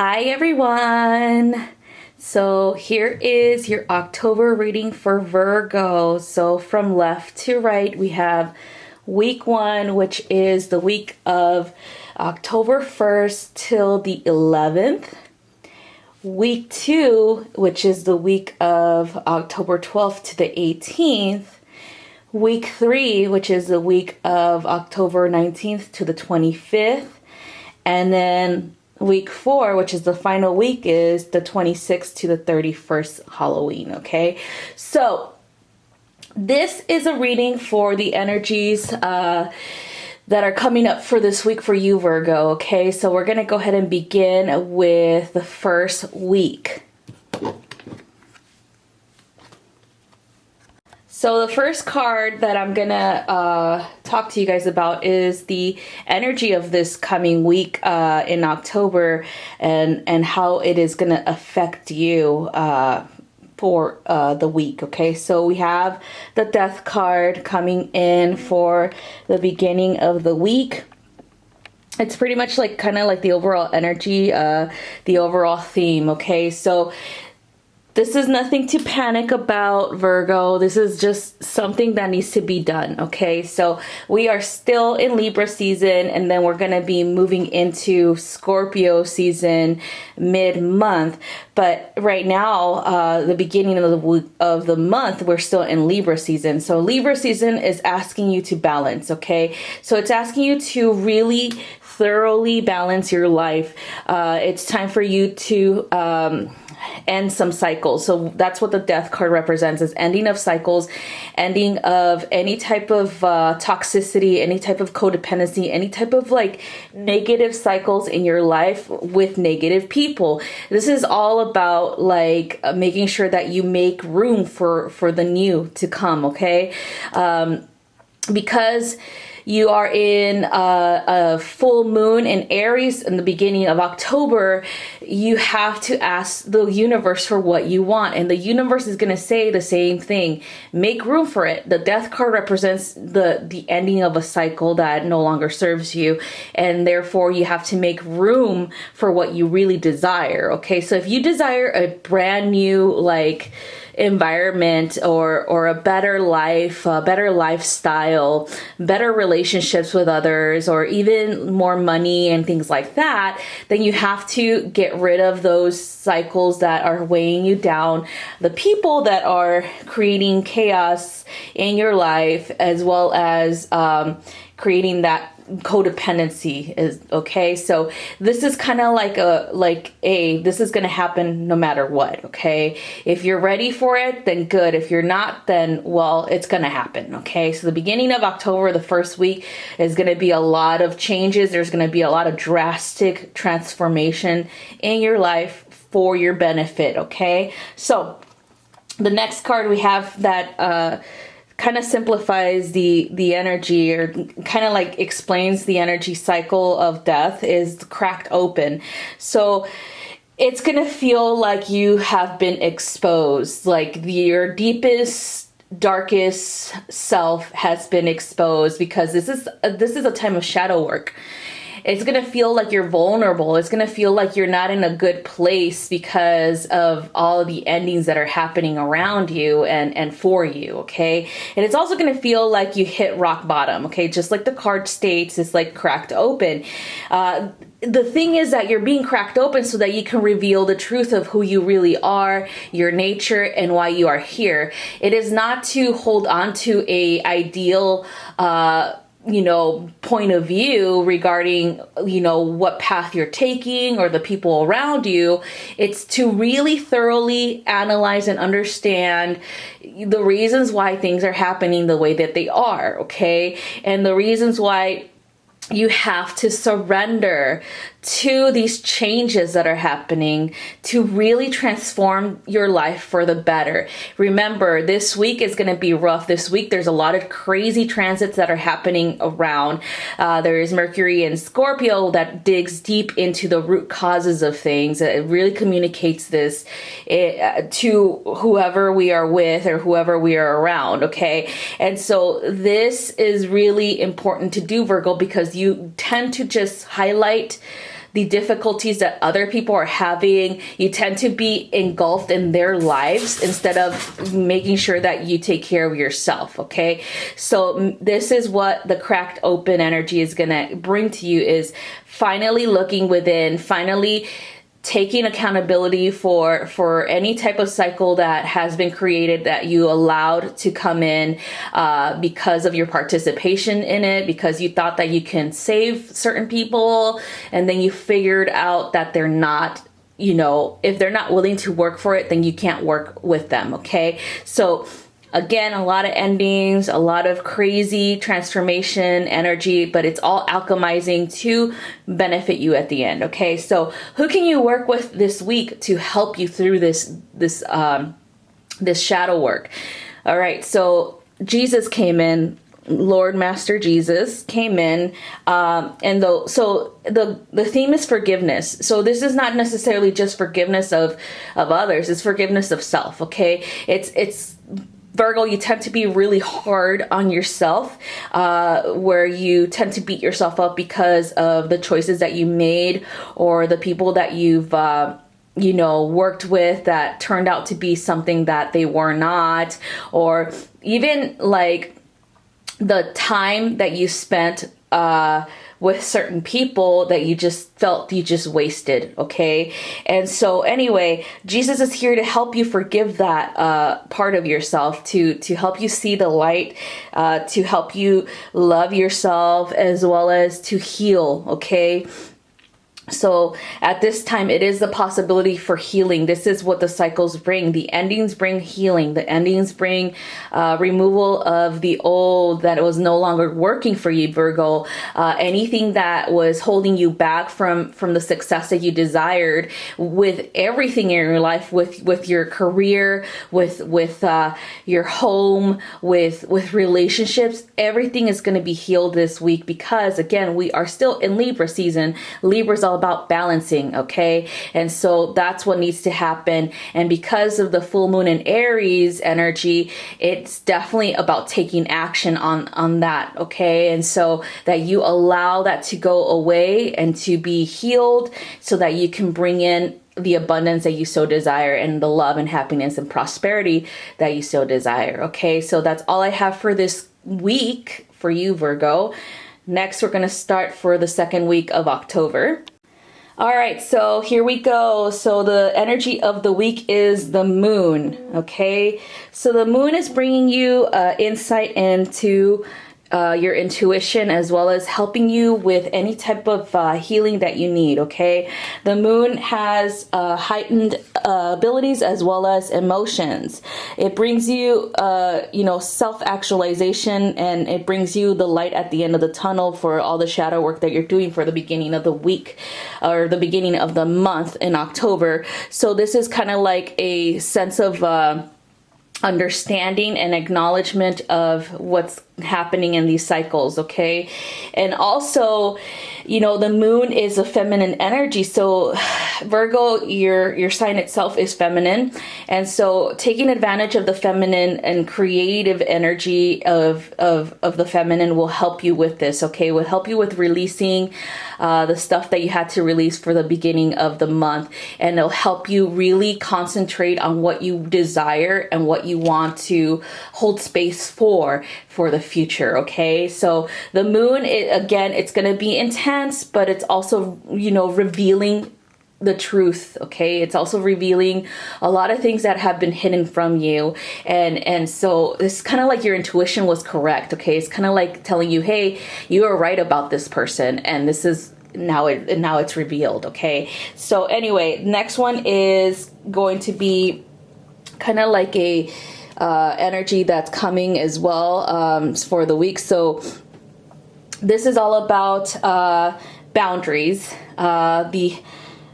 Hi everyone. So here is your October reading for Virgo. So from left to right we have week 1, which is the week of October 1st till the 11th. Week 2, which is the week of October 12th to the 18th. Week 3, which is the week of October 19th to the 25th. And then week 4, which is the final week, is the 26th to the 31st Halloween, okay? So this is a reading for the energies that are coming up for this week for you, Virgo, okay? So we're going to go ahead and begin with the first week. So the first card that I'm gonna talk to you guys about is the energy of this coming week in October, and how it is gonna affect you for the week. Okay, so we have the Death card coming in for the beginning of the week. It's pretty much like kind of like the overall energy, the overall theme. Okay, so this is nothing to panic about, Virgo. This is just something that needs to be done, okay? So we are still in Libra season, and then we're going to be moving into Scorpio season mid-month. But right now, the beginning of the month, we're still in Libra season. So Libra season is asking you to balance, okay? So it's asking you to really thoroughly balance your life. It's time for you to end some cycles. So that's what the Death card represents, is ending of cycles, ending of any type of toxicity, any type of codependency, any type of like negative cycles in your life with negative people. This is all about like making sure that you make room for the new to come, okay? Because you are in a full moon in Aries in the beginning of October, you have to ask the universe for what you want. And the universe is going to say the same thing. Make room for it. The Death card represents the ending of a cycle that no longer serves you. And therefore, you have to make room for what you really desire. Okay, so if you desire a brand new, like, environment or a better life, a better lifestyle, better relationships with others, or even more money and things like that, then you have to get rid of those cycles that are weighing you down, the people that are creating chaos in your life, as well as creating that codependency is okay. So this is kind of like this is going to happen no matter what. Okay, if you're ready for it, then good. If you're not, then well, it's going to happen. Okay, so the beginning of October, the first week, is going to be a lot of changes. There's going to be a lot of drastic transformation in your life for your benefit. Okay, so the next card we have that kind of simplifies the energy, or kind of like explains the energy cycle of death, is cracked open. So it's gonna feel like you have been exposed, like your deepest, darkest self has been exposed, because this is a time of shadow work. It's going to feel like you're vulnerable. It's going to feel like you're not in a good place because of all of the endings that are happening around you and for you, okay? And it's also going to feel like you hit rock bottom, okay? Just like the card states, it's like cracked open. The thing is that you're being cracked open so that you can reveal the truth of who you really are, your nature, and why you are here. It is not to hold on to a ideal point of view regarding, what path you're taking or the people around you. It's to really thoroughly analyze and understand the reasons why things are happening the way that they are, okay? And the reasons why you have to surrender to these changes that are happening to really transform your life for the better. Remember, this week is going to be rough. This week, there's a lot of crazy transits that are happening around. There is Mercury in Scorpio that digs deep into the root causes of things. It really communicates this to whoever we are with or whoever we are around, okay? And so this is really important to do, Virgo, because you tend to just highlight the difficulties that other people are having. You tend to be engulfed in their lives instead of making sure that you take care of yourself, okay? So this is what the cracked open energy is going to bring to you, is finally looking within, finally taking accountability for any type of cycle that has been created that you allowed to come in because of your participation in it, because you thought that you can save certain people, and then you figured out that they're not, you know, if they're not willing to work for it, then you can't work with them, okay? So again, a lot of endings, a lot of crazy transformation energy, but it's all alchemizing to benefit you at the end, okay? So who can you work with this week to help you through this shadow work? All right, so Jesus came in. Lord Master Jesus came in, and the theme is forgiveness. So this is not necessarily just forgiveness of others; it's forgiveness of self. Okay, it's Virgo, you tend to be really hard on yourself, where you tend to beat yourself up because of the choices that you made or the people that you've worked with that turned out to be something that they were not, or even like the time that you spent with certain people that you just felt you just wasted, okay? And so anyway, Jesus is here to help you forgive that part of yourself, to help you see the light, to help you love yourself, as well as to heal, okay? So at this time, it is the possibility for healing. This is what the cycles bring. The endings bring healing. The endings bring removal of the old that was no longer working for you, Virgo. Anything that was holding you back from the success that you desired with everything in your life, with your career, with your home, with relationships. Everything is going to be healed this week because, again, we are still in Libra season. Libra's all about balancing, okay? And so that's what needs to happen. And because of the full moon in Aries energy, it's definitely about taking action on that, okay? And so that you allow that to go away and to be healed so that you can bring in the abundance that you so desire and the love and happiness and prosperity that you so desire, okay? So that's all I have for this week for you, Virgo. Next, we're going to start for the second week of October. All right, so here we go. So the energy of the week is the moon, okay? So the moon is bringing you insight into your intuition, as well as helping you with any type of healing that you need, okay? The moon has heightened abilities as well as emotions. It brings you, self-actualization, and it brings you the light at the end of the tunnel for all the shadow work that you're doing for the beginning of the week or the beginning of the month in October. So this is kind of like a sense of understanding and acknowledgement of what's happening in these cycles, okay? And also, the moon is a feminine energy. So Virgo, your sign itself is feminine. And so taking advantage of the feminine and creative energy of the feminine will help you with this, okay? Will help you with releasing the stuff that you had to release for the beginning of the month. And it'll help you really concentrate on what you desire and what you want to hold space for the future, okay? So the moon, it's going to be intense, but it's also, revealing the truth, okay? It's also revealing a lot of things that have been hidden from you. And so it's kind of like your intuition was correct, okay? It's kind of like telling you, hey, you are right about this person, and this is now it's revealed, okay? So anyway, next one is going to be kind of like a energy that's coming as well for the week. So this is all about boundaries. The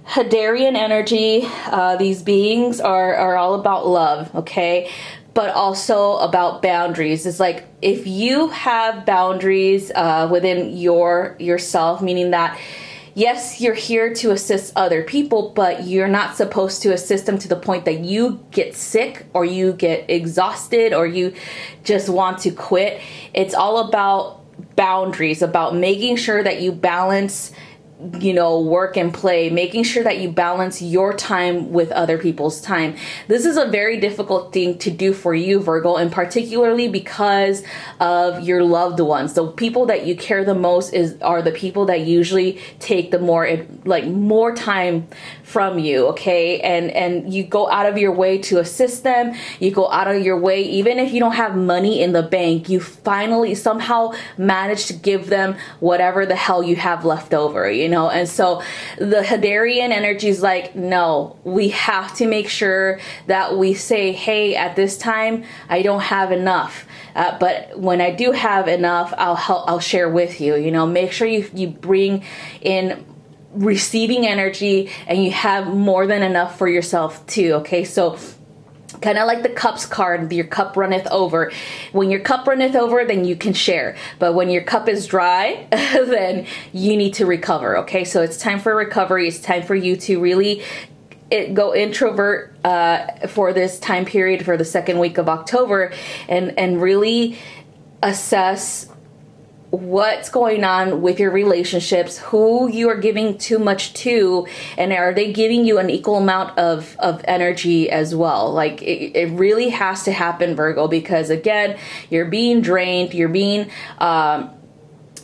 Hadarian energy, these beings are all about love, okay? But also about boundaries. It's like if you have boundaries within yourself, meaning that yes, you're here to assist other people, but you're not supposed to assist them to the point that you get sick or you get exhausted or you just want to quit. It's all about boundaries, about making sure that you balance work and play, making sure that you balance your time with other people's time. This is a very difficult thing to do for you, Virgo, and particularly because of your loved ones. The people that you care the most are the people that usually take the more time from you, okay? And you go out of your way to assist them. You go out of your way, even if you don't have money in the bank, you finally somehow manage to give them whatever the hell you have left over, And so the Hadarian energy is like, no, we have to make sure that we say, hey, at this time, I don't have enough. But when I do have enough, I'll share with you, make sure you bring in receiving energy and you have more than enough for yourself too. Okay. So kind of like the cups card, your cup runneth over. When your cup runneth over, then you can share. But when your cup is dry, then you need to recover. Okay. So it's time for recovery. It's time for you to really go introvert for this time period, for the second week of October, and really assess what's going on with your relationships, who you are giving too much to, and are they giving you an equal amount of energy as well. Like it really has to happen, Virgo, because again, you're being drained, you're being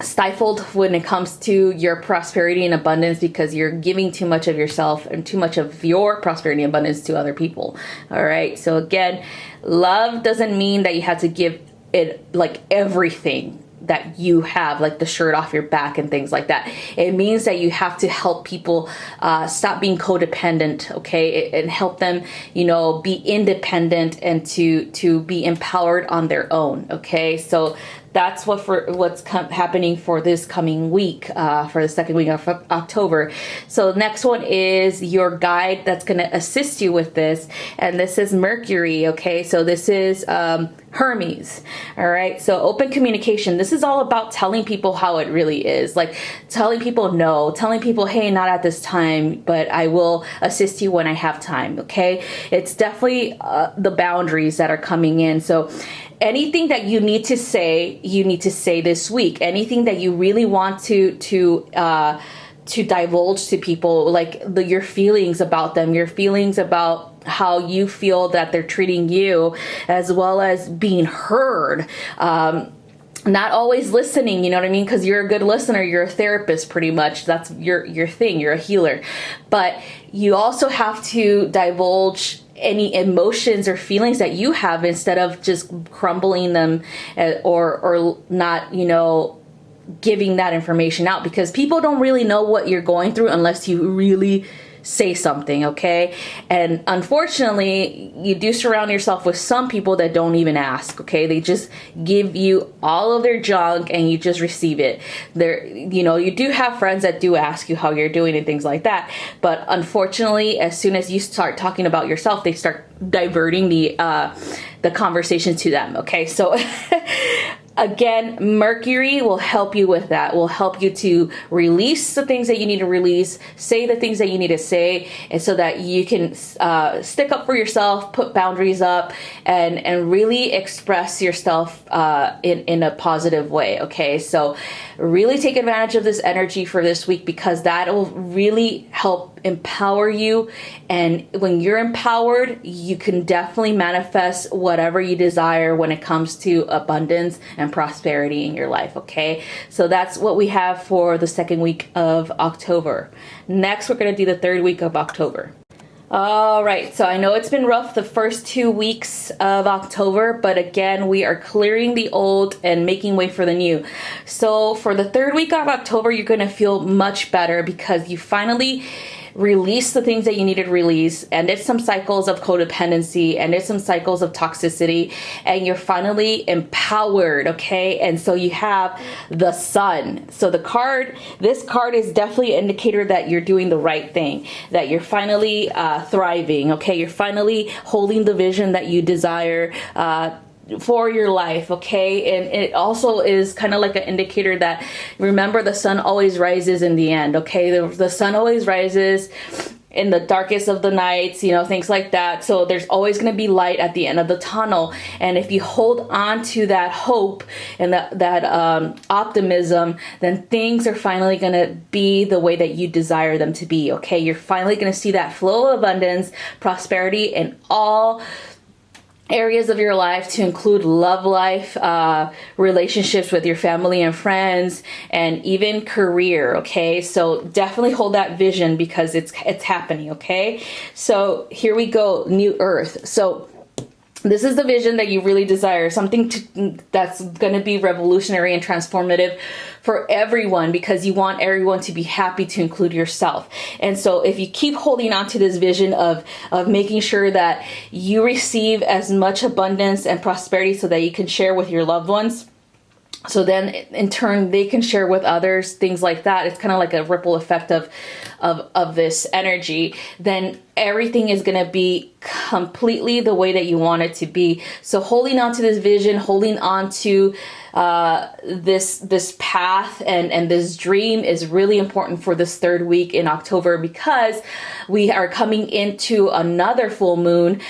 stifled when it comes to your prosperity and abundance, because you're giving too much of yourself and too much of your prosperity and abundance to other people. All right. So again, love doesn't mean that you have to give it like everything that you have, like the shirt off your back and things like that. It means that you have to help people stop being codependent, okay, and help them, be independent and to be empowered on their own, okay? So that's what's happening for this coming week, for the second week of October. So next one is your guide that's going to assist you with this, and this is Mercury. Okay, so this is Hermes. All right, so open communication. This is all about telling people how it really is, like telling people no, telling people, hey, not at this time, but I will assist you when I have time. Okay, it's definitely the boundaries that are coming in. So anything that you need to say this week. Anything that you really want to divulge to people, like your feelings about them, your feelings about how you feel that they're treating you, as well as being heard. Not always listening, you know what I mean? Because you're a good listener, you're a therapist pretty much. That's your thing, you're a healer. But you also have to divulge any emotions or feelings that you have, instead of just crumbling them or not, giving that information out, because people don't really know what you're going through unless you really say something, okay? And unfortunately, you do surround yourself with some people that don't even ask, okay? They just give you all of their junk and you just receive it. You do have friends that do ask you how you're doing and things like that, but unfortunately, as soon as you start talking about yourself, they start diverting the conversation to them, okay? So again, Mercury will help you with that, will help you to release the things that you need to release, say the things that you need to say, and so that you can stick up for yourself, put boundaries up, and really express yourself in a positive way, okay? So really take advantage of this energy for this week, because that will really help empower you. And when you're empowered, you can definitely manifest whatever you desire when it comes to abundance and prosperity in your life, okay? So that's what we have for the second week of October. Next, we're going to do the third week of October. All right, so I know it's been rough the first 2 weeks of October, but again, we are clearing the old and making way for the new. So for the third week of October, you're going to feel much better, because you finally release the things that you needed to release, and it's some cycles of codependency, and it's some cycles of toxicity, and you're finally empowered, okay? And so you have the Sun. So this card is definitely an indicator that you're doing the right thing, that you're finally thriving, okay? You're finally holding the vision that you desire for your life, okay? And it also is kind of like an indicator that, remember, the sun always rises in the end, okay? The sun always rises, in the darkest of the nights, you know, things like that. So there's always going to be light at the end of the tunnel. And if you hold on to that hope and that optimism, then things are finally going to be the way that you desire them to be. Okay, you're finally going to see that flow of abundance, prosperity in all areas of your life, to include love life, relationships with your family and friends, and even career. Okay, so definitely hold that vision, because it's happening. Okay, so here we go. New Earth. So this is the vision that you really desire, something that's going to be revolutionary and transformative for everyone, because you want everyone to be happy, to include yourself. And so if you keep holding on to this vision of making sure that you receive as much abundance and prosperity so that you can share with your loved ones, so then in turn they can share with others, things like that. It's kind of like a ripple effect of this energy. Then everything is going to be completely the way that you want it to be. So holding on to this vision, holding on to this path and this dream is really important for this third week in October, because we are coming into another full moon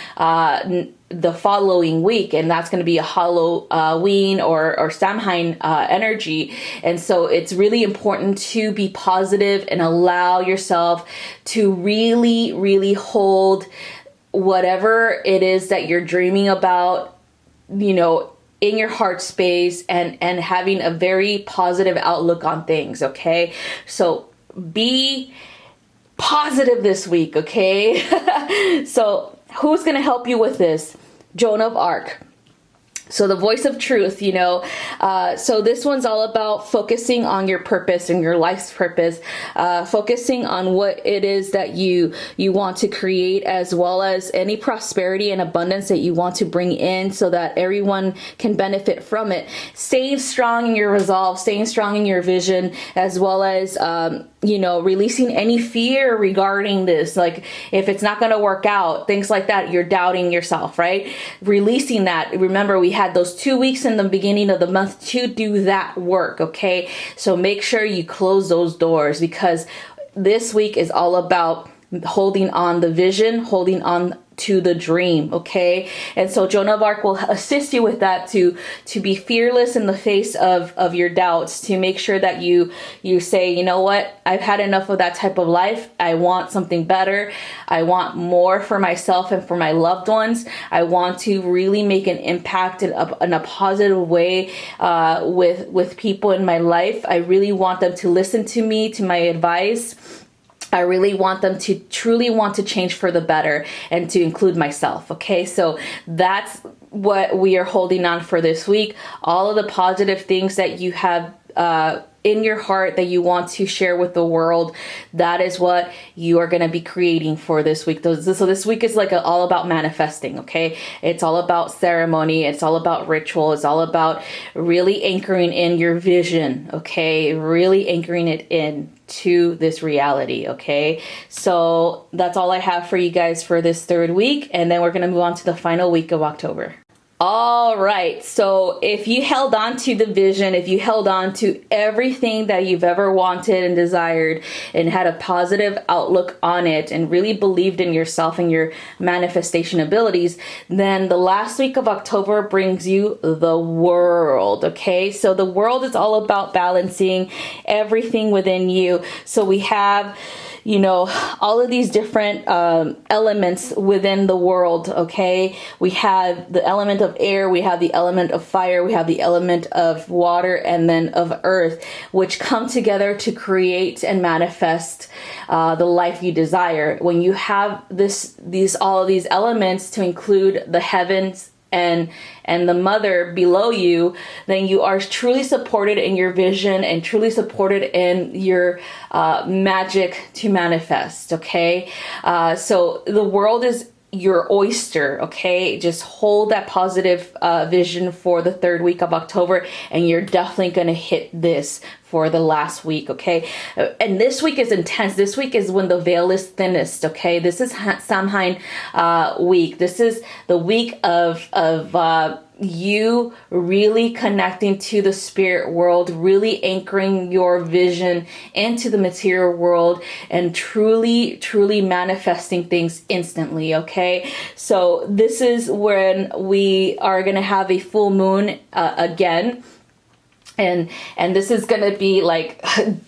the following week, and that's going to be a Halloween or Samhain energy. And so it's really important to be positive and allow yourself to really, really hold whatever it is that you're dreaming about, you know, in your heart space, and having a very positive outlook on things. Okay, so be positive this week. Okay. So who's going to help you with this? Joan of Arc. So the voice of truth, you know, so this one's all about focusing on your purpose and your life's purpose, focusing on what it is that you want to create, as well as any prosperity and abundance that you want to bring in, so that everyone can benefit from it. Staying strong in your resolve, staying strong in your vision, as well as, you know, releasing any fear regarding this. Like if it's not going to work out, things like that, you're doubting yourself, right? Releasing that. Remember, we had those 2 weeks in the beginning of the month to do that work. Okay, so make sure you close those doors, because this week is all about holding on the vision, holding on to the dream. Okay, and so Joan of Arc will assist you with that, to be fearless in the face of your doubts, to make sure that you say, you know what, I've had enough of that type of life. I want something better. I want more for myself and for my loved ones. I want to really make an impact in a positive way with people in my life. I really want them to listen to me, to my advice. I really want them to truly want to change for the better, and to include myself. Okay, so that's what we are holding on for this week. All of the positive things that you have in your heart that you want to share with the world, that is what you are going to be creating for this week. So this week is like all about manifesting. Okay, it's all about ceremony, it's all about ritual, it's all about really anchoring in your vision. Okay, really anchoring it in to this reality. Okay, so that's all I have for you guys for this third week, and then we're going to move on to the final week of October. All right, so if you held on to the vision, if you held on to everything that you've ever wanted and desired, and had a positive outlook on it, and really believed in yourself and your manifestation abilities, then the last week of October brings you the world. Okay, so the world is all about balancing everything within you. So we have, you know, all of these different elements within the world. Okay, we have the element of air, we have the element of fire, we have the element of water, and then of earth, which come together to create and manifest the life you desire. When you have all of these elements, to include the heavens and the mother below you, then you are truly supported in your vision and truly supported in your magic to manifest. Okay, so the world is your oyster. Okay, just hold that positive vision for the third week of October, and you're definitely going to hit this for the last week. Okay, and this week is intense. This week is when the veil is thinnest. Okay, this is Samhain week. This is the week of you really connecting to the spirit world, really anchoring your vision into the material world, and truly manifesting things instantly, okay? So this is when we are going to have a full moon again. And this is going to be like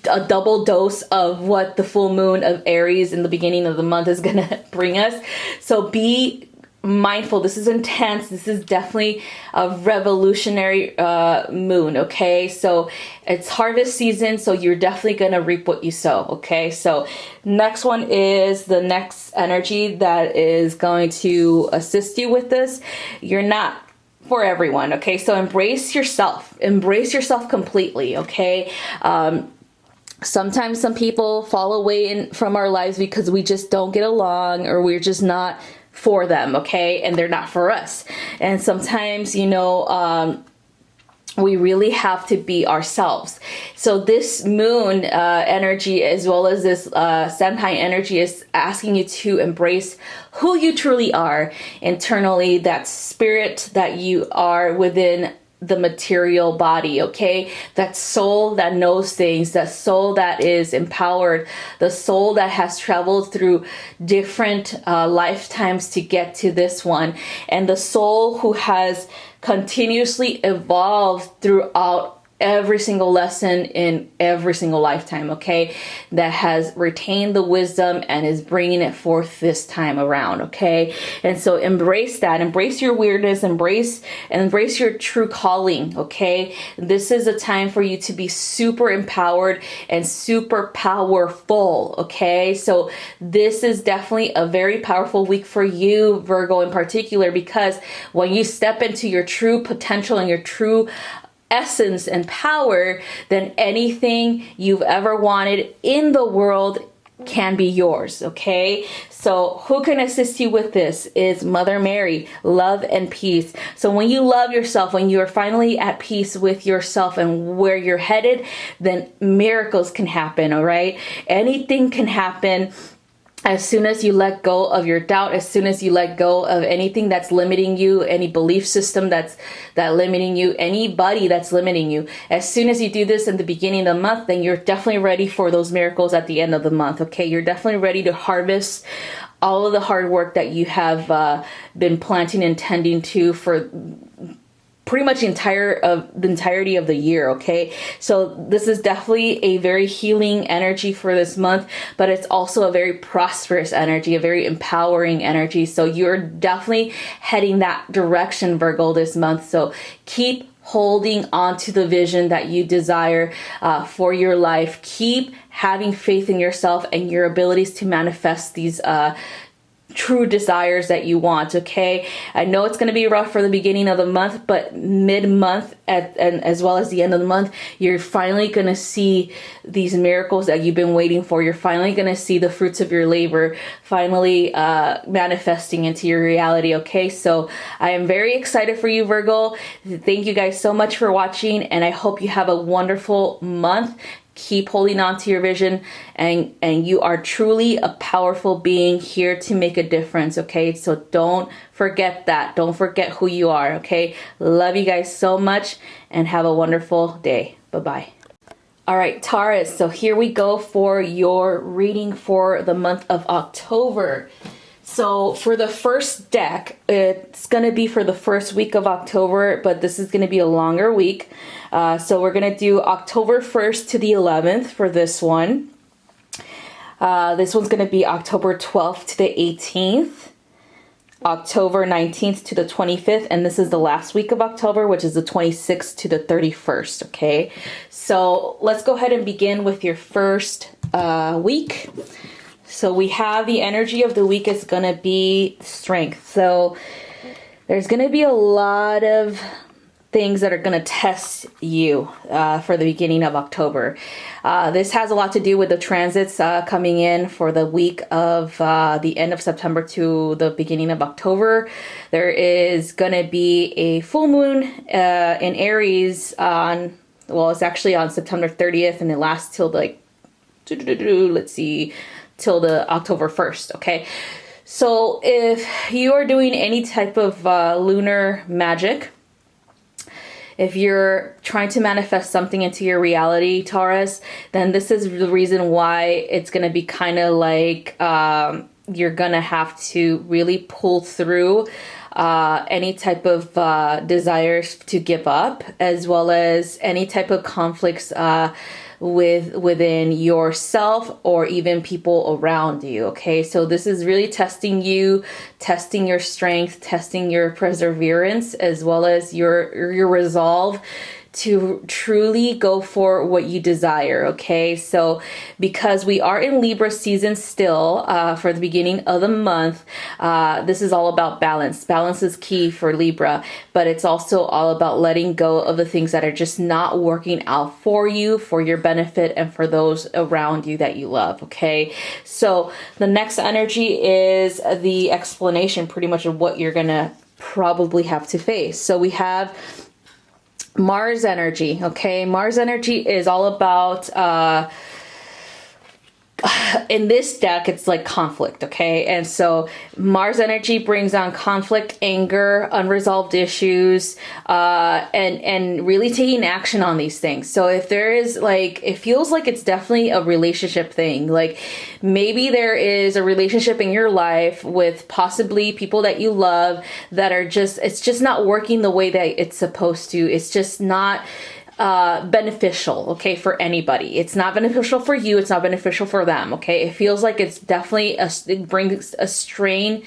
a double dose of what the full moon of Aries in the beginning of the month is going to bring us. So be mindful. This is intense. This is definitely a revolutionary moon, okay? So it's harvest season, so you're definitely going to reap what you sow, okay? So next one is the next energy that is going to assist you with this. You're not for everyone, okay? So embrace yourself completely, okay? Sometimes some people fall away from our lives because we just don't get along, or we're just not for them, okay? And they're not for us. And sometimes, you know, we really have to be ourselves. So this moon energy, as well as this Samhain energy, is asking you to embrace who you truly are internally, that spirit that you are within the material body, okay? That soul that knows things, that soul that is empowered, the soul that has traveled through different lifetimes to get to this one, and the soul who has continuously evolved throughout every single lesson in every single lifetime, okay? That has retained the wisdom and is bringing it forth this time around, okay? And so embrace that, embrace your weirdness, embrace your true calling, okay? This is a time for you to be super empowered and super powerful, okay? So this is definitely a very powerful week for you, Virgo, in particular, because when you step into your true potential and your true essence and power, then anything you've ever wanted in the world can be yours, okay? So who can assist you with this is Mother Mary, love and peace. So when you love yourself, when you're finally at peace with yourself and where you're headed, then miracles can happen, all right? Anything can happen. As soon as you let go of your doubt, as soon as you let go of anything that's limiting you, any belief system that's limiting you, anybody that's limiting you, as soon as you do this in the beginning of the month, then you're definitely ready for those miracles at the end of the month, okay? You're definitely ready to harvest all of the hard work that you have been planting and tending to for pretty much the entirety of the year, okay? So this is definitely a very healing energy for this month, but it's also a very prosperous energy, a very empowering energy. So you're definitely heading that direction, Virgo, this month. So keep holding on to the vision that you desire for your life. Keep having faith in yourself and your abilities to manifest these true desires that you want, okay? I know it's going to be rough for the beginning of the month, but mid-month and as well as the end of the month, you're finally going to see these miracles that you've been waiting for. You're finally going to see the fruits of your labor finally manifesting into your reality, okay? So I am very excited for you, Virgo. Thank you guys so much for watching, and I hope you have a wonderful month. Keep holding on to your vision, and you are truly a powerful being here to make a difference, okay? So don't forget that. Don't forget who you are, okay? Love you guys so much, and have a wonderful day. Bye-bye. All right, Taurus, so here we go for your reading for the month of October. So for the first deck, it's going to be for the first week of October, but this is going to be a longer week. So we're going to do October 1st to the 11th for this one. This one's going to be October 12th to the 18th, October 19th to the 25th, and this is the last week of October, which is the 26th to the 31st, okay? So let's go ahead and begin with your first week. So we have the energy of the week is going to be strength. So there's going to be a lot of things that are going to test you for the beginning of October. This has a lot to do with the transits coming in for the week of the end of September to the beginning of October. There is going to be a full moon in Aries on, well, it's actually on September 30th, and it lasts till like, let's see, till the October 1st, okay? So if you are doing any type of lunar magic, if you're trying to manifest something into your reality, Taurus, then this is the reason why it's going to be kind of like you're going to have to really pull through any type of desires to give up, as well as any type of conflicts within yourself or even people around you. Okay, so this is really testing you, testing your strength, testing your perseverance, as well as your resolve to truly go for what you desire. Okay, so because we are in Libra season still for the beginning of the month, this is all about balance. Balance is key for Libra, but it's also all about letting go of the things that are just not working out for you, for your benefit, and for those around you that you love. Okay, so the next energy is the explanation pretty much of what you're gonna probably have to face. So we have Mars energy. Okay, Mars energy is all about in this deck, it's like conflict. Okay, and so Mars energy brings on conflict, anger, unresolved issues, and really taking action on these things. So if there is like, it feels like it's definitely a relationship thing. Like maybe there is a relationship in your life with possibly people that you love that are just, it's just not working the way that it's supposed to. It's just not beneficial, okay, for anybody. It's not beneficial for you. It's not beneficial for them. Okay, it feels like it's definitely it brings a strain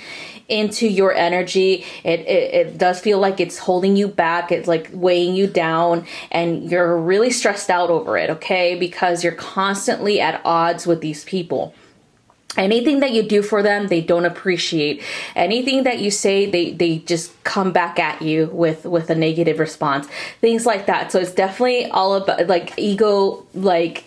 into your energy. It does feel like it's holding you back. It's like weighing you down, and you're really stressed out over it. Okay, because you're constantly at odds with these people. Anything that you do for them, they don't appreciate. Anything that you say, they just come back at you with a negative response. Things like that. So it's definitely all about like ego, like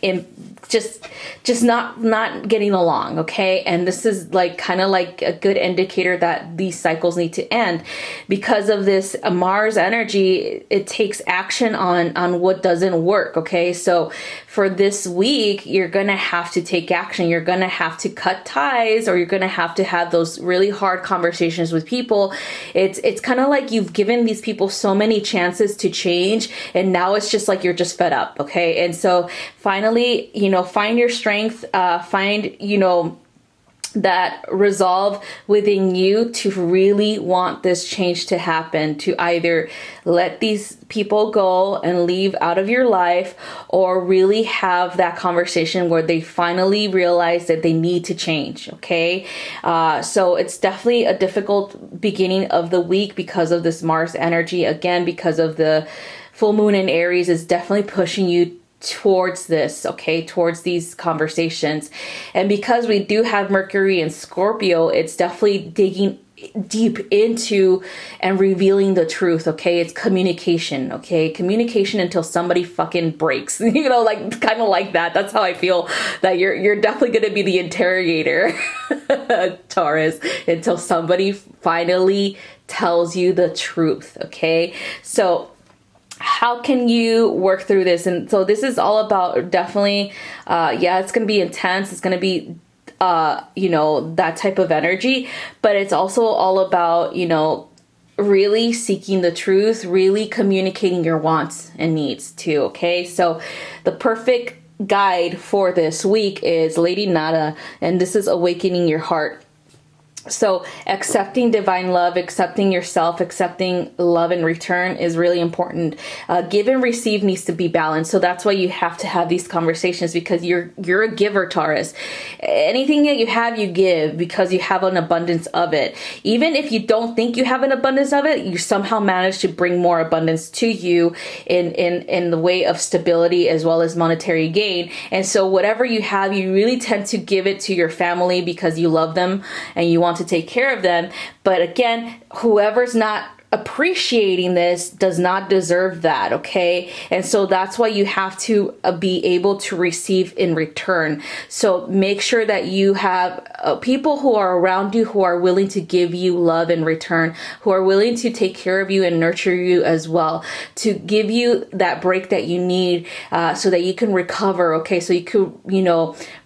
just not getting along. Okay. And this is like kind of like a good indicator that these cycles need to end. Because of this Mars energy, it takes action on what doesn't work. Okay. So for this week, you're going to have to take action. You're going to have to cut ties, or you're going to have those really hard conversations with people. It's kind of like you've given these people so many chances to change, and now it's just like you're just fed up. Okay. And so finally, find your strength, find, that resolve within you to really want this change to happen, to either let these people go and leave out of your life, or really have that conversation where they finally realize that they need to change. Okay. So it's definitely a difficult beginning of the week because of this Mars energy. Again, because of the full moon in Aries is definitely pushing you towards this, okay, towards these conversations. And because we do have Mercury in Scorpio, it's definitely digging deep into and revealing the truth. Okay, it's communication. Okay, communication until somebody fucking breaks. Like kind of like that. That's how I feel that you're definitely going to be the interrogator, Taurus, until somebody finally tells you the truth. Okay, so how can you work through this? And so this is all about definitely, it's going to be intense. It's going to be, that type of energy, but it's also all about, really seeking the truth, really communicating your wants and needs too. Okay. So the perfect guide for this week is Lady Nada, and this is awakening your heart. So accepting divine love, accepting yourself, accepting love in return is really important. Give and receive needs to be balanced. So that's why you have to have these conversations, because you're a giver, Taurus. Anything that you have, you give because you have an abundance of it. Even if you don't think you have an abundance of it, you somehow manage to bring more abundance to you in the way of stability as well as monetary gain. And so whatever you have, you really tend to give it to your family because you love them and you want to take care of them. But again, whoever's not appreciating this does not deserve that. Okay. And so that's why you have to be able to receive in return. So make sure that you have people who are around you who are willing to give you love in return, who are willing to take care of you and nurture you as well, to give you that break that you need, so that you can recover. Okay. So you could,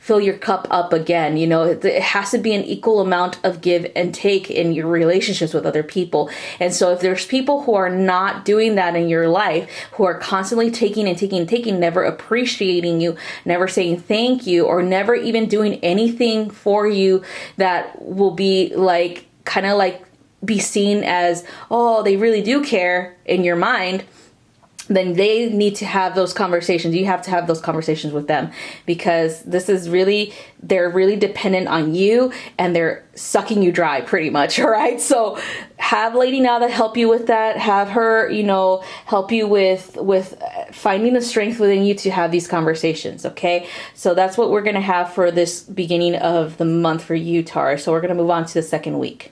fill your cup up again. It has to be an equal amount of give and take in your relationships with other people. And so if there's people who are not doing that in your life, who are constantly taking and taking and taking, never appreciating you, never saying thank you, or never even doing anything for you that will be like, kind of like be seen as, oh, they really do care in your mind, then they need to have those conversations. You have to have those conversations with them, because this is really, they're really dependent on you and they're sucking you dry pretty much. All right. So have Lady Nada help you with that. Have her, you know, help you with finding the strength within you to have these conversations. Okay. So that's what we're going to have for this beginning of the month for you, Taurus. So we're going to move on to the second week.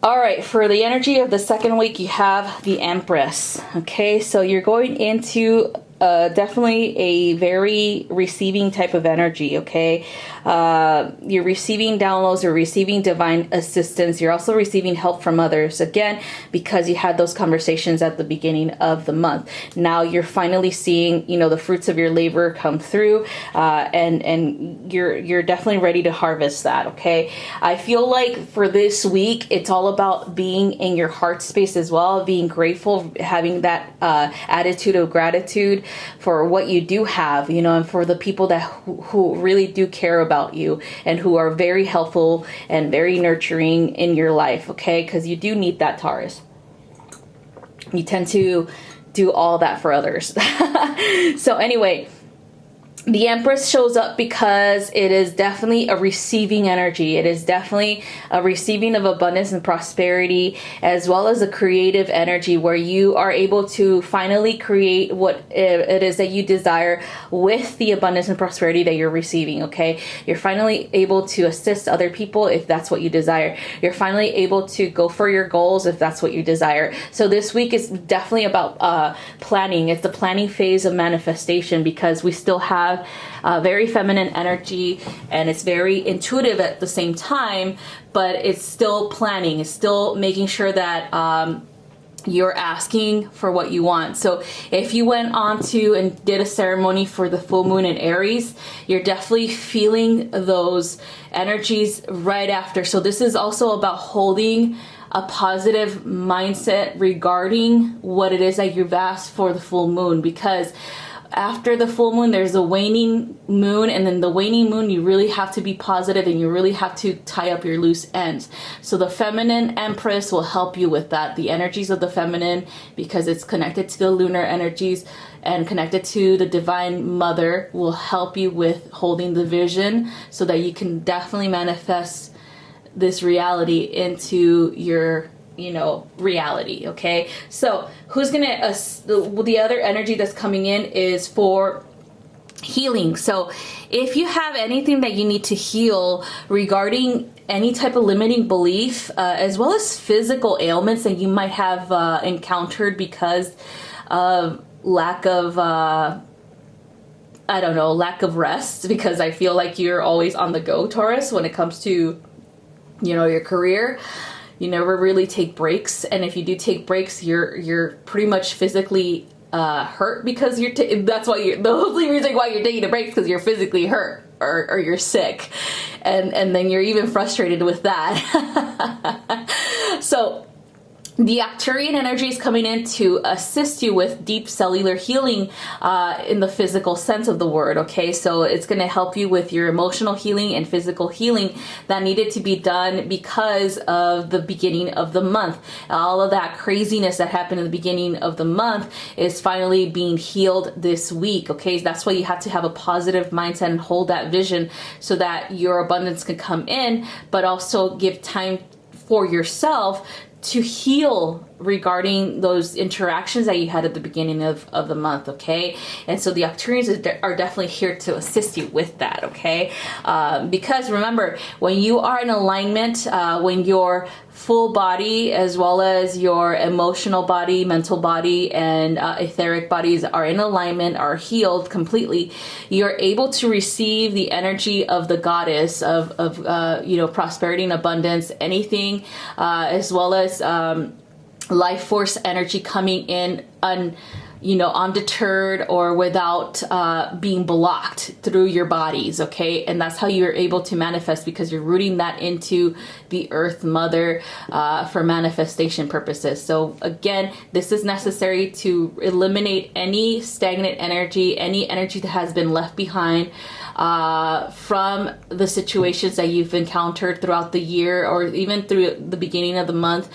All right, for the energy of the second week, you have the Empress. Okay, so you're going into definitely a very receiving type of energy. Okay, you're receiving downloads, you're receiving divine assistance, you're also receiving help from others, again because you had those conversations at the beginning of the month. Now you're finally seeing, you know, the fruits of your labor come through, and you're definitely ready to harvest that. Okay, I feel like for this week it's all about being in your heart space as well, being grateful, having that attitude of gratitude for what you do have, you know, and for the people that who really do care about you and who are very helpful and very nurturing in your life. Okay, because you do need that, Taurus. You tend to do all that for others. So anyway, the Empress shows up because it is definitely a receiving energy. It is definitely a receiving of abundance and prosperity, as well as a creative energy where you are able to finally create what it is that you desire with the abundance and prosperity that you're receiving. Okay, you're finally able to assist other people if that's what you desire. You're finally able to go for your goals if that's what you desire. So this week is definitely about planning. It's the planning phase of manifestation, because we still have very feminine energy and it's very intuitive at the same time, but it's still planning. It's still making sure that you're asking for what you want. So if you went on to and did a ceremony for the full moon in Aries, you're definitely feeling those energies right after. So this is also about holding a positive mindset regarding what it is that you've asked for the full moon, because after the full moon, there's a waning moon, and then the waning moon, you really have to be positive and you really have to tie up your loose ends. So the feminine Empress will help you with that. The energies of the feminine, because it's connected to the lunar energies and connected to the divine mother, will help you with holding the vision so that you can definitely manifest this reality into your, you know, reality. Okay, so who's gonna the other energy that's coming in is for healing. So if you have anything that you need to heal regarding any type of limiting belief, as well as physical ailments that you might have encountered because of lack of lack of rest, because I feel like you're always on the go, Taurus, when it comes to, you know, your career. You never really take breaks, and if you do take breaks, you're pretty much physically hurt, because that's why the only reason why you're taking a break is because you're physically hurt or you're sick, and then you're even frustrated with that. So the Arcturian energy is coming in to assist you with deep cellular healing in the physical sense of the word. Okay, so it's going to help you with your emotional healing and physical healing that needed to be done because of the beginning of the month. All of that craziness that happened in the beginning of the month is finally being healed this week. Okay, that's why you have to have a positive mindset and hold that vision so that your abundance can come in, but also give time for yourself to heal regarding those interactions that you had at the beginning of the month. Okay, and so the Arcturians are definitely here to assist you with that. Okay, because remember, when you are in alignment, when your full body as well as your emotional body, mental body, and etheric bodies are in alignment, are healed completely, you're able to receive the energy of the goddess of you know, prosperity and abundance, anything, as well as life force energy coming in undeterred or without being blocked through your bodies, okay? And that's how you're able to manifest, because you're rooting that into the Earth Mother for manifestation purposes. So again, this is necessary to eliminate any stagnant energy, any energy that has been left behind from the situations that you've encountered throughout the year or even through the beginning of the month,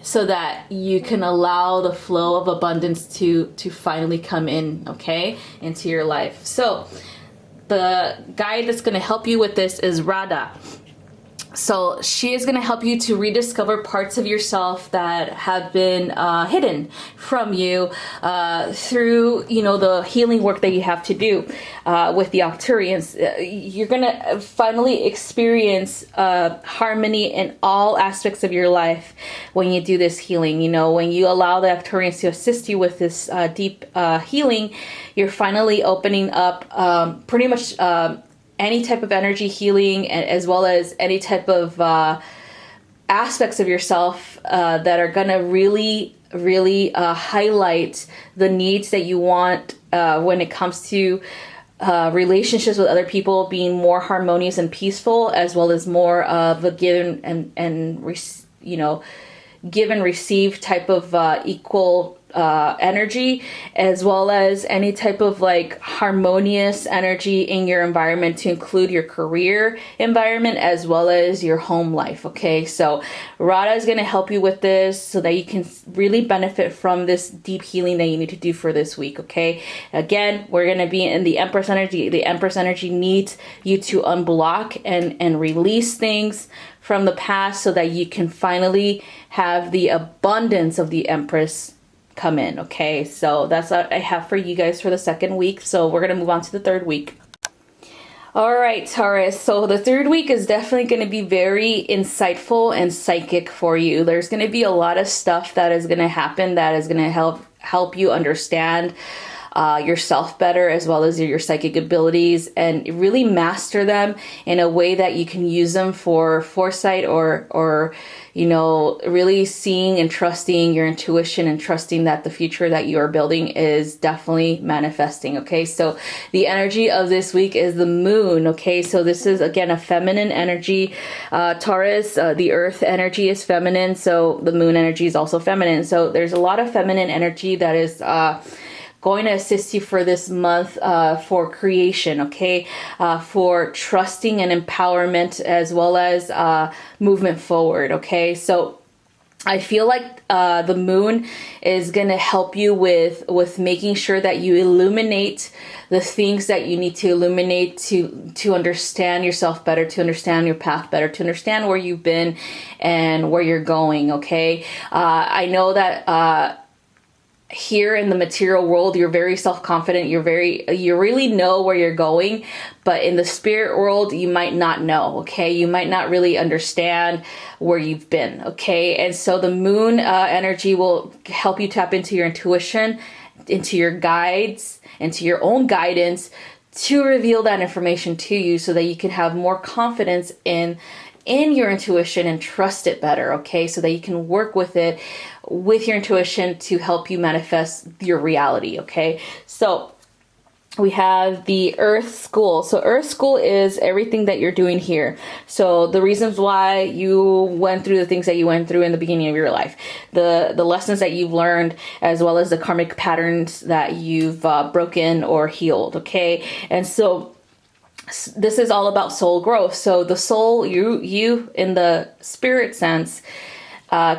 so that you can allow the flow of abundance to finally come in, okay, into your life. So the guide that's going to help you with this is Radha. So she is going to help you to rediscover parts of yourself that have been hidden from you through, the healing work that you have to do with the Arcturians. You're going to finally experience harmony in all aspects of your life when you do this healing. When you allow the Arcturians to assist you with this deep healing, you're finally opening up pretty much any type of energy healing, as well as any type of aspects of yourself that are going to really highlight the needs that you want when it comes to relationships with other people being more harmonious and peaceful, as well as more of a give and receive type of equal energy, as well as any type of harmonious energy in your environment, to include your career environment as well as your home life. Okay, so Radha is going to help you with this so that you can really benefit from this deep healing that you need to do for this week. Okay, again, we're going to be in the Empress energy. The Empress energy needs you to unblock and release things from the past so that you can finally have the abundance of the Empress come in. Okay, so that's what I have for you guys for the second week. So we're going to move on to the third week. All right, Taurus. So the third week is definitely going to be very insightful and psychic for you. There's going to be a lot of stuff that is going to happen that is going to help you understand yourself better, as well as your psychic abilities, and really master them in a way that you can use them for foresight or really seeing and trusting your intuition and trusting that the future that you are building is definitely manifesting. Okay, so the energy of this week is the moon. Okay, so this is again a feminine energy. Taurus, the earth energy is feminine, so the moon energy is also feminine. So there's a lot of feminine energy that is going to assist you for this month for creation, okay, for trusting and empowerment, as well as movement forward. Okay, so I feel like the moon is going to help you with making sure that you illuminate the things that you need to illuminate to understand yourself better, to understand your path better, to understand where you've been and where you're going. Okay, I know that here in the material world, you're very self-confident, you really know where you're going, but in the spirit world, you might not know. Okay, you might not really understand where you've been. Okay, and so the moon energy will help you tap into your intuition, into your guides, into your own guidance, to reveal that information to you so that you can have more confidence in your intuition and trust it better. Okay, so that you can work with it, with your intuition, to help you manifest your reality. Okay, so we have the Earth School. So Earth School is everything that you're doing here. So the reasons why you went through the things that you went through in the beginning of your life, the lessons that you've learned, as well as the karmic patterns that you've broken or healed. Okay, and so this is all about soul growth. So the soul, you in the spirit sense,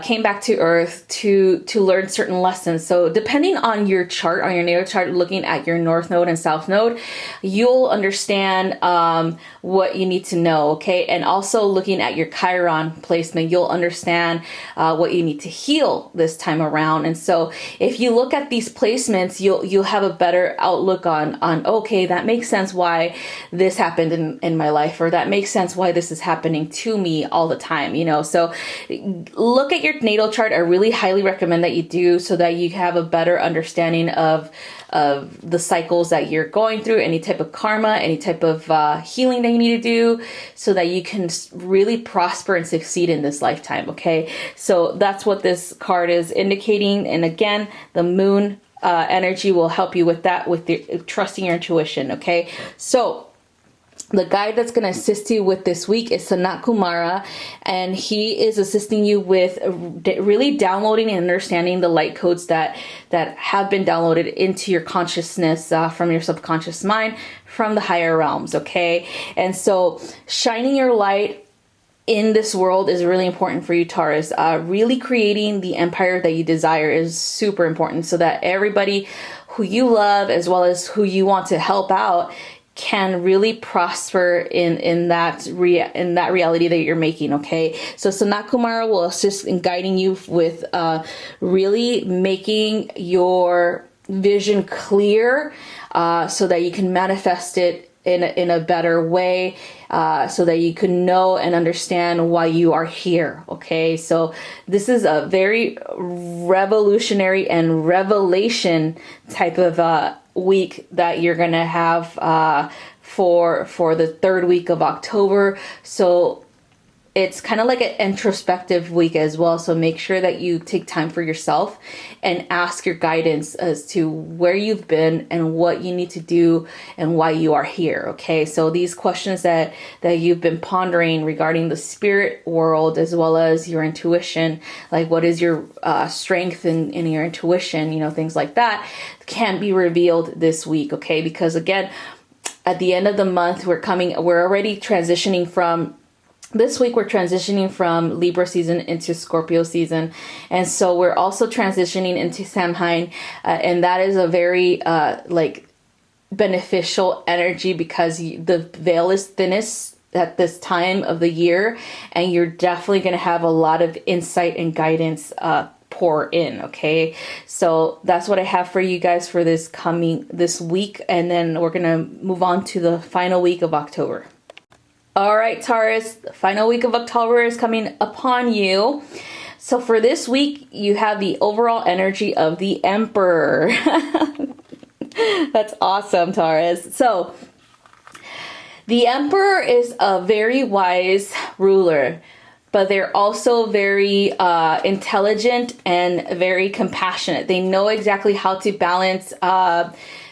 came back to Earth to learn certain lessons. So depending on your chart, on your natal chart, looking at your North Node and South Node, you'll understand what you need to know, okay? And also looking at your Chiron placement, you'll understand what you need to heal this time around. And so if you look at these placements, you'll have a better outlook on okay, that makes sense why this happened in my life, or that makes sense why this is happening to me all the time, So look at your natal chart. I really highly recommend that you do, so that you have a better understanding of the cycles that you're going through, any type of karma, any type of healing that you need to do, so that you can really prosper and succeed in this lifetime. Okay, so that's what this card is indicating. And again, the moon energy will help you with that, with trusting your intuition. Okay, so the guide that's going to assist you with this week is Sanat Kumara, and he is assisting you with really downloading and understanding the light codes that have been downloaded into your consciousness from your subconscious mind, from the higher realms. Okay, and so shining your light in this world is really important for you, Taurus. Really creating the empire that you desire is super important, so that everybody who you love, as well as who you want to help out, can really prosper in that reality that you're making. Okay, so Sanat Kumara will assist in guiding you with really making your vision clear, so that you can manifest it in a better way, so that you can know and understand why you are here. Okay, so this is a very revolutionary and revelation type of week that you're gonna have for the third week of October. So it's kind of like an introspective week as well. So make sure that you take time for yourself and ask your guidance as to where you've been and what you need to do and why you are here. Okay, so these questions that you've been pondering regarding the spirit world, as well as your intuition, like what is your strength in your intuition, you know, things like that, can be revealed this week. Okay, because again, at the end of the month, we're already transitioning from this week. We're transitioning from Libra season into Scorpio season. And so we're also transitioning into Samhain. And that is a very beneficial energy, because the veil is thinnest at this time of the year. And you're definitely going to have a lot of insight and guidance pour in. Okay, so that's what I have for you guys for this week. And then we're going to move on to the final week of October. All right, Taurus, the final week of October is coming upon you. So for this week, you have the overall energy of the Emperor. That's awesome, Taurus. So the Emperor is a very wise ruler, but they're also very intelligent and very compassionate. They know exactly how to balance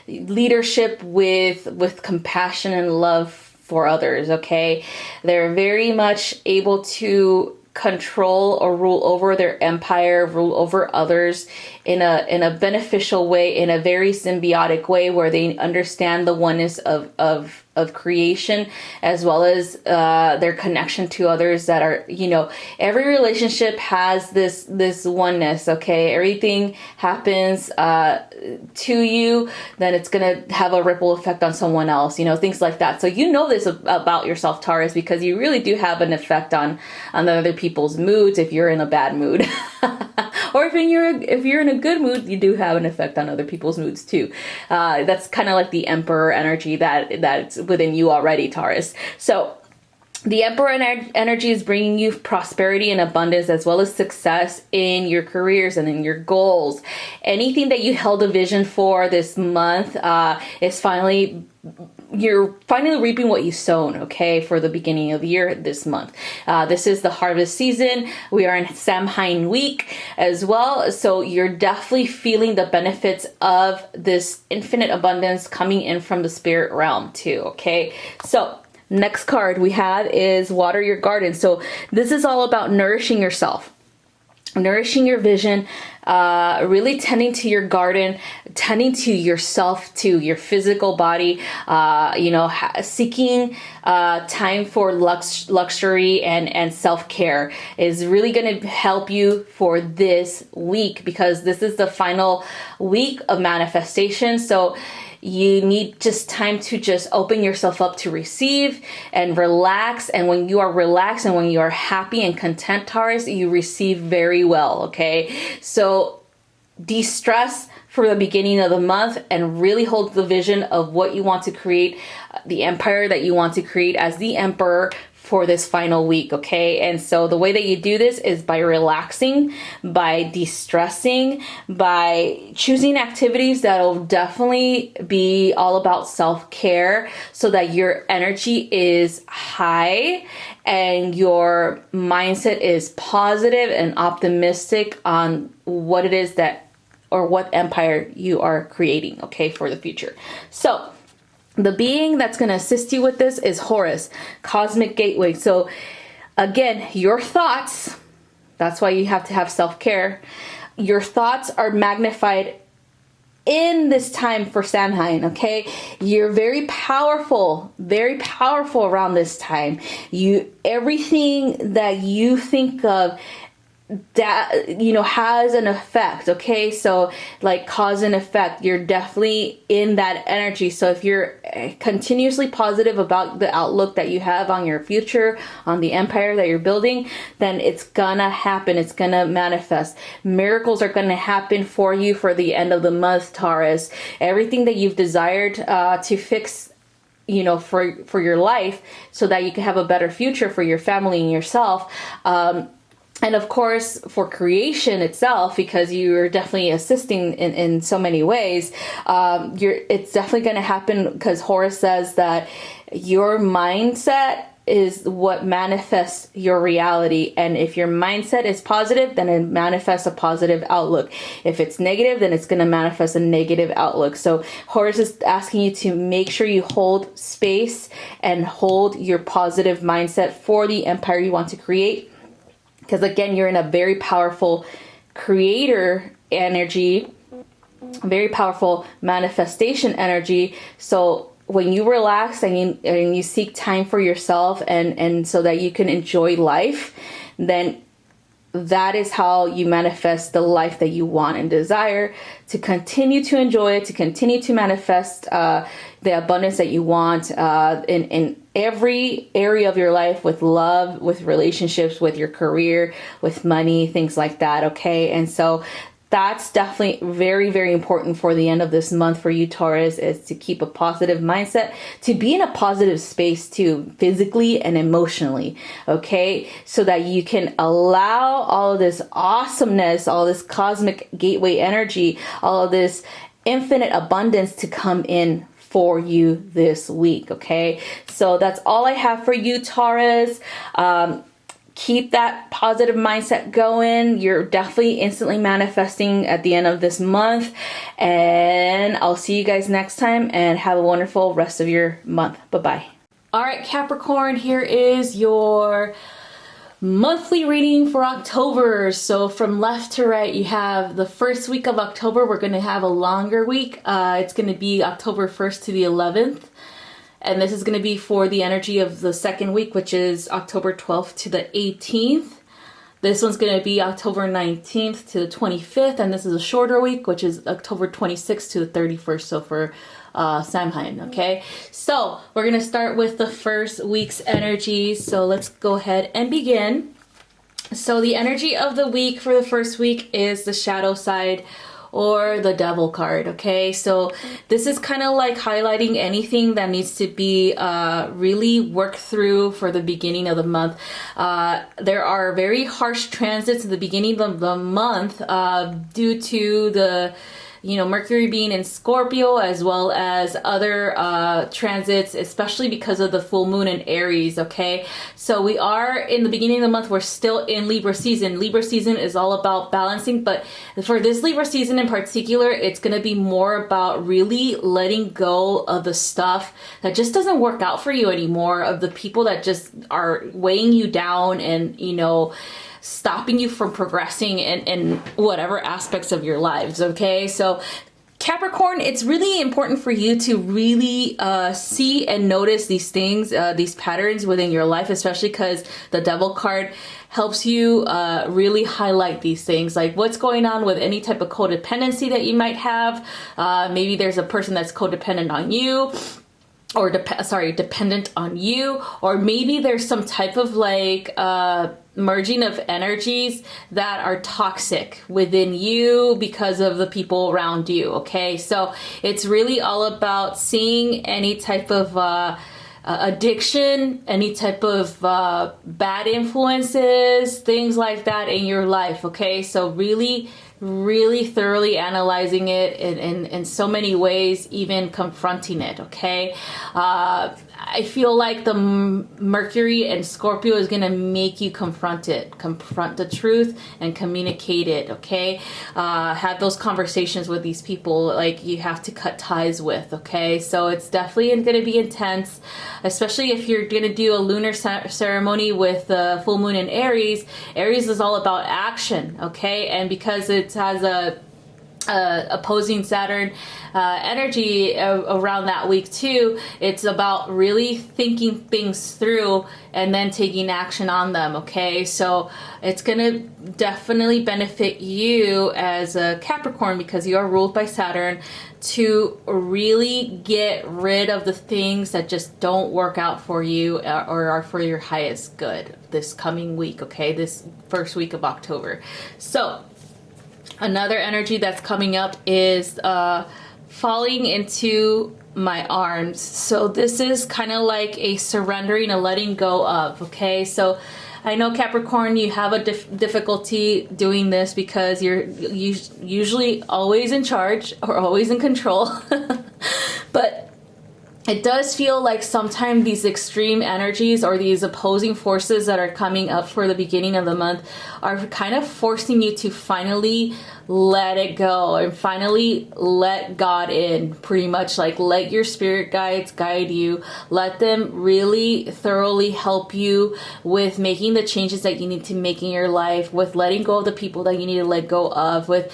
leadership with compassion and love for others. Okay, they're very much able to control or rule over their empire, rule over others in a beneficial way, in a very symbiotic way, where they understand the oneness of creation, as well as their connection to others that are, you know, every relationship has this oneness. Okay, everything happens to you, then it's gonna have a ripple effect on someone else, you know, things like that. So you know this about yourself, Taurus, because you really do have an effect on other people's moods if you're in a bad mood. Or if you're in a good mood, you do have an effect on other people's moods too. That's kind of like the Emperor energy that's within you already, Taurus. So the Emperor energy is bringing you prosperity and abundance, as well as success in your careers and in your goals. Anything that you held a vision for this month you're finally reaping what you sown, okay, for the beginning of the year this month. This is the harvest season. We are in Samhain week as well. So you're definitely feeling the benefits of this infinite abundance coming in from the spirit realm too, okay? So next card we have is Water Your Garden. So this is all about nourishing yourself, nourishing your vision, really tending to your garden, tending to yourself, to your physical body, seeking time for luxury and self-care is really going to help you for this week, because this is the final week of manifestation. So you need just time to just open yourself up to receive and relax. And when you are relaxed and when you are happy and content, Taurus, you receive very well, okay? So de-stress for the beginning of the month and really hold the vision of what you want to create, the empire that you want to create as the Emperor for this final week, okay? And so the way that you do this is by relaxing, by de-stressing, by choosing activities that'll definitely be all about self-care, so that your energy is high and your mindset is positive and optimistic on what it is that or what empire you are creating, okay, for the future. So the being that's going to assist you with this is Horus, cosmic gateway. So again, your thoughts, that's why you have to have self-care. Your thoughts are magnified in this time for Samhain, okay? You're very powerful around this time. Everything that you think of that, you know, has an effect, okay? So like cause and effect, you're definitely in that energy. So if you're continuously positive about the outlook that you have on your future, on the empire that you're building, then it's gonna happen. It's gonna manifest. Miracles are gonna happen for you for the end of the month, Taurus. Everything that you've desired to fix, you know, for your life, so that you can have a better future for your family and yourself, and of course for creation itself, because you're definitely assisting in so many ways. It's definitely going to happen, because Horus says that your mindset is what manifests your reality. And if your mindset is positive, then it manifests a positive outlook. If it's negative, then it's going to manifest a negative outlook. So Horus is asking you to make sure you hold space and hold your positive mindset for the empire you want to create. Because again, you're in a very powerful creator energy, very powerful manifestation energy. So when you relax and you seek time for yourself and so that you can enjoy life, then that is how you manifest the life that you want and desire, to continue to enjoy it, to continue to manifest the abundance that you want in every area of your life, with love, with relationships, with your career, with money, things like that, okay? And so that's definitely very, very important for the end of this month for you, Taurus, is to keep a positive mindset, to be in a positive space too, physically and emotionally, okay? So that you can allow all of this awesomeness, all this cosmic gateway energy, all of this infinite abundance to come in for you this week, okay? So that's all I have for you, Taurus. Keep that positive mindset going. You're definitely instantly manifesting at the end of this month. And I'll see you guys next time, and have a wonderful rest of your month. Bye-bye. All right, Capricorn, here is your monthly reading for October. So from left to right, you have the first week of October. We're going to have a longer week. It's going to be October 1st to the 11th. And this is going to be for the energy of the second week, which is October 12th to the 18th. This one's going to be October 19th to the 25th. And this is a shorter week, which is October 26th to the 31st. So for Samhain, okay? So we're going to start with the first week's energy. So let's go ahead and begin. So the energy of the week for the first week is the shadow side, or the devil card, okay? So this is kind of like highlighting anything that needs to be really worked through for the beginning of the month. There are very harsh transits at the beginning of the month due to the Mercury being in Scorpio, as well as other transits, especially because of the full moon in Aries, okay? So we are in the beginning of the month, we're still in Libra season. Libra season is all about balancing, but for this Libra season in particular, it's going to be more about really letting go of the stuff that just doesn't work out for you anymore, of the people that just are weighing you down and, stopping you from progressing in whatever aspects of your lives, okay? So Capricorn, it's really important for you to really see and notice these things, these patterns within your life, especially because the devil card helps you really highlight these things, like what's going on with any type of codependency that you might have. Maybe there's a person that's codependent on you, or dependent on you, or maybe there's some type of merging of energies that are toxic within you because of the people around you, okay? So it's really all about seeing any type of addiction, any type of bad influences, things like that in your life, okay? So really thoroughly analyzing it in so many ways, even confronting it, okay? I feel like the Mercury and Scorpio is going to make you confront the truth and communicate it, okay? Have those conversations with these people like you have to cut ties with, okay? So it's definitely going to be intense, especially if you're going to do a lunar ceremony with the full moon in Aries. Aries is all about action, okay? And because it has a opposing Saturn energy around that week too, it's about really thinking things through and then taking action on them, okay? So it's gonna definitely benefit you as a Capricorn, because you are ruled by Saturn, to really get rid of the things that just don't work out for you or are for your highest good this coming week, okay? This first week of October. So another energy that's coming up is falling into my arms. So this is kind of like a surrendering, a letting go of, okay? So I know, Capricorn, you have a difficulty doing this because you're usually always in charge or always in control. But it does feel like sometimes these extreme energies or these opposing forces that are coming up for the beginning of the month are kind of forcing you to finally let it go and finally let God in, pretty much. Like, let your spirit guides guide you. Let them really thoroughly help you with making the changes that you need to make in your life, with letting go of the people that you need to let go of, with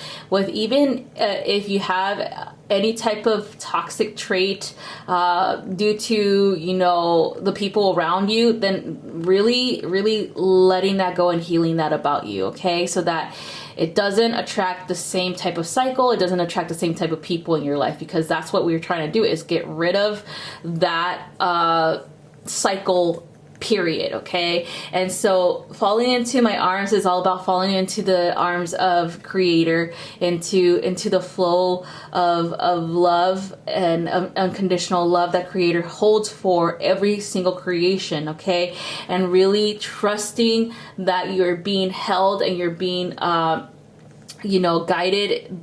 even if you have any type of toxic trait due to, you know, the people around you, then really letting that go and healing that about you, okay? So that it doesn't attract the same type of cycle, it doesn't attract the same type of people in your life, because that's what we're trying to do, is get rid of that cycle, period, okay? And so falling into my arms is all about falling into the arms of Creator, into the flow of love and unconditional love that Creator holds for every single creation, okay? And really trusting that you're being held and you're being you know, guided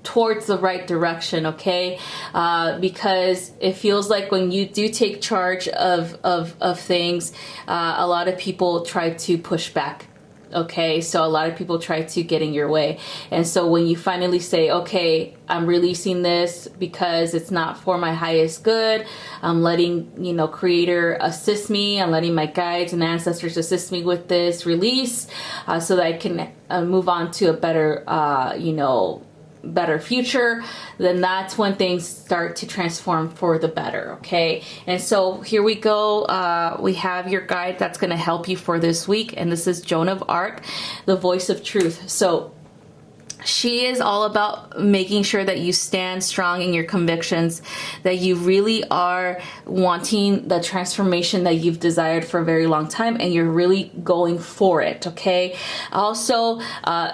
towards the right direction, okay? Because it feels like when you do take charge of things, a lot of people try to push back, okay? So a lot of people try to get in your way. And so when you finally say, okay, I'm releasing this because it's not for my highest good, I'm letting, you know, Creator assist me, I'm letting my guides and ancestors assist me with this release, so that I can move on to a better, you know, better future, then that's when things start to transform for the better, okay? And so here we go. We have your guide that's going to help you for this week, and this is Joan of Arc, the voice of truth. So she is all about making sure that you stand strong in your convictions, that you really are wanting the transformation that you've desired for a very long time, and you're really going for it, okay? Also,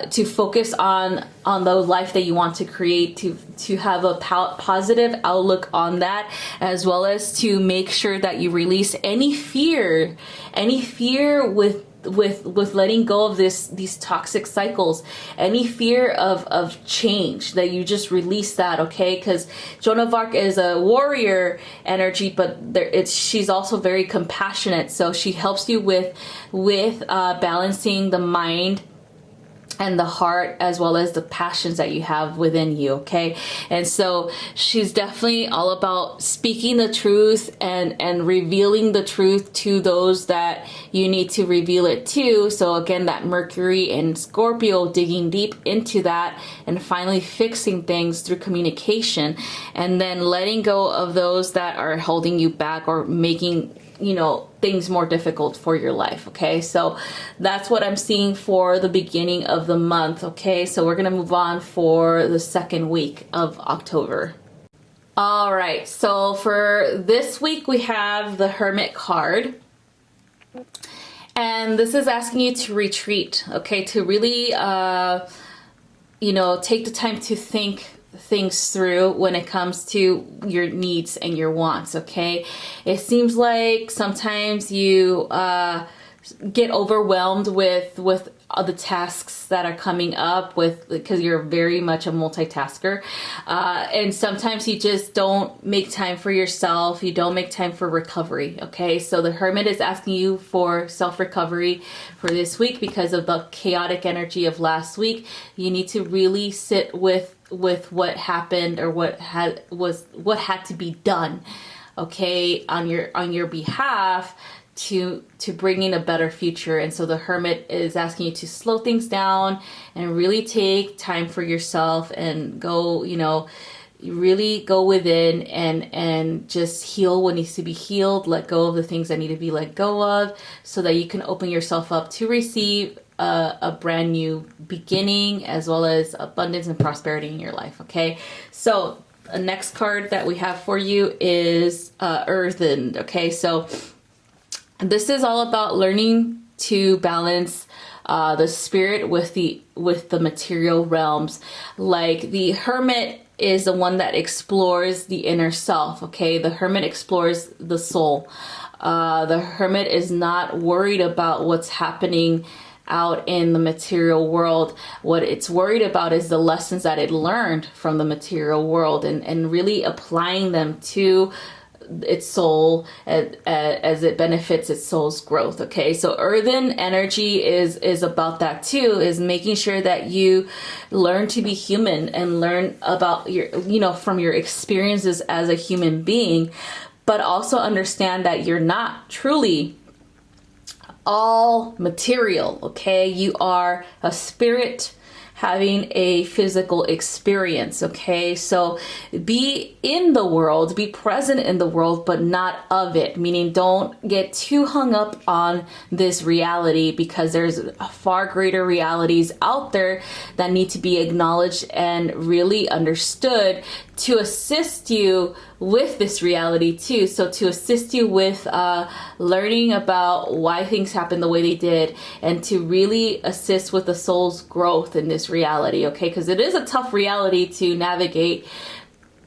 to focus on the life that you want to create, to have a positive outlook on that, as well as to make sure that you release any fear with letting go of these toxic cycles, any fear of change, that you just release that, okay? Because Joan of Arc is a warrior energy, but she's also very compassionate, so she helps you with balancing the mind and the heart, as well as the passions that you have within you, okay? And so she's definitely all about speaking the truth and revealing the truth to those that you need to reveal it to. So again, that Mercury and Scorpio, digging deep into that and finally fixing things through communication, and then letting go of those that are holding you back or making, you know, things more difficult for your life, okay? So that's what I'm seeing for the beginning of the month, okay? So we're gonna move on for the second week of October. All right, so for this week we have the Hermit card, and this is asking you to retreat, okay? To really, you know, take the time to think things through when it comes to your needs and your wants, okay? It seems like sometimes you get overwhelmed with all the tasks that are coming up with, because you're very much a multitasker, and sometimes you just don't make time for yourself. You don't make time for recovery. Okay, so the Hermit is asking you for self-recovery for this week because of the chaotic energy of last week. You need to really sit with what happened, or what had to be done, okay, on your behalf, to bring in a better future. And so the Hermit is asking you to slow things down and really take time for yourself, and go, really go within and just heal what needs to be healed, let go of the things that need to be let go of, so that you can open yourself up to receive a brand new beginning, as well as abundance and prosperity in your life. Okay, so the next card that we have for you is Earthen. Okay, so this is all about learning to balance the spirit with the material realms. Like, the Hermit is the one that explores the inner self. Okay, the Hermit explores the soul. The Hermit is not worried about what's happening out in the material world. What it's worried about is the lessons that it learned from the material world, and really applying them to its soul as it benefits its soul's growth. Okay, so Earthen energy is about that too, is making sure that you learn to be human and learn about your, from your experiences as a human being, but also understand that you're not truly all material. Okay, you are a spirit having a physical experience. Okay, so be in the world, be present in the world, but not of it, meaning don't get too hung up on this reality, because there's far greater realities out there that need to be acknowledged and really understood to assist you with this reality too. So to assist you with learning about why things happen the way they did, and to really assist with the soul's growth in this reality. Okay, because it is a tough reality to navigate,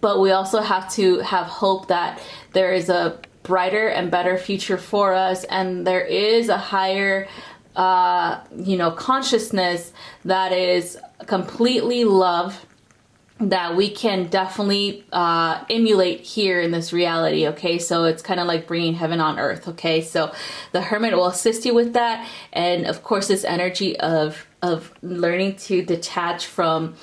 but we also have to have hope that there is a brighter and better future for us, and there is a higher consciousness that is completely love, that we can definitely emulate here in this reality. Okay, so it's kind of like bringing heaven on earth. Okay, so the Hermit will assist you with that, and of course this energy of learning to detach from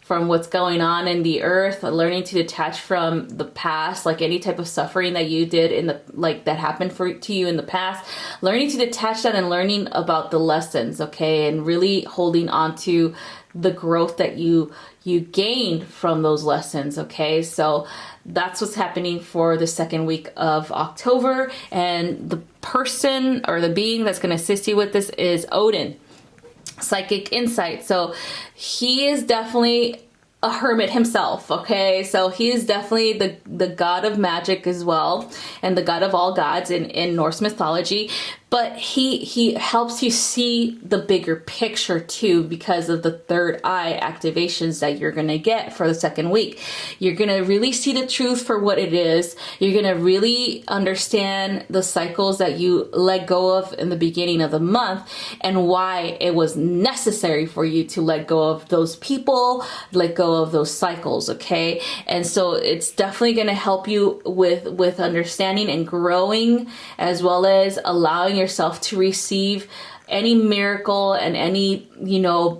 what's going on in the earth, learning to detach from the past, like any type of suffering that you did that happened to you in the past, learning to detach that and learning about the lessons. Okay, and really holding on to the growth that you gained from those lessons. Okay, so that's what's happening for the second week of October, and the person or the being that's going to assist you with this is Odin, psychic insight. So he is definitely a hermit himself. Okay, so he is definitely the god of magic as well, and the god of all gods in Norse mythology. But he helps you see the bigger picture too, because of the third eye activations that you're going to get for the second week. You're going to really see the truth for what it is. You're going to really understand the cycles that you let go of in the beginning of the month, and why it was necessary for you to let go of those people, let go of those cycles. Okay, and so it's definitely going to help you with understanding and growing, as well as allowing yourself to receive any miracle and any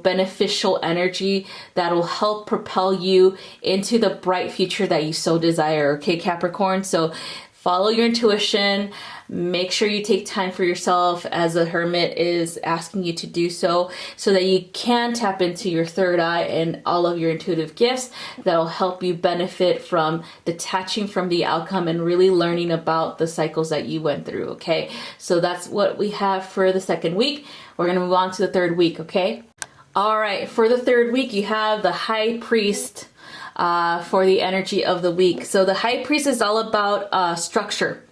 beneficial energy that will help propel you into the bright future that you so desire. Okay, Capricorn, so follow your intuition. Make sure you take time for yourself, as the Hermit is asking you to do so that you can tap into your third eye and all of your intuitive gifts that will help you benefit from detaching from the outcome and really learning about the cycles that you went through. Okay, so that's what we have for the second week. We're going to move on to the third week. Okay, all right, for the third week you have the High Priest for the energy of the week. So the High Priest is all about structure.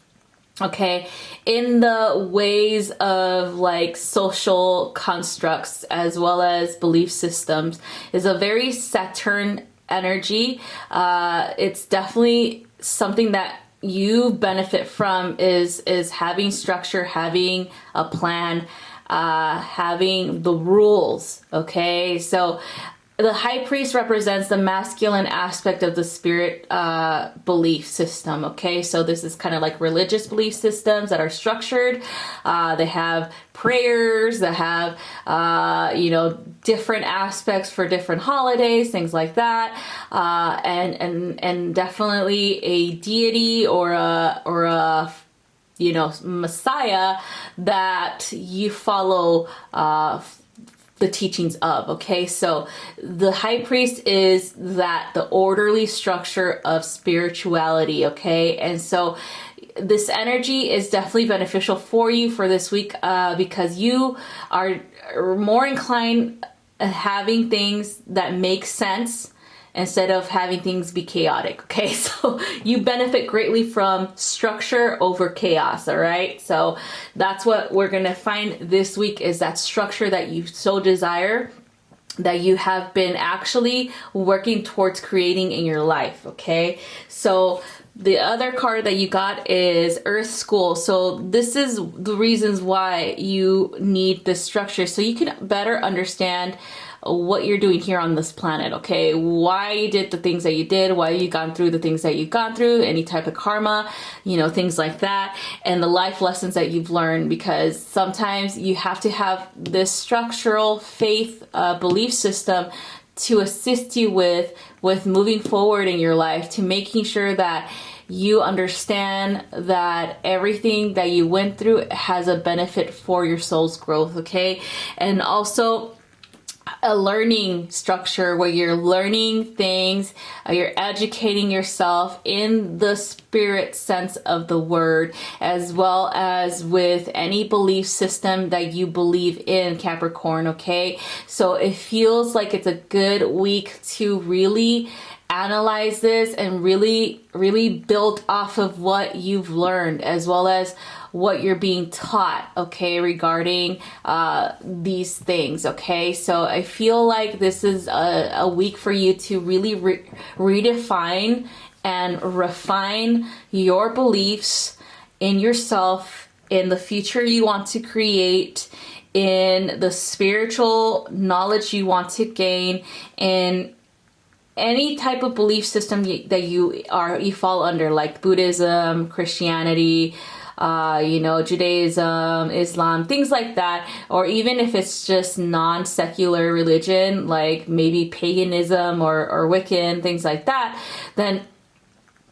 Okay, in the ways of like social constructs as well as belief systems, is a very Saturn energy. It's definitely something that you benefit from, is having structure, having a plan, having the rules, okay? So the high priest represents the masculine aspect of the spirit belief system, okay? So this is kind of like religious belief systems that are structured. They have prayers that have, you know, different aspects for different holidays, things like that. And definitely a deity or a you know, Messiah that you follow the teachings of, okay? So the high priest is that the orderly structure of spirituality, okay? And so this energy is definitely beneficial for you for this week because you are more inclined having things that make sense instead of having things be chaotic, okay? So you benefit greatly from structure over chaos, all right? So that's what we're gonna find this week, is that structure that you so desire, that you have been actually working towards creating in your life, okay? So the other card that you got is Earth School. So this is the reasons why you need this structure, so you can better understand what you're doing here on this planet, okay? Why you did the things that you did, why you gone through the things that you've gone through, any type of karma, you know, things like that, and the life lessons that you've learned, because sometimes you have to have this structural faith belief system to assist you with moving forward in your life, to making sure that you understand that everything that you went through has a benefit for your soul's growth, okay? And also a learning structure where you're learning things, you're educating yourself in the spirit sense of the word, as well as with any belief system that you believe in, Capricorn, okay? So it feels like it's a good week to really analyze this and really build off of what you've learned, as well as what you're being taught, okay, regarding these things, okay? So I feel like this is a week for you to really redefine and refine your beliefs in yourself, in the future you want to create, in the spiritual knowledge you want to gain, in any type of belief system that you fall under, like Buddhism, Christianity, you know, Judaism, Islam, things like that, or even if it's just non-secular religion, like maybe paganism or Wiccan, things like that, then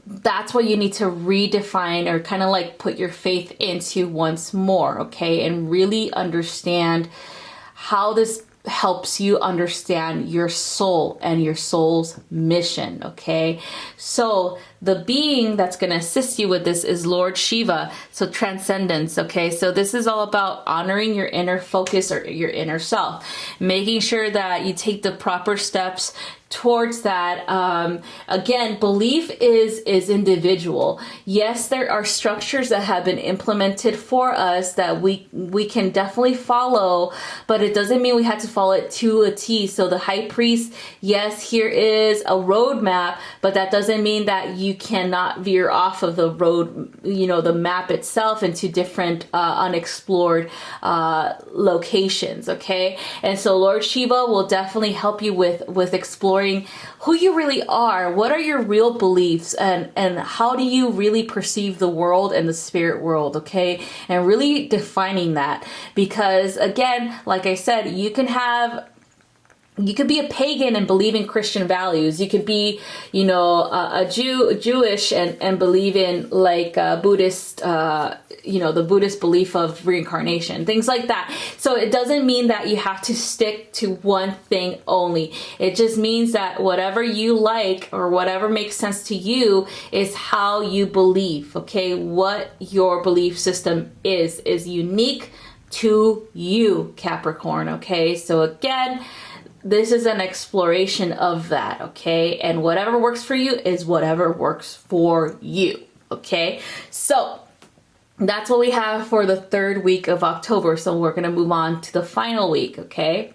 that's what you need to redefine or kind of like put your faith into once more, okay? And really understand how this helps you understand your soul and your soul's mission, okay? So the being that's going to assist you with this is Lord Shiva, so transcendence, okay? So this is all about honoring your inner focus or your inner self, making sure that you take the proper steps towards that. Again, belief is individual. Yes, there are structures that have been implemented for us that we can definitely follow, but it doesn't mean we had to follow it to a T. So the high priest, yes, here is a roadmap, but that doesn't mean that you cannot veer off of the road, you know, the map itself, into different unexplored locations, okay? And so Lord Shiva will definitely help you with exploring who you really are, what are your real beliefs, and how do you really perceive the world and the spirit world, okay? And really defining that, because again, like I said, you could be a pagan and believe in Christian values. You could be, you know, a Jewish and believe in like Buddhist, you know, the Buddhist belief of reincarnation, things like that. So it doesn't mean that you have to stick to one thing only. It just means that whatever you like or whatever makes sense to you is how you believe, okay? What your belief system is unique to you, Capricorn, okay? So again, this is an exploration of that, okay? And whatever works for you is whatever works for you, okay? So that's what we have for the third week of October. So we're gonna move on to the final week, okay?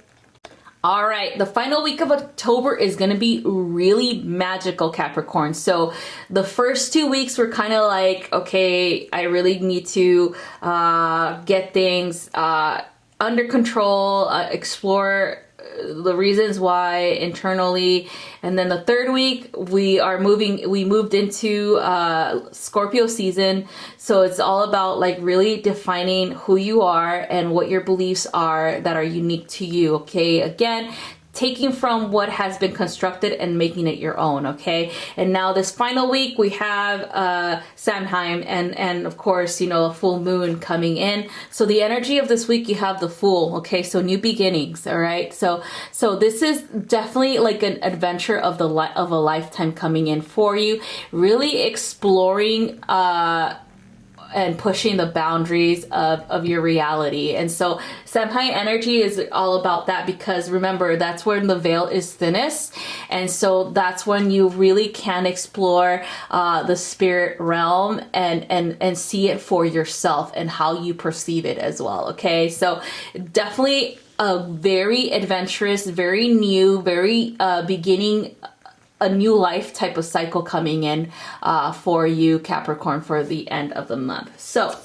All right, the final week of October is going to be really magical, Capricorn. So the first 2 weeks were kind of like, okay, I really need to get things under control, explore the reasons why internally. And then the third week we moved into Scorpio season, so it's all about like really defining who you are and what your beliefs are that are unique to you. Okay, again, taking from what has been constructed and making it your own. Okay, and now this final week we have Samhain and of course, you know, a full moon coming in. So the energy of this week, you have the Fool. Okay, so new beginnings. All right, so this is definitely like an adventure of of a lifetime coming in for you, really exploring and pushing the boundaries of your reality. And so Samhain energy is all about that, because remember, that's when the veil is thinnest. And so that's when you really can explore the spirit realm and see it for yourself and how you perceive it as well. Okay, so definitely a very adventurous, very new, very beginning a new life type of cycle coming in for you, Capricorn, for the end of the month. So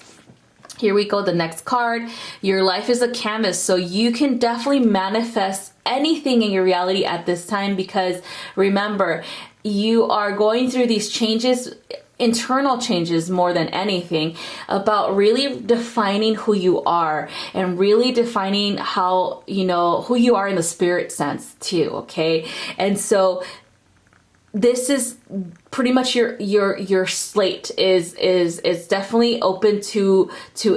here we go, the next card. Your life is a canvas, so you can definitely manifest anything in your reality at this time, because remember, you are going through these changes, internal changes more than anything, about really defining who you are and really defining how, you know, who you are in the spirit sense too. Okay, and so this is pretty much your slate is definitely open to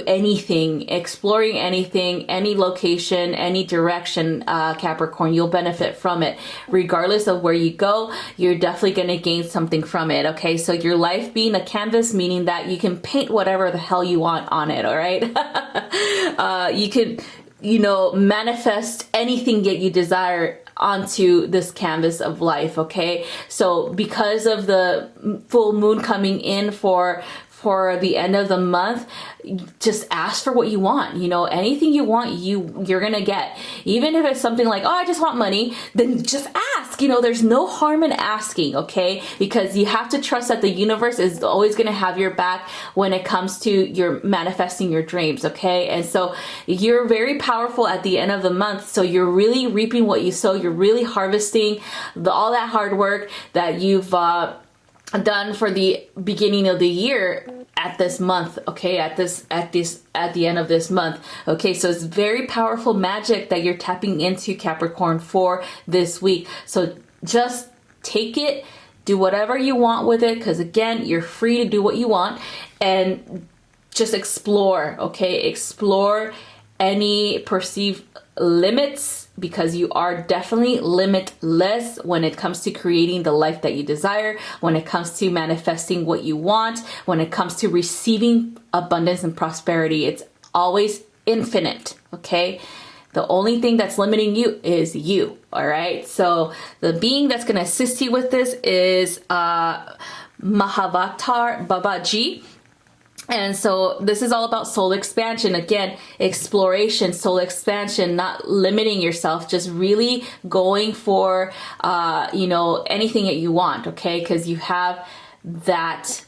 anything, exploring anything, any location, any direction, Capricorn. You'll benefit from it regardless of where you go. You're definitely going to gain something from it. Okay, so your life being a canvas, meaning that you can paint whatever the hell you want on it. All right. You can, you know, manifest anything that you desire onto this canvas of life. Okay, so because of the full moon coming in for the end of the month, just ask for what you want. You know, anything you want, you're gonna get. Even if it's something like, oh, I just want money, then just ask. You know, there's no harm in asking. Okay, because you have to trust that the universe is always gonna have your back when it comes to your manifesting your dreams. Okay, and so you're very powerful at the end of the month, so you're really reaping what you sow. You're really harvesting all that hard work that you've done for the beginning of the year at this month. Okay, at the end of this month. Okay, so it's very powerful magic that you're tapping into, Capricorn, for this week. So just take it, do whatever you want with it, because again, you're free to do what you want, and just explore. Okay, explore any perceived limits, because you are definitely limitless when it comes to creating the life that you desire, when it comes to manifesting what you want, when it comes to receiving abundance and prosperity. It's always infinite. Okay, the only thing that's limiting you is you. All right, so the being that's going to assist you with this is Mahavatar Babaji. And so this is all about soul expansion. Again, exploration, soul expansion, not limiting yourself, just really going for, you know, anything that you want. Okay, because you have that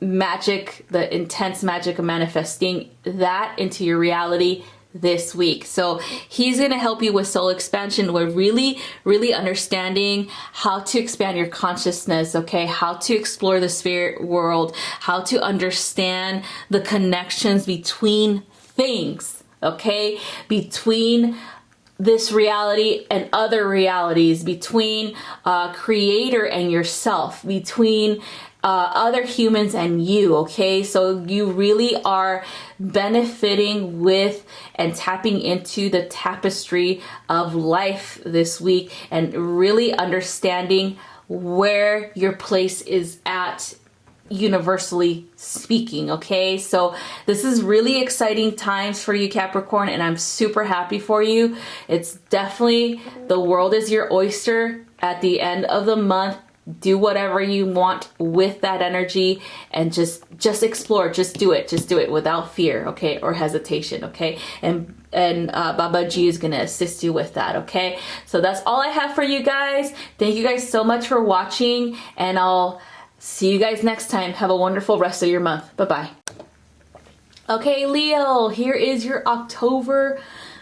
magic, the intense magic of manifesting that into your reality this week. So he's going to help you with soul expansion. We're really understanding how to expand your consciousness. Okay, how to explore the spirit world, how to understand the connections between things. Okay, between this reality and other realities, between creator and yourself, between other humans and you. Okay, so you really are benefiting with and tapping into the tapestry of life this week, and really understanding where your place is at, universally speaking. Okay, so this is really exciting times for you, Capricorn, and I'm super happy for you. It's definitely, the world is your oyster at the end of the month. Do whatever you want with that energy, and just explore. Just do it without fear, okay, or hesitation. Okay, and Baba G is gonna assist you with that. Okay, so that's all I have for you guys. Thank you guys so much for watching, and I'll see you guys next time. Have a wonderful rest of your month. Bye bye. Okay, Leo, here is your October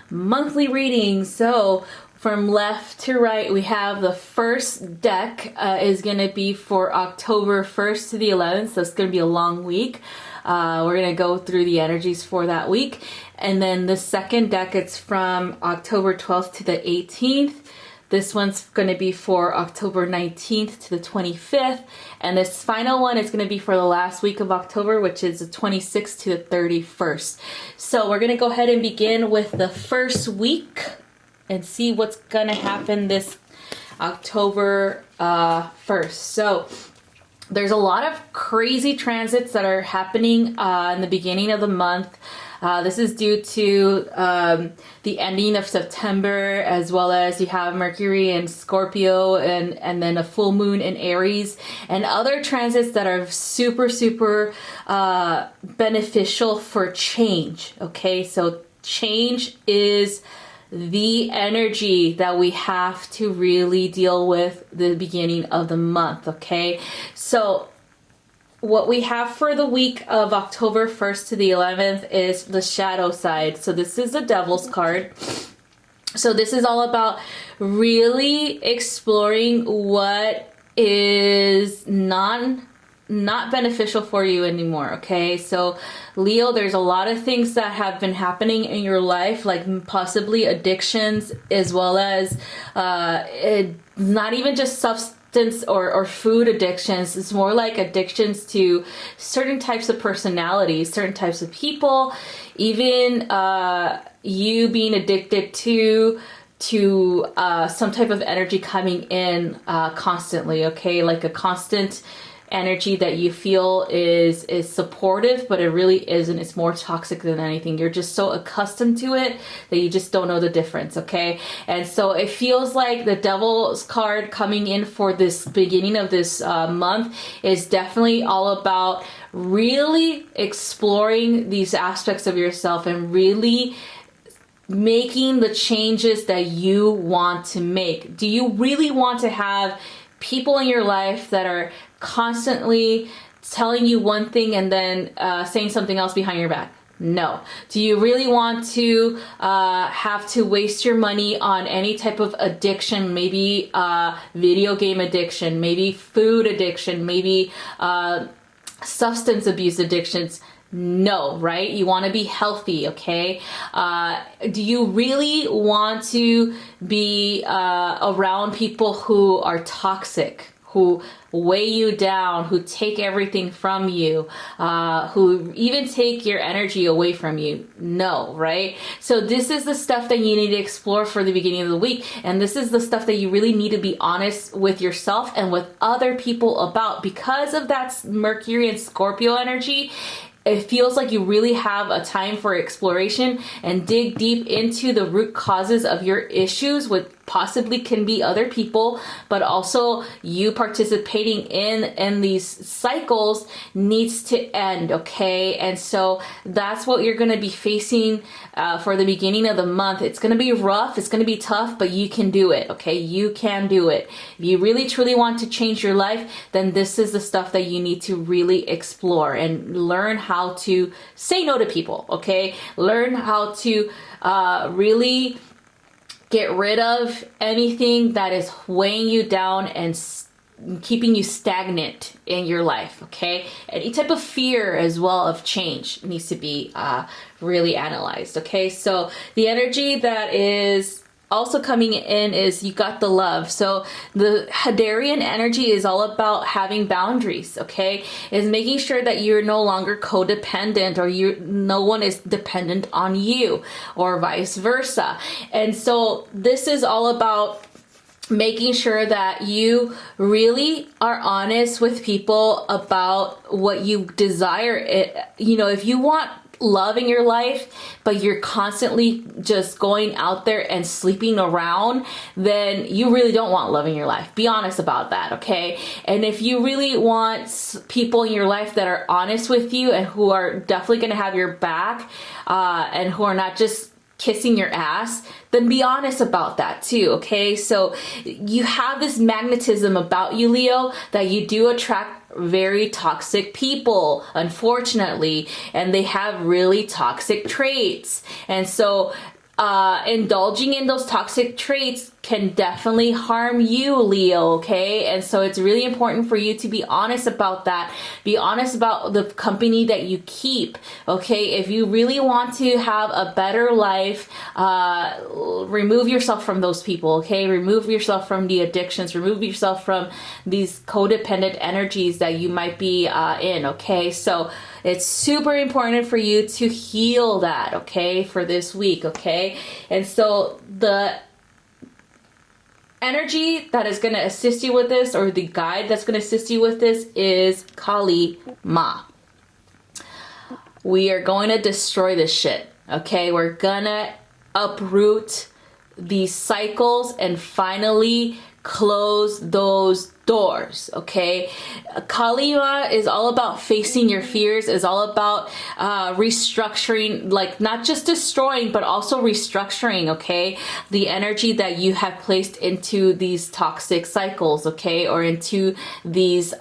monthly reading. So from left to right, we have the first deck is going to be for October 1st to the 11th. So it's going to be a long week. We're going to go through the energies for that week. And then the second deck, it's from October 12th to the 18th. This one's going to be for October 19th to the 25th. And this final one is going to be for the last week of October, which is the 26th to the 31st. So we're going to go ahead and begin with the first week and see what's going to happen this October 1st. So there's a lot of crazy transits that are happening in the beginning of the month. This is due to the ending of September, as well as you have Mercury in Scorpio and then a full moon in Aries and other transits that are super, super beneficial for change. Okay, so change is the energy that we have to really deal with the beginning of the month. Okay, so what we have for the week of October 1st to the 11th is the shadow side. So this is the Devil's card. So this is all about really exploring what is not beneficial for you anymore. Okay, so Leo, there's a lot of things that have been happening in your life, like possibly addictions, as well as not even just substance or food addictions. It's more like addictions to certain types of personalities, certain types of people, even you being addicted to some type of energy coming in constantly. Okay, like a constant energy that you feel is supportive, but it really isn't. It's more toxic than anything. You're just so accustomed to it that you just don't know the difference. Okay, and so it feels like the Devil's card coming in for this beginning of this month is definitely all about really exploring these aspects of yourself and really making the changes that you want to make. Do you really want to have people in your life that are constantly telling you one thing and then saying something else behind your back? No. Do you really want to have to waste your money on any type of addiction? Maybe video game addiction, maybe food addiction, maybe substance abuse addictions? No, right? You want to be healthy, okay? Do you really want to be around people who are toxic, who weigh you down, who take everything from you, who even take your energy away from you? No, right? So this is the stuff that you need to explore for the beginning of the week. And this is the stuff that you really need to be honest with yourself and with other people about. Because of that Mercury and Scorpio energy, it feels like you really have a time for exploration and dig deep into the root causes of your issues, with possibly can be other people, but also you participating in these cycles needs to end. Okay, and so that's what you're going to be facing for the beginning of the month. It's going to be rough, it's going to be tough, but you can do it. Okay, you can do it. If you really truly want to change your life, then this is the stuff that you need to really explore and learn how to say no to people. Okay, learn how to really get rid of anything that is weighing you down and keeping you stagnant in your life. Okay, any type of fear as well of change needs to be really analyzed. Okay, so the energy that is also coming in is you got the Love. So the Hadarian energy is all about having boundaries. Okay, is making sure that you're no longer codependent, or no one is dependent on you, or vice versa. And so this is all about making sure that you really are honest with people about what you desire. If you want love in your life, but you're constantly just going out there and sleeping around, then you really don't want love in your life. Be honest about that, okay? And if you really want people in your life that are honest with you and who are definitely going to have your back, and who are not just kissing your ass, then be honest about that too, okay? So you have this magnetism about you, Leo, that you do attract very toxic people, unfortunately, and they have really toxic traits. And so indulging in those toxic traits can definitely harm you, Leo, okay? And so it's really important for you to be honest about that. Be honest about the company that you keep, okay? If you really want to have a better life, remove yourself from those people, okay? Remove yourself from the addictions, remove yourself from these codependent energies that you might be in, okay? So it's super important for you to heal that, okay, for this week, okay? And so the energy that is going to assist you with this, or the guide that's going to assist you with this, is Kali Ma. We are going to destroy this shit, okay? We're gonna uproot these cycles and finally close those doors, okay? Kali Ma is all about facing your fears, is all about restructuring, like not just destroying, but also restructuring, okay? The energy that you have placed into these toxic cycles, okay? Or into these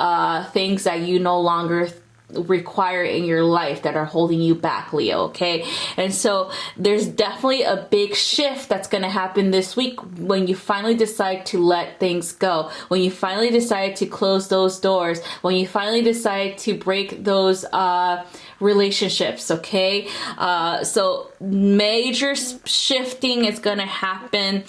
things that you no longer require in your life that are holding you back, Leo, okay? And so there's definitely a big shift that's going to happen this week when you finally decide to let things go, when you finally decide to close those doors, when you finally decide to break those relationships, okay? So major shifting is going to happen.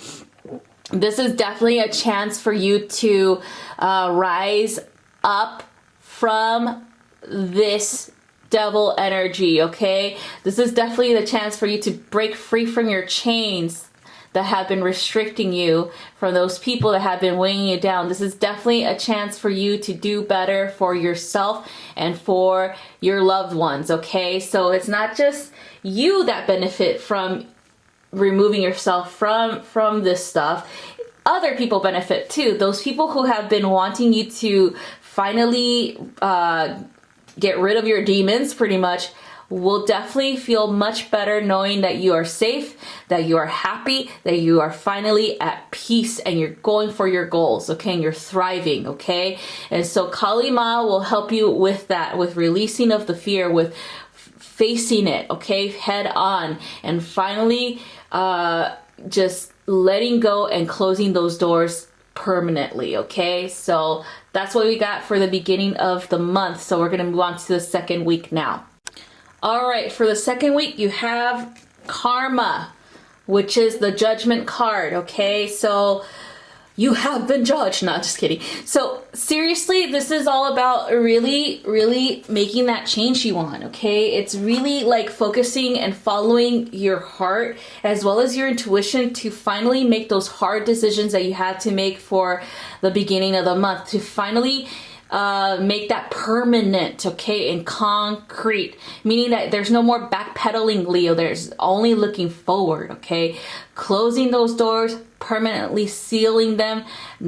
This is definitely a chance for you to rise up from this devil energy, okay? This is definitely the chance for you to break free from your chains that have been restricting you, from those people that have been weighing you down. This is definitely a chance for you to do better for yourself and for your loved ones, okay? So it's not just you that benefit from removing yourself from this stuff. Other people benefit too. Those people who have been wanting you to finally get rid of your demons, pretty much, will definitely feel much better knowing that you are safe, that you are happy, that you are finally at peace, and you're going for your goals, okay? And you're thriving, okay? And so Kali Ma will help you with that, with releasing of the fear, with facing it, okay, head on, and finally just letting go and closing those doors permanently, okay? So that's what we got for the beginning of the month. So we're going to move on to the second week now. All right, for the second week, you have Karma, which is the Judgment card, okay? So you have been judged. No, just kidding. So seriously, this is all about really making that change you want, okay? It's really like focusing and following your heart as well as your intuition to finally make those hard decisions that you had to make for the beginning of the month, to finally make that permanent, okay, and concrete, meaning that there's no more backpedaling, Leo. There's only looking forward, okay? Closing those doors, permanently sealing them.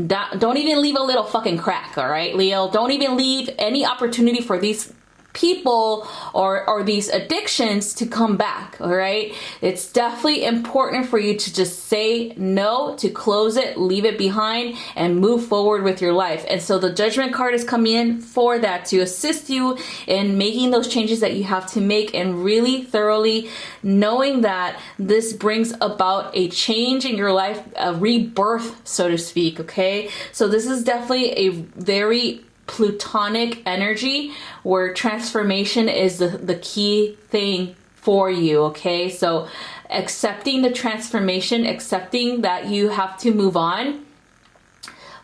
Don't even leave a little fucking crack, all right, Leo? Don't even leave any opportunity for these people or these addictions to come back, all right? It's definitely important for you to just say no, to close it, leave it behind, and move forward with your life. And so the Judgment card is coming in for that, to assist you in making those changes that you have to make, and really thoroughly knowing that this brings about a change in your life, a rebirth, so to speak, okay? So this is definitely a very Plutonic energy where transformation is the key thing for you, okay? So accepting the transformation, accepting that you have to move on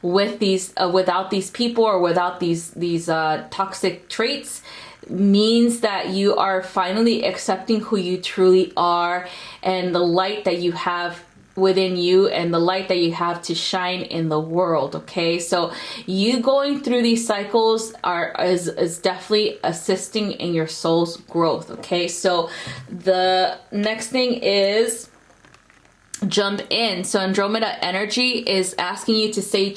with these without these people or without these toxic traits, means that you are finally accepting who you truly are and the light that you have within you and the light that you have to shine in the world, okay? So you going through these cycles is definitely assisting in your soul's growth, okay? So the next thing is jump in. So Andromeda energy is asking you to say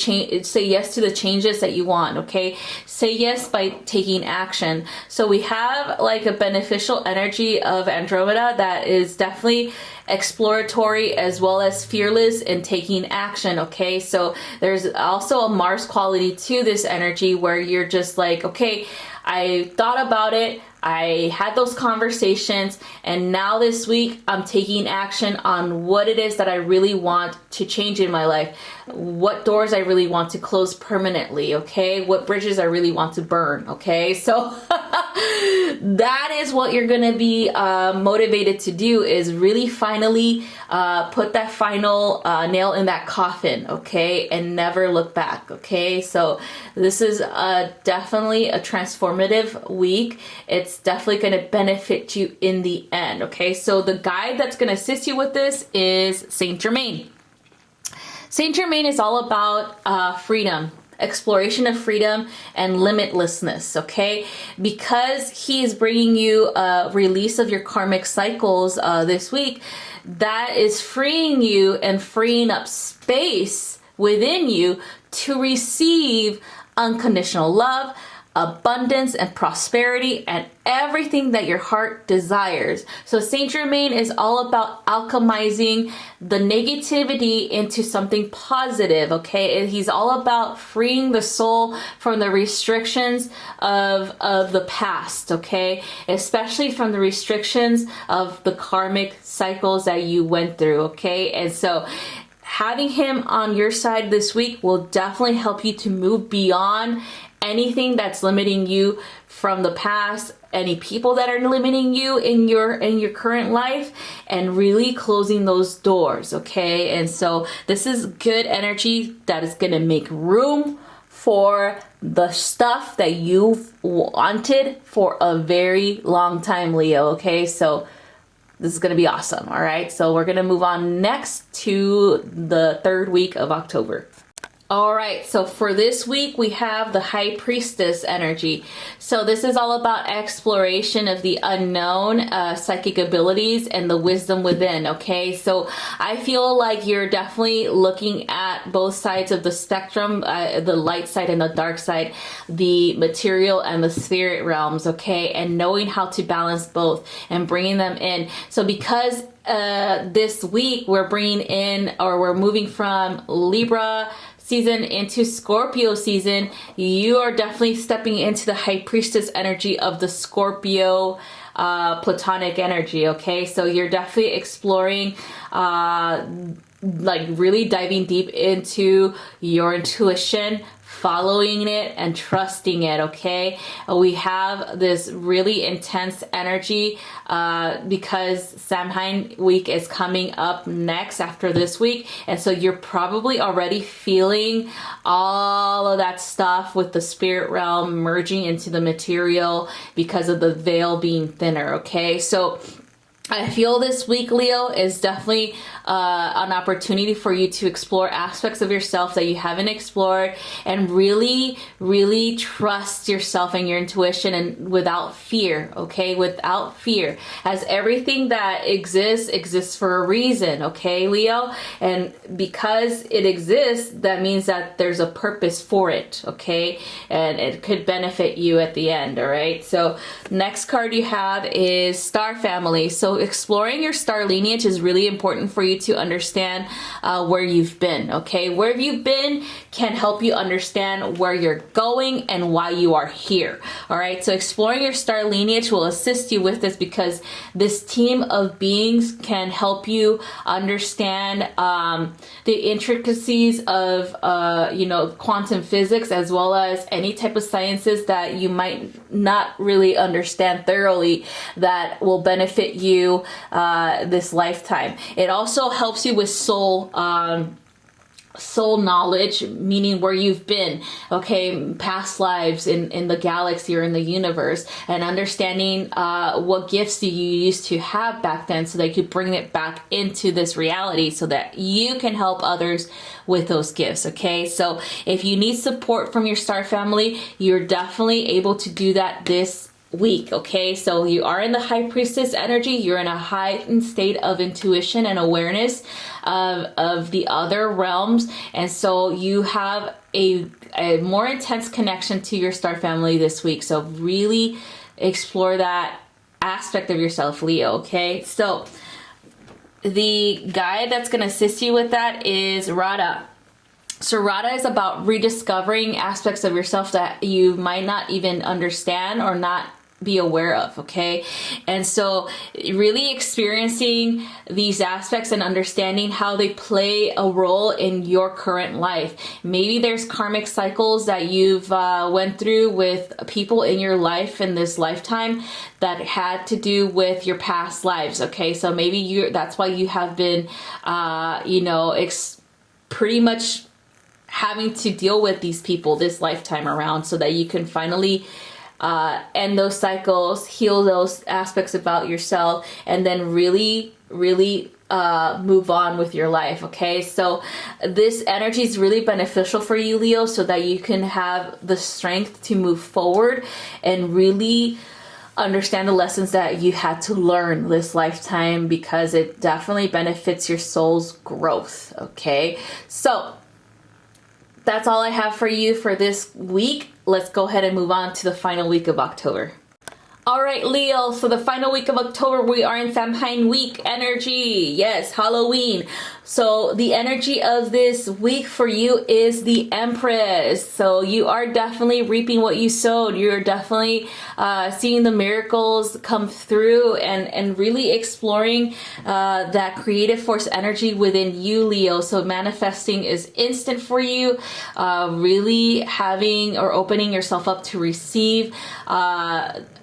yes to the changes that you want, okay? Say yes by taking action. So we have like a beneficial energy of Andromeda that is definitely exploratory as well as fearless in taking action, okay? So there's also a Mars quality to this energy where you're just like, okay, I thought about it, I had those conversations, and now this week I'm taking action on what it is that I really want to change in my life, what doors I really want to close permanently, okay? What bridges I really want to burn, okay? So that is what you're gonna be motivated to do, is really finally put that final nail in that coffin, okay? And never look back, okay? So this is definitely a transformative week. It's definitely going to benefit you in the end, okay? So the guide that's going to assist you with this is Saint Germain. Saint Germain is all about freedom, exploration of freedom and limitlessness, okay? Because he is bringing you a release of your karmic cycles this week, that is freeing you and freeing up space within you to receive unconditional love, abundance and prosperity, and everything that your heart desires. So Saint Germain is all about alchemizing the negativity into something positive, okay? He's all about freeing the soul from the restrictions of the past, okay? Especially from the restrictions of the karmic cycles that you went through, okay? And so having him on your side this week will definitely help you to move beyond anything that's limiting you from the past, any people that are limiting you in your current life, and really closing those doors, okay? And so this is good energy that is going to make room for the stuff that you've wanted for a very long time, Leo, okay? So this is going to be awesome, all right? So we're going to move on next to the third week of October. All right, so for this week, we have the High Priestess energy. So this is all about exploration of the unknown, psychic abilities, and the wisdom within, okay? So I feel like you're definitely looking at both sides of the spectrum, the light side and the dark side, the material and the spirit realms, okay? And knowing how to balance both and bringing them in. So because this week we're bringing in, or we're moving from Libra season into Scorpio season, you are definitely stepping into the High Priestess energy of the Scorpio platonic energy, okay? So you're definitely exploring, like really diving deep into your intuition, following it and trusting it, okay? We have this really intense energy because Samhain week is coming up next after this week, and so you're probably already feeling all of that stuff with the spirit realm merging into the material because of the veil being thinner, okay? So I feel this week, Leo, is definitely an opportunity for you to explore aspects of yourself that you haven't explored, and really, really trust yourself and your intuition, and without fear, okay? Without fear. As everything that exists for a reason, okay, Leo? And because it exists, that means that there's a purpose for it, okay? And it could benefit you at the end, all right? So next card you have is Star Family. So exploring your star lineage is really important for you to understand where you've been, okay? Where you've been can help you understand where you're going and why you are here, all right? So exploring your star lineage will assist you with this, because this team of beings can help you understand the intricacies of, quantum physics, as well as any type of sciences that you might not really understand thoroughly that will benefit you this lifetime. It also helps you with soul knowledge, meaning where you've been, okay, past lives in the galaxy or in the universe, and understanding what gifts do you used to have back then, so that you could bring it back into this reality so that you can help others with those gifts, okay? So if you need support from your star family, you're definitely able to do that this week, okay? So you are in the High Priestess energy. You're in a heightened state of intuition and awareness of the other realms, and so you have a more intense connection to your star family this week. So really explore that aspect of yourself, Leo, okay? So the guide that's going to assist you with that is Radha. Serata is about rediscovering aspects of yourself that you might not even understand or not be aware of, okay? And so really experiencing these aspects and understanding how they play a role in your current life. Maybe there's karmic cycles that you've went through with people in your life in this lifetime that had to do with your past lives, okay? So maybe that's why you have been you know, pretty much having to deal with these people this lifetime around, so that you can finally end those cycles, heal those aspects about yourself, and then really move on with your life, okay? So this energy is really beneficial for you, Leo, so that you can have the strength to move forward and really understand the lessons that you had to learn this lifetime, because it definitely benefits your soul's growth, okay? So that's all I have for you for this week. Let's go ahead and move on to the final week of October. All right, Leo, so the final week of October, we are in Samhain week energy. Yes, Halloween. So the energy of this week for you is the Empress. So you are definitely reaping what you sowed. You're definitely seeing the miracles come through and really exploring that creative force energy within you, Leo. So manifesting is instant for you. Really having or opening yourself up to receive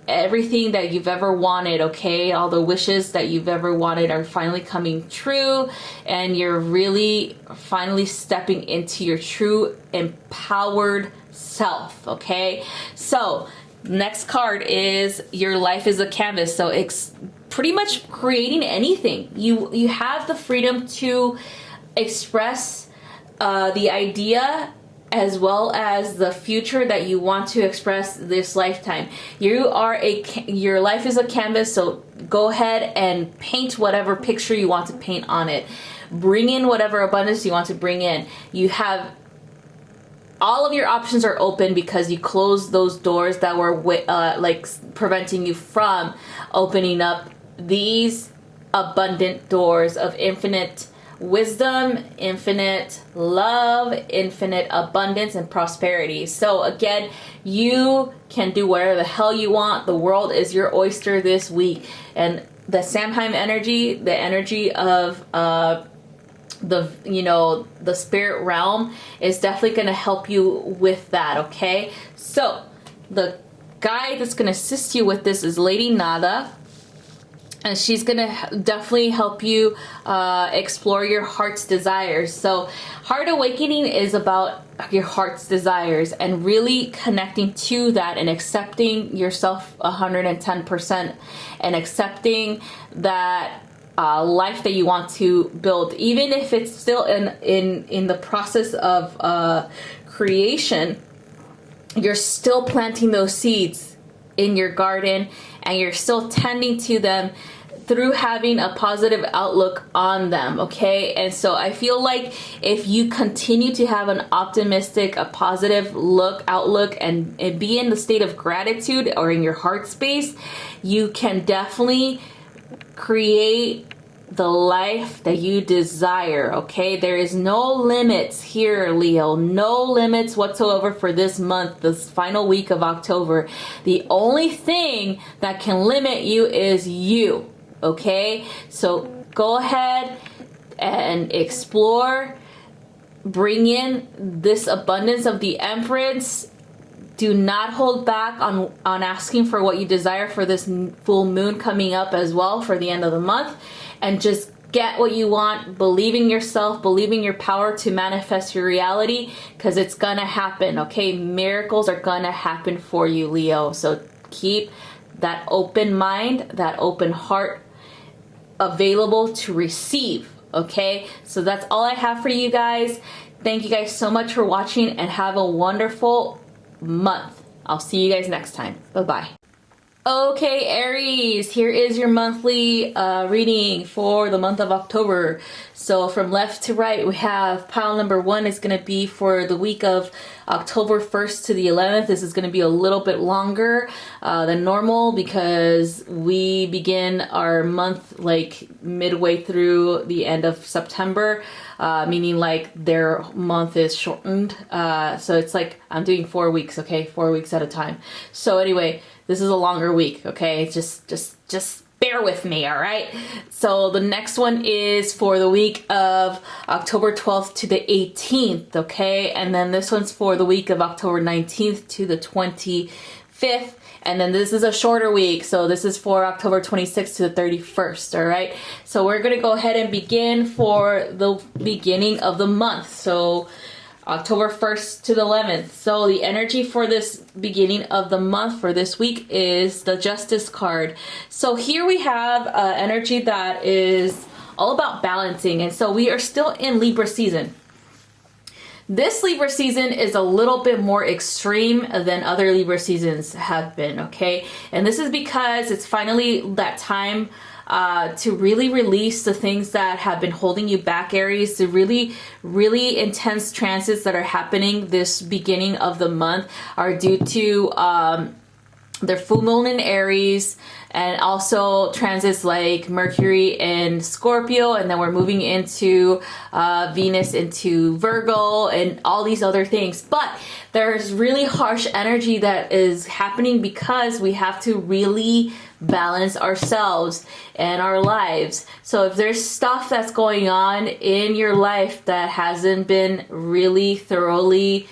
everything that you've ever wanted, okay? All the wishes that you've ever wanted are finally coming true, and you're really finally stepping into your true empowered self, okay? So next card is your life is a canvas. So it's pretty much creating anything. You have the freedom to express the idea as well as the future that you want to express this lifetime. Your life is a canvas, so go ahead and paint whatever picture you want to paint on it. Bring in whatever abundance you want to bring in. You have all of your options are open because you closed those doors that were like preventing you from opening up these abundant doors of infinite wisdom, infinite love, infinite abundance, and prosperity. So again, you can do whatever the hell you want. The world is your oyster this week. And the Samhain energy, the energy of the spirit realm, is definitely going to help you with that, okay? So the guide that's going to assist you with this is Lady Nada. And she's gonna definitely help you explore your heart's desires. So heart awakening is about your heart's desires and really connecting to that and accepting yourself 110% and accepting that life that you want to build, even if it's still in the process of creation. You're still planting those seeds in your garden, and you're still tending to them through having a positive outlook on them, okay? And so I feel like if you continue to have an optimistic, a positive outlook and be in the state of gratitude or in your heart space, you can definitely create the life that you desire, okay? There is no limits here, Leo. No limits whatsoever for this month, this final week of October. The only thing that can limit you is you, okay? So go ahead and explore. Bring in this abundance of the Empress. Do not hold back on asking for what you desire for this full moon coming up as well for the end of the month. And just get what you want. Believe in yourself. Believe in your power to manifest your reality, because it's gonna happen, okay? Miracles are gonna happen for you, Leo. So keep that open mind, that open heart available to receive, okay? So that's all I have for you guys. Thank you guys so much for watching, and have a wonderful month. I'll see you guys next time. Bye-bye. Okay, Aries, here is your monthly reading for the month of October. So from left to right, we have pile number 1 is going to be for the week of October 1st to the 11th. This is going to be a little bit longer than normal because we begin our month like midway through the end of September, meaning like their month is shortened. So it's like I'm doing 4 weeks, okay? 4 weeks at a time. So anyway, this is a longer week, okay? Just bear with me, all right? So the next one is for the week of October 12th to the 18th, okay? And then this one's for the week of October 19th to the 25th. And then this is a shorter week, so this is for October 26th to the 31st, all right? So we're gonna go ahead and begin for the beginning of the month. So October 1st to the 11th. So the energy for this beginning of the month for this week is the Justice card. So here we have energy that is all about balancing. And so we are still in Libra season. This Libra season is a little bit more extreme than other Libra seasons have been, okay? And this is because it's finally that time to really release the things that have been holding you back, Aries. The really intense transits that are happening this beginning of the month are due to their full moon in Aries, and also transits like Mercury in Scorpio, and then we're moving into Venus into Virgo and all these other things. But there's really harsh energy that is happening because we have to really balance ourselves and our lives. So if there's stuff that's going on in your life that hasn't been really thoroughly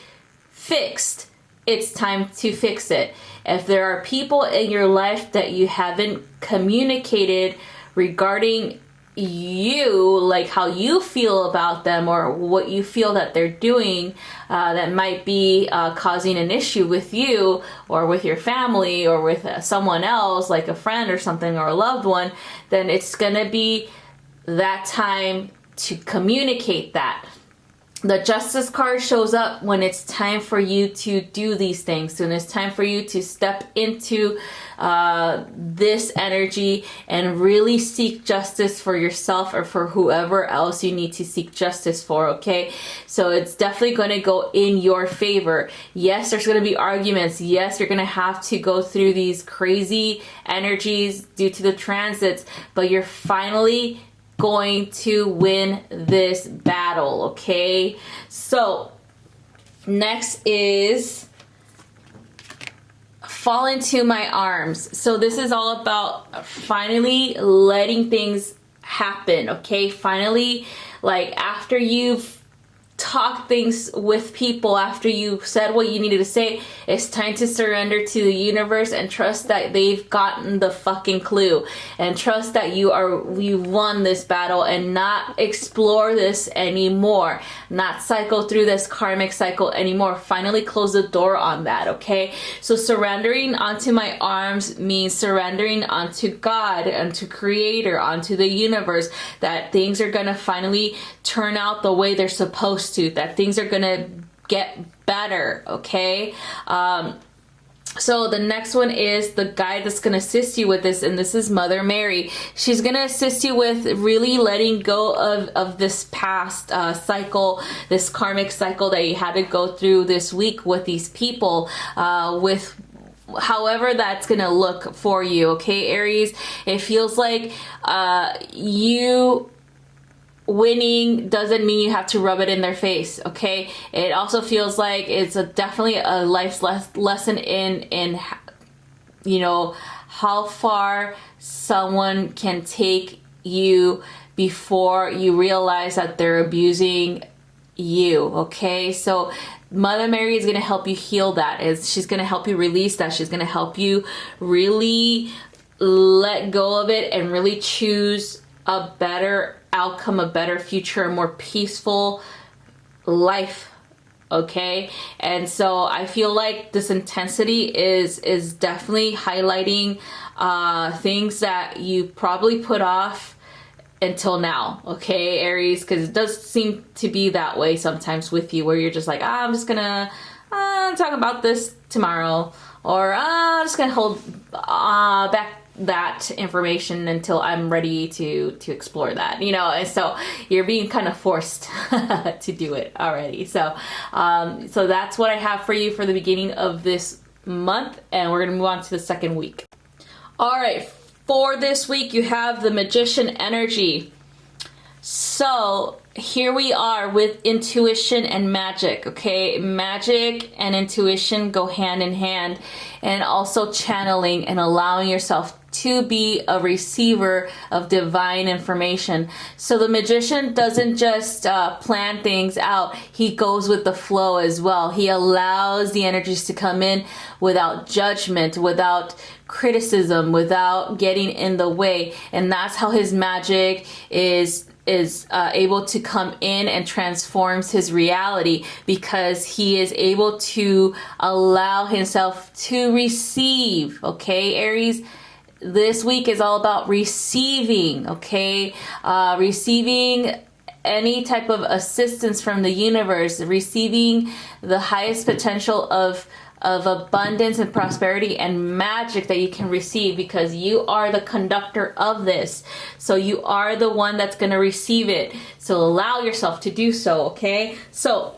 fixed, it's time to fix it. If there are people in your life that you haven't communicated regarding you, like how you feel about them or what you feel that they're doing, that might be causing an issue with you or with your family or with someone else, like a friend or something or a loved one, then it's gonna be that time to communicate that. The Justice card shows up when it's time for you to do these things, when it's time for you to step into this energy and really seek justice for yourself or for whoever else you need to seek justice for, okay? So it's definitely going to go in your favor. Yes, there's going to be arguments. Yes, you're going to have to go through these crazy energies due to the transits, but you're finally going to win this battle, okay? So next is fall into my arms. So this is all about finally letting things happen, okay? Finally, like after you've talked things with people, after you said what you needed to say, it's time to surrender to the universe and trust that they've gotten the fucking clue, and trust that you won this battle, and not explore this anymore, not cycle through this karmic cycle anymore. Finally close the door on that, okay? So surrendering onto my arms means surrendering onto God, onto Creator, onto the universe, that things are gonna finally turn out the way they're supposed to, that things are gonna get better, okay? So the next one is the guide that's going to assist you with this, and this is Mother Mary. She's going to assist you with really letting go of this past cycle, this karmic cycle that you had to go through this week with these people, with however that's gonna look for you, okay, Aries? It feels like you winning doesn't mean you have to rub it in their face, okay? It also feels like it's definitely a life lesson in you know, how far someone can take you before you realize that they're abusing you, okay? So Mother Mary is going to help you heal that. She's going to help you release that. She's going to help you really let go of it and really choose a better outcome, a better future, a more peaceful life, okay? And so I feel like this intensity is definitely highlighting things that you probably put off until now, okay, Aries? Because it does seem to be that way sometimes with you, where you're just like, I'm just gonna talk about this tomorrow, or I'm just gonna hold back that information until I'm ready to explore that, you know. And so you're being kind of forced to do it already. So so that's what I have for you for the beginning of this month, and we're gonna move on to the second week. All right, for this week you have the Magician energy. So here we are with intuition and magic, okay? Magic and intuition go hand in hand, and also channeling and allowing yourself to be a receiver of divine information. So the Magician doesn't just plan things out, he goes with the flow as well. He allows the energies to come in without judgment, without criticism, without getting in the way. And that's how his magic is able to come in and transforms his reality, because he is able to allow himself to receive. Okay, Aries, this week is all about receiving. Okay, receiving any type of assistance from the universe, receiving the highest potential of abundance and prosperity and magic that you can receive, because you are the conductor of this. So you are the one that's going to receive it. So allow yourself to do so, okay? So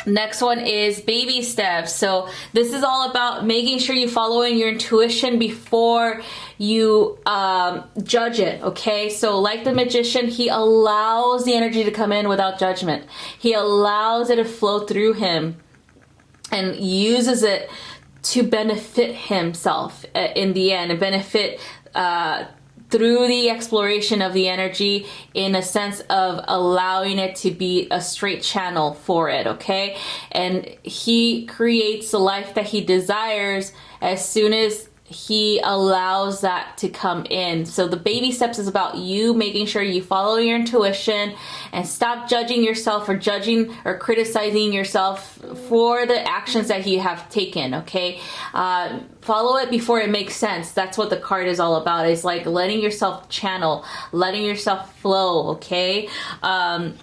next one is baby steps. So this is all about making sure you're following your intuition before you judge it, okay? So like the Magician, he allows the energy to come in without judgment. He allows it to flow through him and uses it to benefit himself in the end, and benefit through the exploration of the energy, in a sense of allowing it to be a straight channel for it, okay? And he creates the life that he desires as soon as he allows that to come in. So the baby steps is about you making sure you follow your intuition and stop judging yourself, or judging or criticizing yourself for the actions that you have taken, okay? Follow it before it makes sense. That's what the card is all about. It's like letting yourself channel, letting yourself flow, okay? And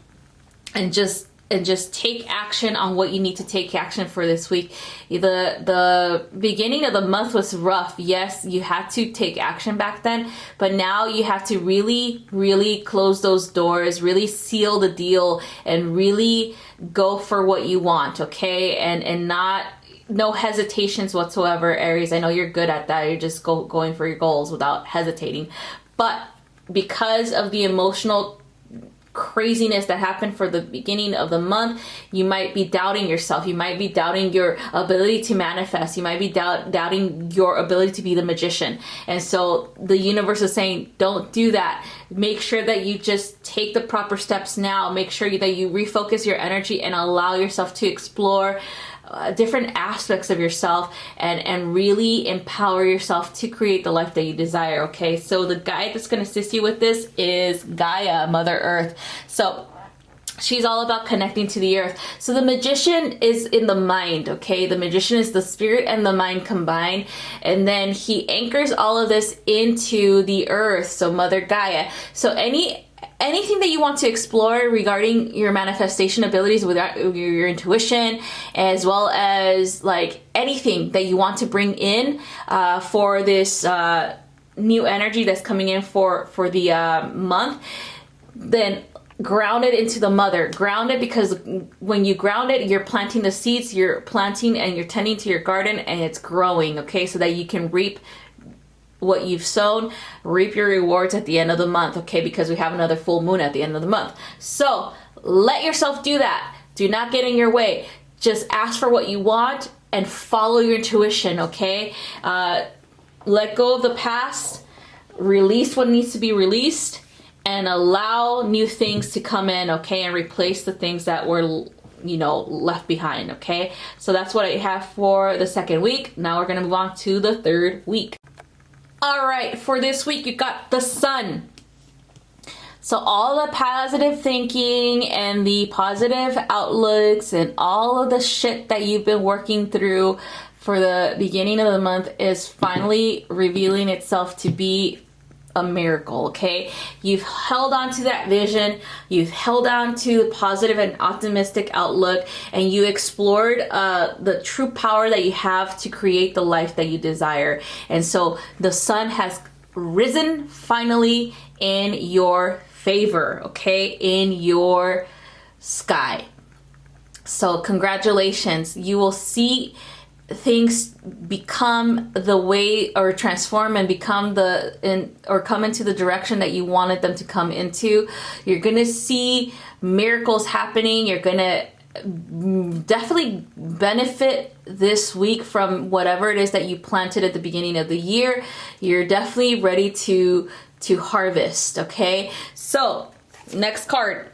just take action on what you need to take action for this week. The beginning of the month was rough. Yes, you had to take action back then, but now you have to really, really close those doors, really seal the deal, and really go for what you want, okay? And not, no hesitations whatsoever, Aries. I know you're good at that. You're just going for your goals without hesitating. But because of the emotional craziness that happened for the beginning of the month, you might be doubting yourself. You might be doubting your ability to manifest. You might be doubting your ability to be the Magician. And so the universe is saying, don't do that. Make sure that you just take the proper steps now. Make sure that you refocus your energy and allow yourself to explore different aspects of yourself, and really empower yourself to create the life that you desire, okay? So the guide that's going to assist you with this is Gaia, Mother Earth. So she's all about connecting to the earth. So the Magician is in the mind, okay? The Magician is the spirit and the mind combined, and then he anchors all of this into the earth, so Mother Gaia. So anything that you want to explore regarding your manifestation abilities with your intuition, as well as like anything that you want to bring in for this new energy that's coming in for the month, then ground it into the mother. Ground it, because when you ground it, you're planting the seeds, you're planting and you're tending to your garden, and it's growing, okay? So that you can reap what you've sown, reap your rewards at the end of the month, okay? Because we have another full moon at the end of the month. So let yourself do that. Do not get in your way. Just ask for what you want and follow your intuition, okay? Let go of the past, release what needs to be released, and allow new things to come in, okay? And replace the things that were, you know, left behind, okay? So that's what I have for the second week. Now we're gonna move on to the third week. All right, for this week, you got the Sun. So all the positive thinking and the positive outlooks and all of the shit that you've been working through for the beginning of the month is finally revealing itself to be a miracle, okay? You've held on to that vision, you've held on to the positive and optimistic outlook, and you explored the true power that you have to create the life that you desire. And so the sun has risen finally in your favor, okay? In your sky. So congratulations. You will see things become the way, or transform and become or come into the direction that you wanted them to come into. You're gonna see miracles happening. You're gonna definitely benefit this week from whatever it is that you planted at the beginning of the year. You're definitely ready to harvest, okay? So next card,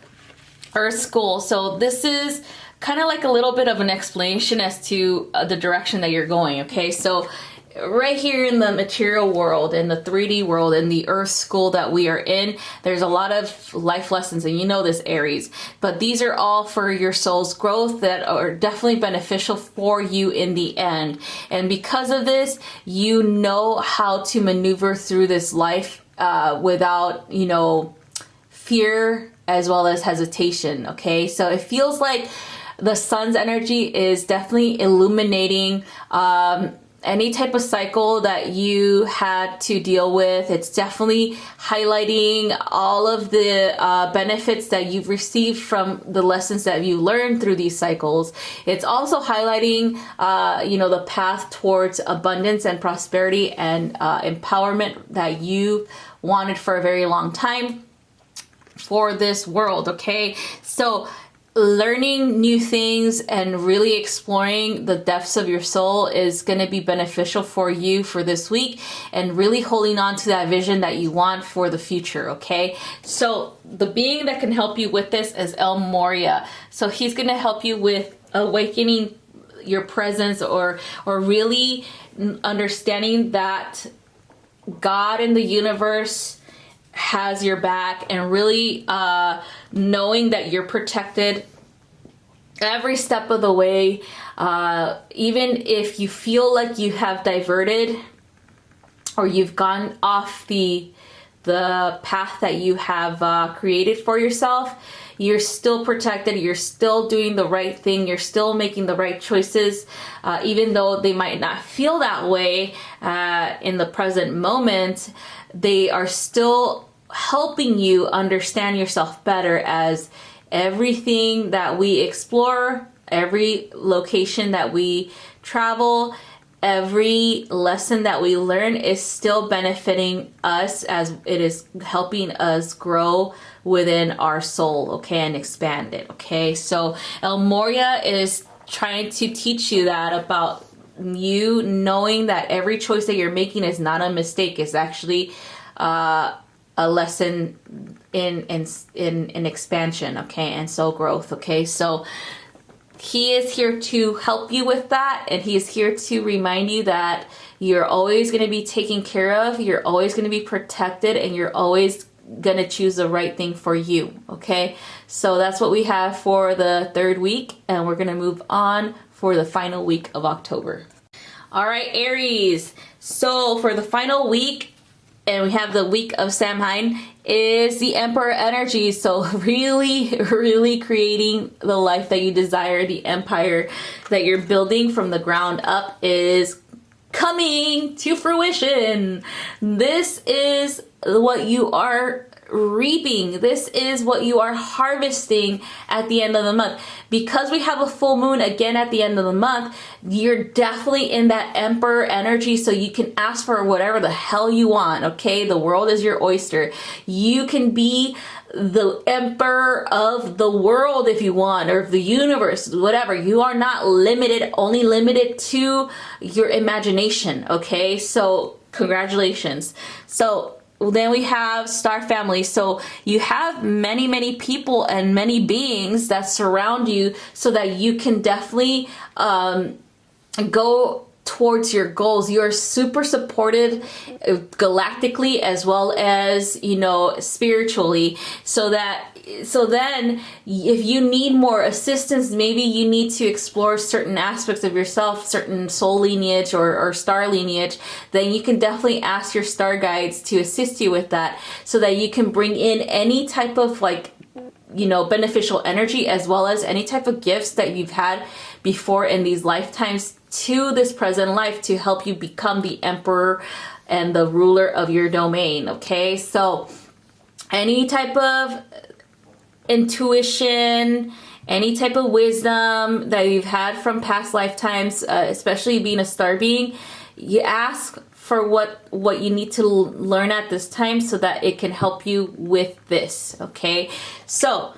Earth School. So this is kind of like a little bit of an explanation as to the direction that you're going, okay? So right here in the material world, in the 3D world, in the Earth School that we are in, there's a lot of life lessons, and you know this, Aries. But these are all for your soul's growth that are definitely beneficial for you in the end. And because of this, you know how to maneuver through this life without, you know, fear as well as hesitation, okay? So it feels like the sun's energy is definitely illuminating any type of cycle that you had to deal with. It's definitely highlighting all of the benefits that you've received from the lessons that you learned through these cycles. It's also highlighting, you know, the path towards abundance and prosperity and empowerment that you wanted for a very long time for this world, okay? So learning new things and really exploring the depths of your soul is going to be beneficial for you for this week, and really holding on to that vision that you want for the future, okay? So the being that can help you with this is El Moria. So he's going to help you with awakening your presence, or really understanding that God in the universe has your back, and really knowing that you're protected every step of the way. Even if you feel like you have diverted or you've gone off the path that you have created for yourself, you're still protected. You're still doing the right thing. You're still making the right choices, even though they might not feel that way in the present moment. They are still helping you understand yourself better, as everything that we explore, every location that we travel, every lesson that we learn is still benefiting us, as it is helping us grow within our soul, okay, and expand it, okay? So El Moria is trying to teach you that, about you knowing that every choice that you're making is not a mistake. It's actually a lesson in expansion, okay, and soul growth, okay? So he is here to help you with that, and he is here to remind you that you're always going to be taken care of, you're always going to be protected, and you're always going to choose the right thing for you, okay? So that's what we have for the third week, and we're going to move on for the final week of October. All right, Aries. So for the final week, and we have the week of Samhain, is the Emperor energy. So really creating the life that you desire. The empire that you're building from the ground up is coming to fruition. This is what you are reaping. This is what you are harvesting at the end of the month. Because we have a full moon again at the end of the month, you're definitely in that Emperor energy, so you can ask for whatever the hell you want, okay? The world is your oyster. You can be the emperor of the world if you want, or of the universe, whatever. You are not limited, only limited to your imagination, okay? So congratulations. So then we have star family. So you have many people and many beings that surround you, so that you can definitely go towards your goals. You're super supported galactically as well as, you know, spiritually. So then if you need more assistance, maybe you need to explore certain aspects of yourself, certain soul lineage or star lineage, then you can definitely ask your star guides to assist you with that, so that you can bring in any type of, like, you know, beneficial energy, as well as any type of gifts that you've had before in these lifetimes to this present life, to help you become the emperor and the ruler of your domain. Okay, so any type of intuition, any type of wisdom that you've had from past lifetimes, especially being a star being, you ask for what you need to learn at this time, so that it can help you with this. Okay, so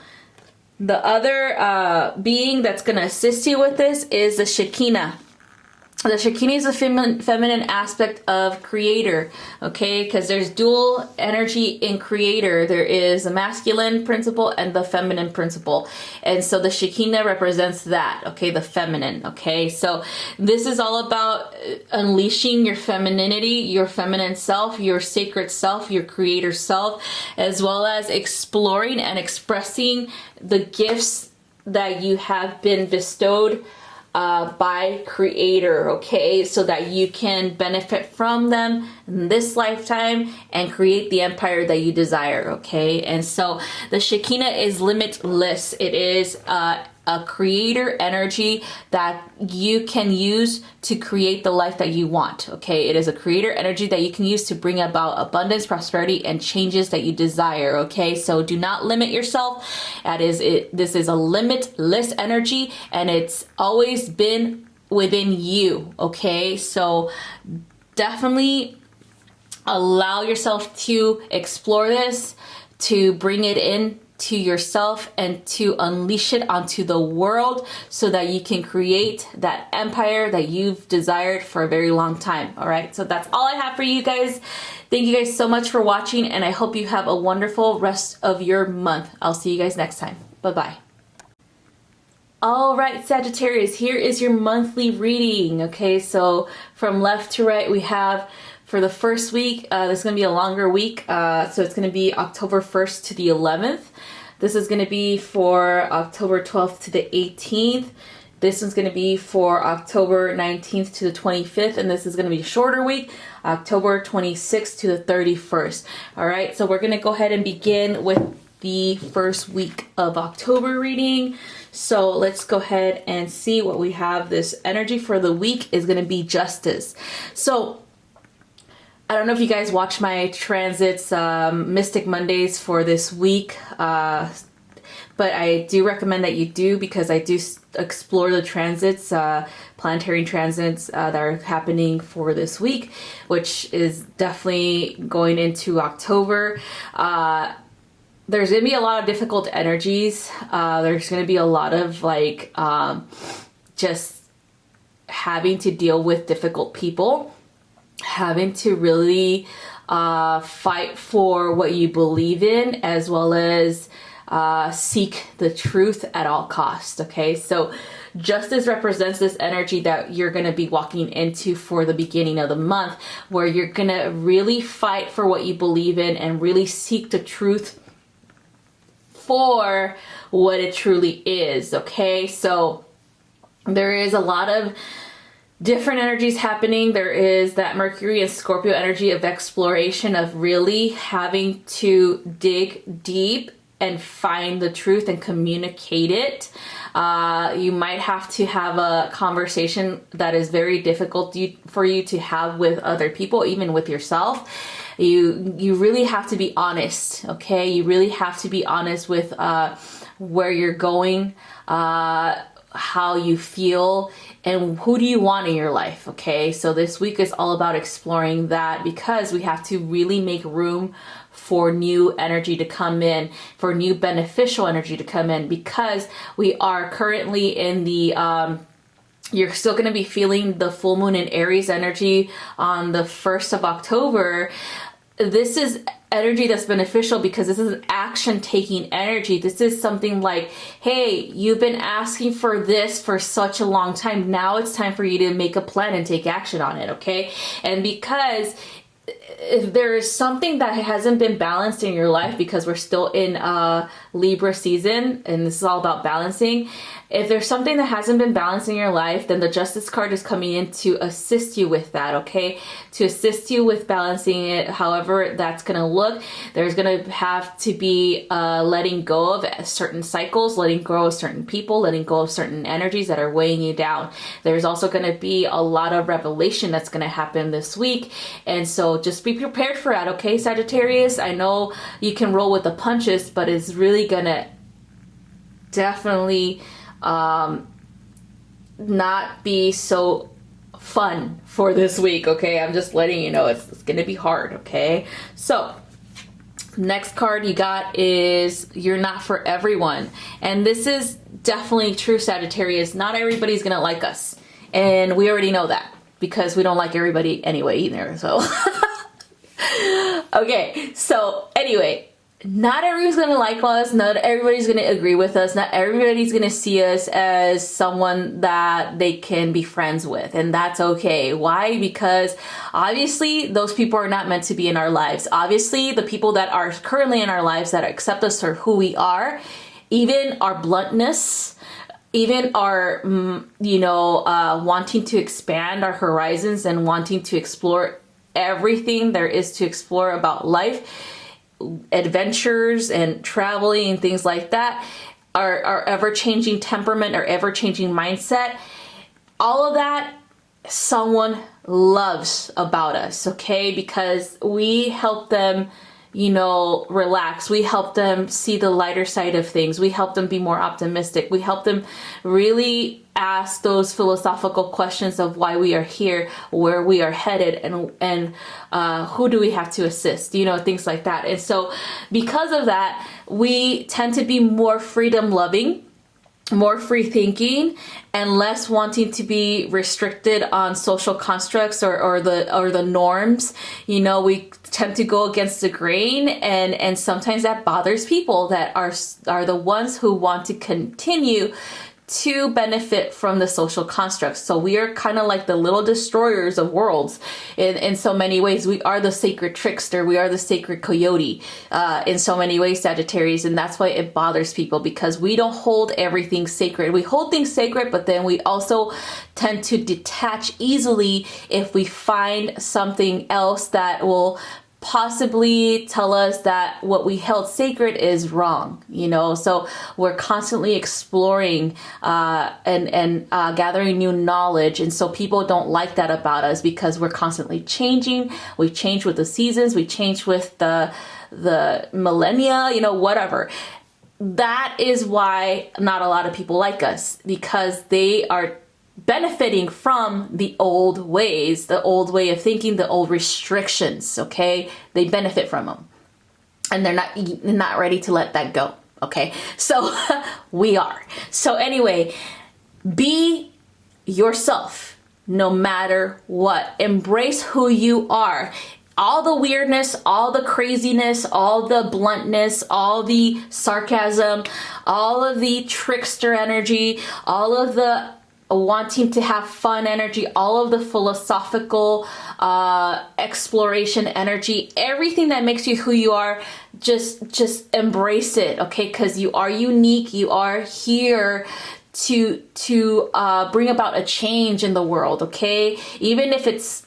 the other being that's going to assist you with this is the Shekinah. The Shekinah is a feminine aspect of creator, okay? Because there's dual energy in creator. There is the masculine principle and the feminine principle. And so the Shekinah represents that, okay? The feminine, okay? So this is all about unleashing your femininity, your feminine self, your sacred self, your creator self, as well as exploring and expressing the gifts that you have been bestowed by creator, okay, so that you can benefit from them in this lifetime and create the empire that you desire, okay? And so the Shekinah is limitless. It is a creator energy that you can use to create the life that you want, okay? It is a creator energy that you can use to bring about abundance, prosperity, and changes that you desire, okay? So do not limit yourself. This is a limitless energy, and it's always been within you, okay? So definitely allow yourself to explore this, to bring it in to yourself, and to unleash it onto the world, so that you can create that empire that you've desired for a very long time. All right, so that's all I have for you guys. Thank you guys so much for watching, and I hope you have a wonderful rest of your month. I'll see you guys next time. Bye-bye. All right, Sagittarius, here is your monthly reading. Okay, so from left to right, we have for the first week, this is going to be a longer week, so it's going to be October 1st to the 11th. This is going to be for October 12th to the 18th. This one's going to be for October 19th to the 25th, and this is going to be a shorter week, October 26th to the 31st. All right, so we're going to go ahead and begin with the first week of October reading. So let's go ahead and see what we have. This energy for the week is going to be justice. So I don't know if you guys watch my transits, Mystic Mondays for this week, but I do recommend that you do, because I do explore the transits, planetary transits that are happening for this week, which is definitely going into October. There's going to be a lot of difficult energies. There's going to be a lot of like just having to deal with difficult people, having to really fight for what you believe in, as well as seek the truth at all costs. Okay, so justice represents this energy that you're going to be walking into for the beginning of the month, where you're going to really fight for what you believe in and really seek the truth for what it truly is. Okay, so there is a lot of different energies happening. There is that Mercury and Scorpio energy of exploration, of really having to dig deep and find the truth and communicate it. You might have to have a conversation that is very difficult for you to have with other people, even with yourself. You really have to be honest, okay? You really have to be honest with where you're going, how you feel, and who do you want in your life, okay? So this week is all about exploring that, because we have to really make room for new energy to come in, for new beneficial energy to come in, because we are currently in the you're still going to be feeling the full moon in Aries energy on the 1st of October. This is energy that's beneficial, because this is action taking energy. This is something like, hey, you've been asking for this for such a long time. Now it's time for you to make a plan and take action on it. Okay. And because if there is something that hasn't been balanced in your life, because we're still in Libra season and this is all about balancing, if there's something that hasn't been balanced in your life, then the Justice card is coming in to assist you with that, okay? To assist you with balancing it, however that's going to look. There's going to have to be letting go of certain cycles, letting go of certain people, letting go of certain energies that are weighing you down. There's also going to be a lot of revelation that's going to happen this week. And so just be prepared for that, okay, Sagittarius? I know you can roll with the punches, but it's really going to definitely not be so fun for this week, okay? I'm just letting you know it's gonna be hard, okay? So next card you got is you're not for everyone. And this is definitely true, Sagittarius. Not everybody's gonna like us, and we already know that because we don't like everybody anyway either. So okay, so anyway, not everyone's going to like us. Not everybody's going to agree with us. Not everybody's going to see us as someone that they can be friends with. And that's okay. Why? Because obviously those people are not meant to be in our lives. Obviously the people that are currently in our lives that accept us for who we are, even our bluntness, even our, wanting to expand our horizons and wanting to explore everything there is to explore about life, adventures and traveling and things like that, our ever-changing temperament, our ever-changing mindset, all of that someone loves about us, okay? Because we help them, relax. We help them see the lighter side of things. We help them be more optimistic. We help them really ask those philosophical questions of why we are here, where we are headed, and who do we have to assist, things like that. And so because of that, we tend to be more freedom loving, more free thinking, and less wanting to be restricted on social constructs or the norms. We tend to go against the grain, and sometimes that bothers people that are the ones who want to continue to benefit from the social constructs. So we are kind of like the little destroyers of worlds in so many ways. We are the sacred trickster. We are the sacred coyote in so many ways, Sagittarius. And that's why it bothers people, because we don't hold everything sacred. We hold things sacred, but then we also tend to detach easily if we find something else that will possibly tell us that what we held sacred is wrong, so we're constantly exploring and gathering new knowledge. And so people don't like that about us, because we're constantly changing. We change with the seasons, we change with the millennia, whatever. That is why not a lot of people like us, because they are benefiting from the old ways, the old way of thinking, the old restrictions, okay? They benefit from them, and they're not ready to let that go, okay? So we are. So anyway, be yourself no matter what. Embrace who you are. All the weirdness, all the craziness, all the bluntness, all the sarcasm, all of the trickster energy, all of the wanting to have fun energy, all of the philosophical exploration energy, everything that makes you who you are, just embrace it, okay? Because you are unique. You are here to bring about a change in the world, okay? Even if it's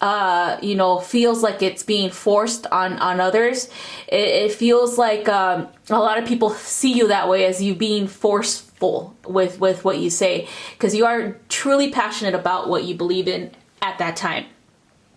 feels like it's being forced on others, it feels like a lot of people see you that way, as you being forceful with what you say, because you are truly passionate about what you believe in at that time.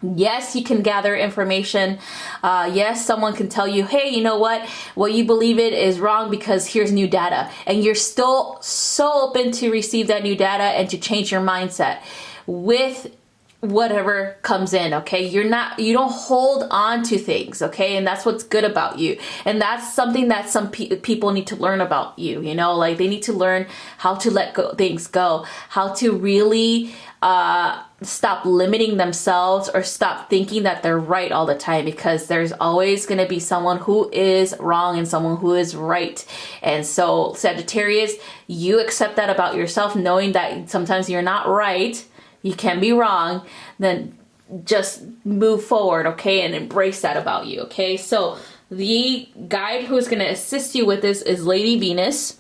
Yes, you can gather information. Yes, someone can tell you, hey, you know what you believe in is wrong because here's new data. And you're still so open to receive that new data and to change your mindset. With whatever comes in, okay? You don't hold on to things, okay? And that's what's good about you. And that's something that some people need to learn about you, you know, like they need to learn how to let things go, how to really stop limiting themselves or stop thinking that they're right all the time, because there's always going to be someone who is wrong and someone who is right. And so Sagittarius, you accept that about yourself, knowing that sometimes you're not right, you can be wrong, then just move forward, okay, and embrace that about you, okay? So the guide who's going to assist you with this is Lady Venus.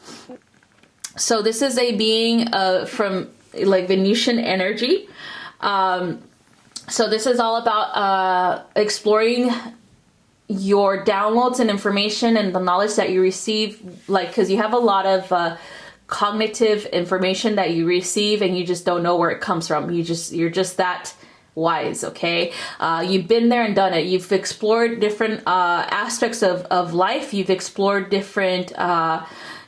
So this is a being from like Venusian energy. So this is all about exploring your downloads and information and the knowledge that you receive, like, because you have a lot of cognitive information that you receive and you just don't know where it comes from. You're just that wise, okay? You've been there and done it. You've explored different aspects of life. You've explored different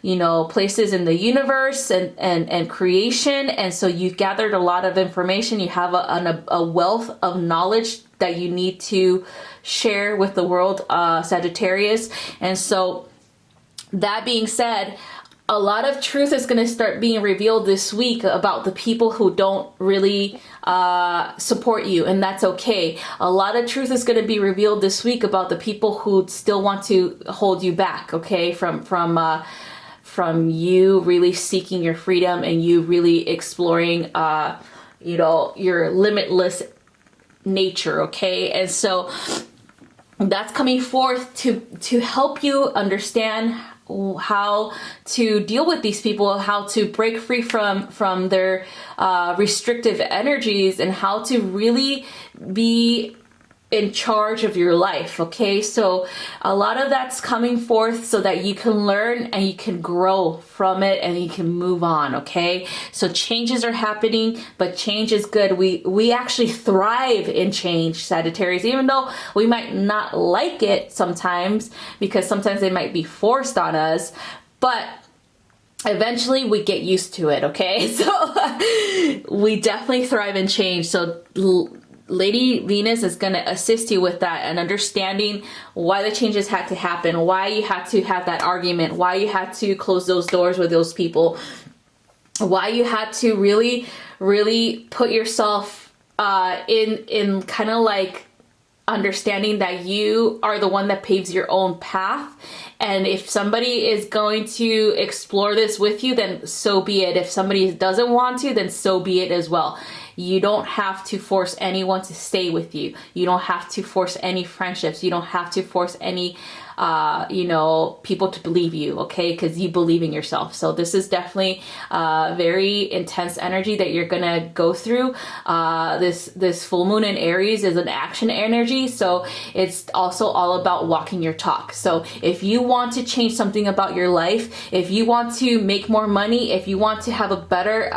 you know, places in the universe and creation. And so you've gathered a lot of information. You have a wealth of knowledge that you need to share with the world, Sagittarius. And so that being said, a lot of truth is going to start being revealed this week about the people who don't really support you, and that's okay. A lot of truth is going to be revealed this week about the people who still want to hold you back, okay, from you really seeking your freedom and you really exploring, you know, your limitless nature, okay? And so that's coming forth to help you understand how to deal with these people, how to break free from their restrictive energies, and how to really be in charge of your life, okay? So a lot of that's coming forth so that you can learn and you can grow from it and you can move on, okay? So changes are happening, but change is good. We actually thrive in change, Sagittarius, even though we might not like it sometimes, because sometimes they might be forced on us, but eventually we get used to it, okay? So we definitely thrive in change. So Lady Venus is going to assist you with that and understanding why the changes had to happen, why you had to have that argument, why you had to close those doors with those people, why you had to really, really put yourself in kind of like understanding that you are the one that paves your own path. And if somebody is going to explore this with you, then so be it. If somebody doesn't want to, then so be it as well. You don't have to force anyone to stay with you. You don't have to force any friendships. You don't have to force any, you know, people to believe you, okay? Because you believe in yourself. So this is definitely very intense energy that you're gonna go through. This full moon in Aries is an action energy, so it's also all about walking your talk. So if you want to change something about your life, if you want to make more money, if you want to have a better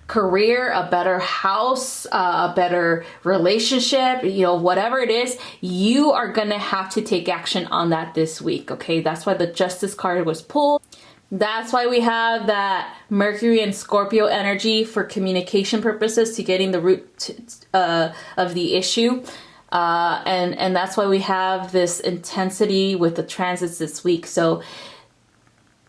career, a better house, a better relationship, you know, whatever it is, you are gonna have to take action on that this week, okay? That's why the Justice card was pulled. That's why we have that Mercury and Scorpio energy for communication purposes, to getting the root of the issue. And that's why we have this intensity with the transits this week. So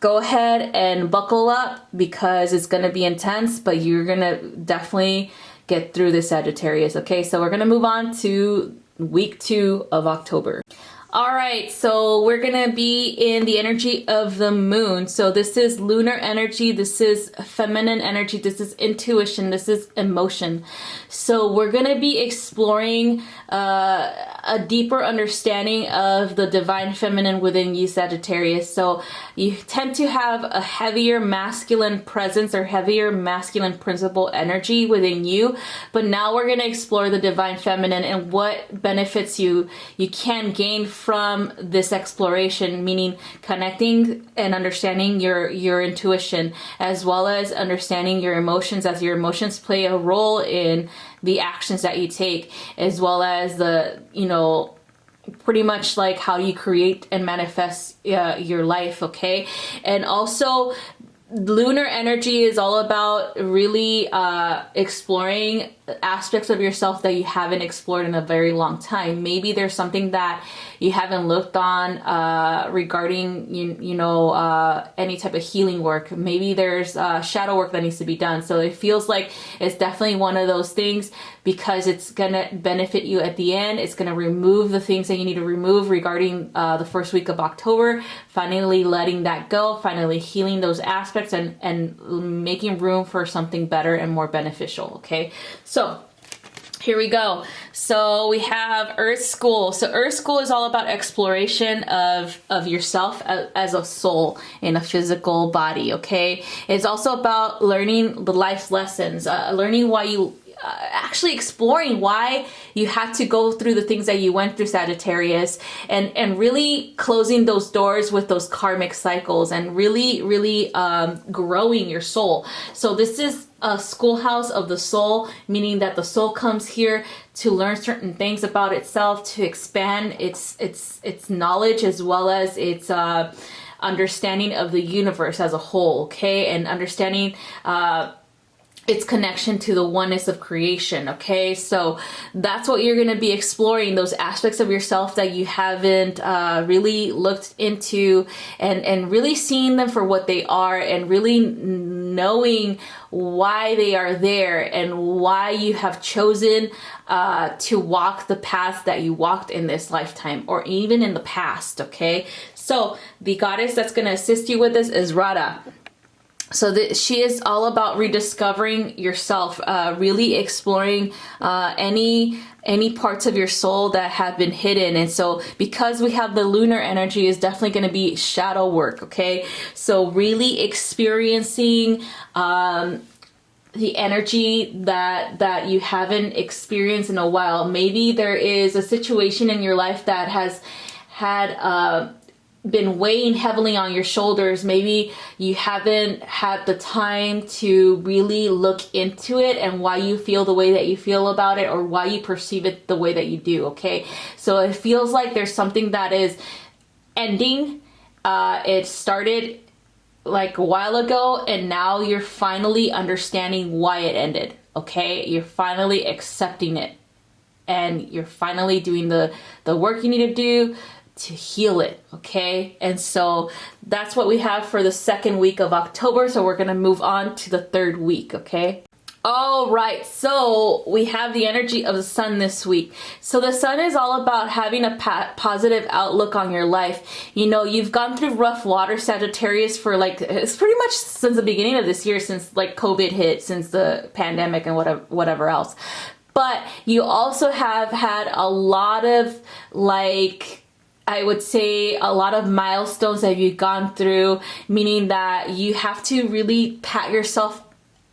go ahead and buckle up, because it's going to be intense, but you're going to definitely get through this, Sagittarius. Okay, so we're going to move on to week 2 of October. All right, so we're gonna be in the energy of the moon. So this is lunar energy, this is feminine energy, this is intuition, this is emotion. So we're gonna be exploring a deeper understanding of the divine feminine within you, Sagittarius. So you tend to have a heavier masculine presence or heavier masculine principle energy within you, but now we're gonna explore the divine feminine and what benefits you can gain from this exploration, meaning connecting and understanding your intuition, as well as understanding your emotions, as your emotions play a role in the actions that you take, as well as the, you know, pretty much like how you create and manifest your life, okay? And also lunar energy is all about really exploring aspects of yourself that you haven't explored in a very long time. Maybe there's something that you haven't looked on regarding any type of healing work. Maybe there's shadow work that needs to be done. So it feels like it's definitely one of those things, because it's gonna benefit you at the end. It's gonna remove the things that you need to remove regarding the first week of October, finally letting that go, finally healing those aspects, and making room for something better and more beneficial. Okay, so here we go. So we have Earth School. So Earth School is all about exploration of yourself as a soul in a physical body, okay? It's also about learning the life lessons, learning why you, actually exploring why you had to go through the things that you went through, Sagittarius, and really closing those doors with those karmic cycles, and really growing your soul. So this is a schoolhouse of the soul, meaning that the soul comes here to learn certain things about itself, to expand its knowledge, as well as its understanding of the universe as a whole, okay? And understanding its connection to the oneness of creation, okay? So that's what you're going to be exploring, those aspects of yourself that you haven't really looked into, and really seeing them for what they are, and really knowing why they are there, and why you have chosen to walk the path that you walked in this lifetime, or even in the past, okay? So the goddess that's going to assist you with this is Radha. So she is all about rediscovering yourself, really exploring any parts of your soul that have been hidden. And so because we have the lunar energy, is definitely going to be shadow work, okay? So really experiencing the energy that you haven't experienced in a while. Maybe there is a situation in your life that has had been weighing heavily on your shoulders. Maybe you haven't had the time to really look into it, and why you feel the way that you feel about it, or why you perceive it the way that you do, okay? So it feels like there's something that is ending. It started like a while ago, and now you're finally understanding why it ended, okay? You're finally accepting it, and you're finally doing the work you need to do to heal it, okay? And so that's what we have for the second week of October. So we're gonna move on to the third week, okay? All right, so we have the energy of the sun this week. So the sun is all about having a positive outlook on your life. You know, you've gone through rough water, Sagittarius, for like, it's pretty much since the beginning of this year, since like COVID hit, since the pandemic and whatever else. But you also have had a lot of, like, I would say a lot of milestones that you've gone through, meaning that you have to really pat yourself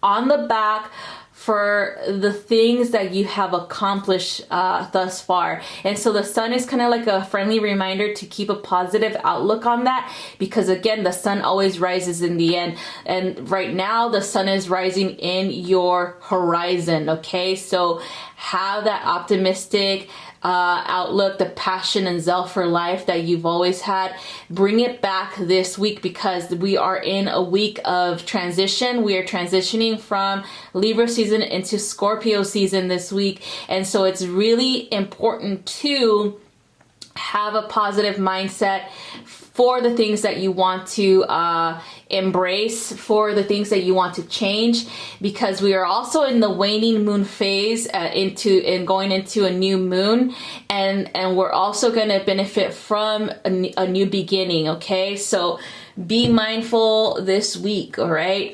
on the back for the things that you have accomplished thus far. And so the sun is kind of like a friendly reminder to keep a positive outlook on that, because again, the sun always rises in the end. And right now the sun is rising in your horizon, okay? So have that optimistic outlook, the passion and zeal for life that you've always had. Bring it back this week, because we are in a week of transition. We are transitioning from Libra season into Scorpio season this week. And so it's really important to have a positive mindset for the things that you want to embrace, for the things that you want to change, because we are also in the waning moon phase going into a new moon, and we're also going to benefit from a new beginning, okay? So be mindful this week, all right?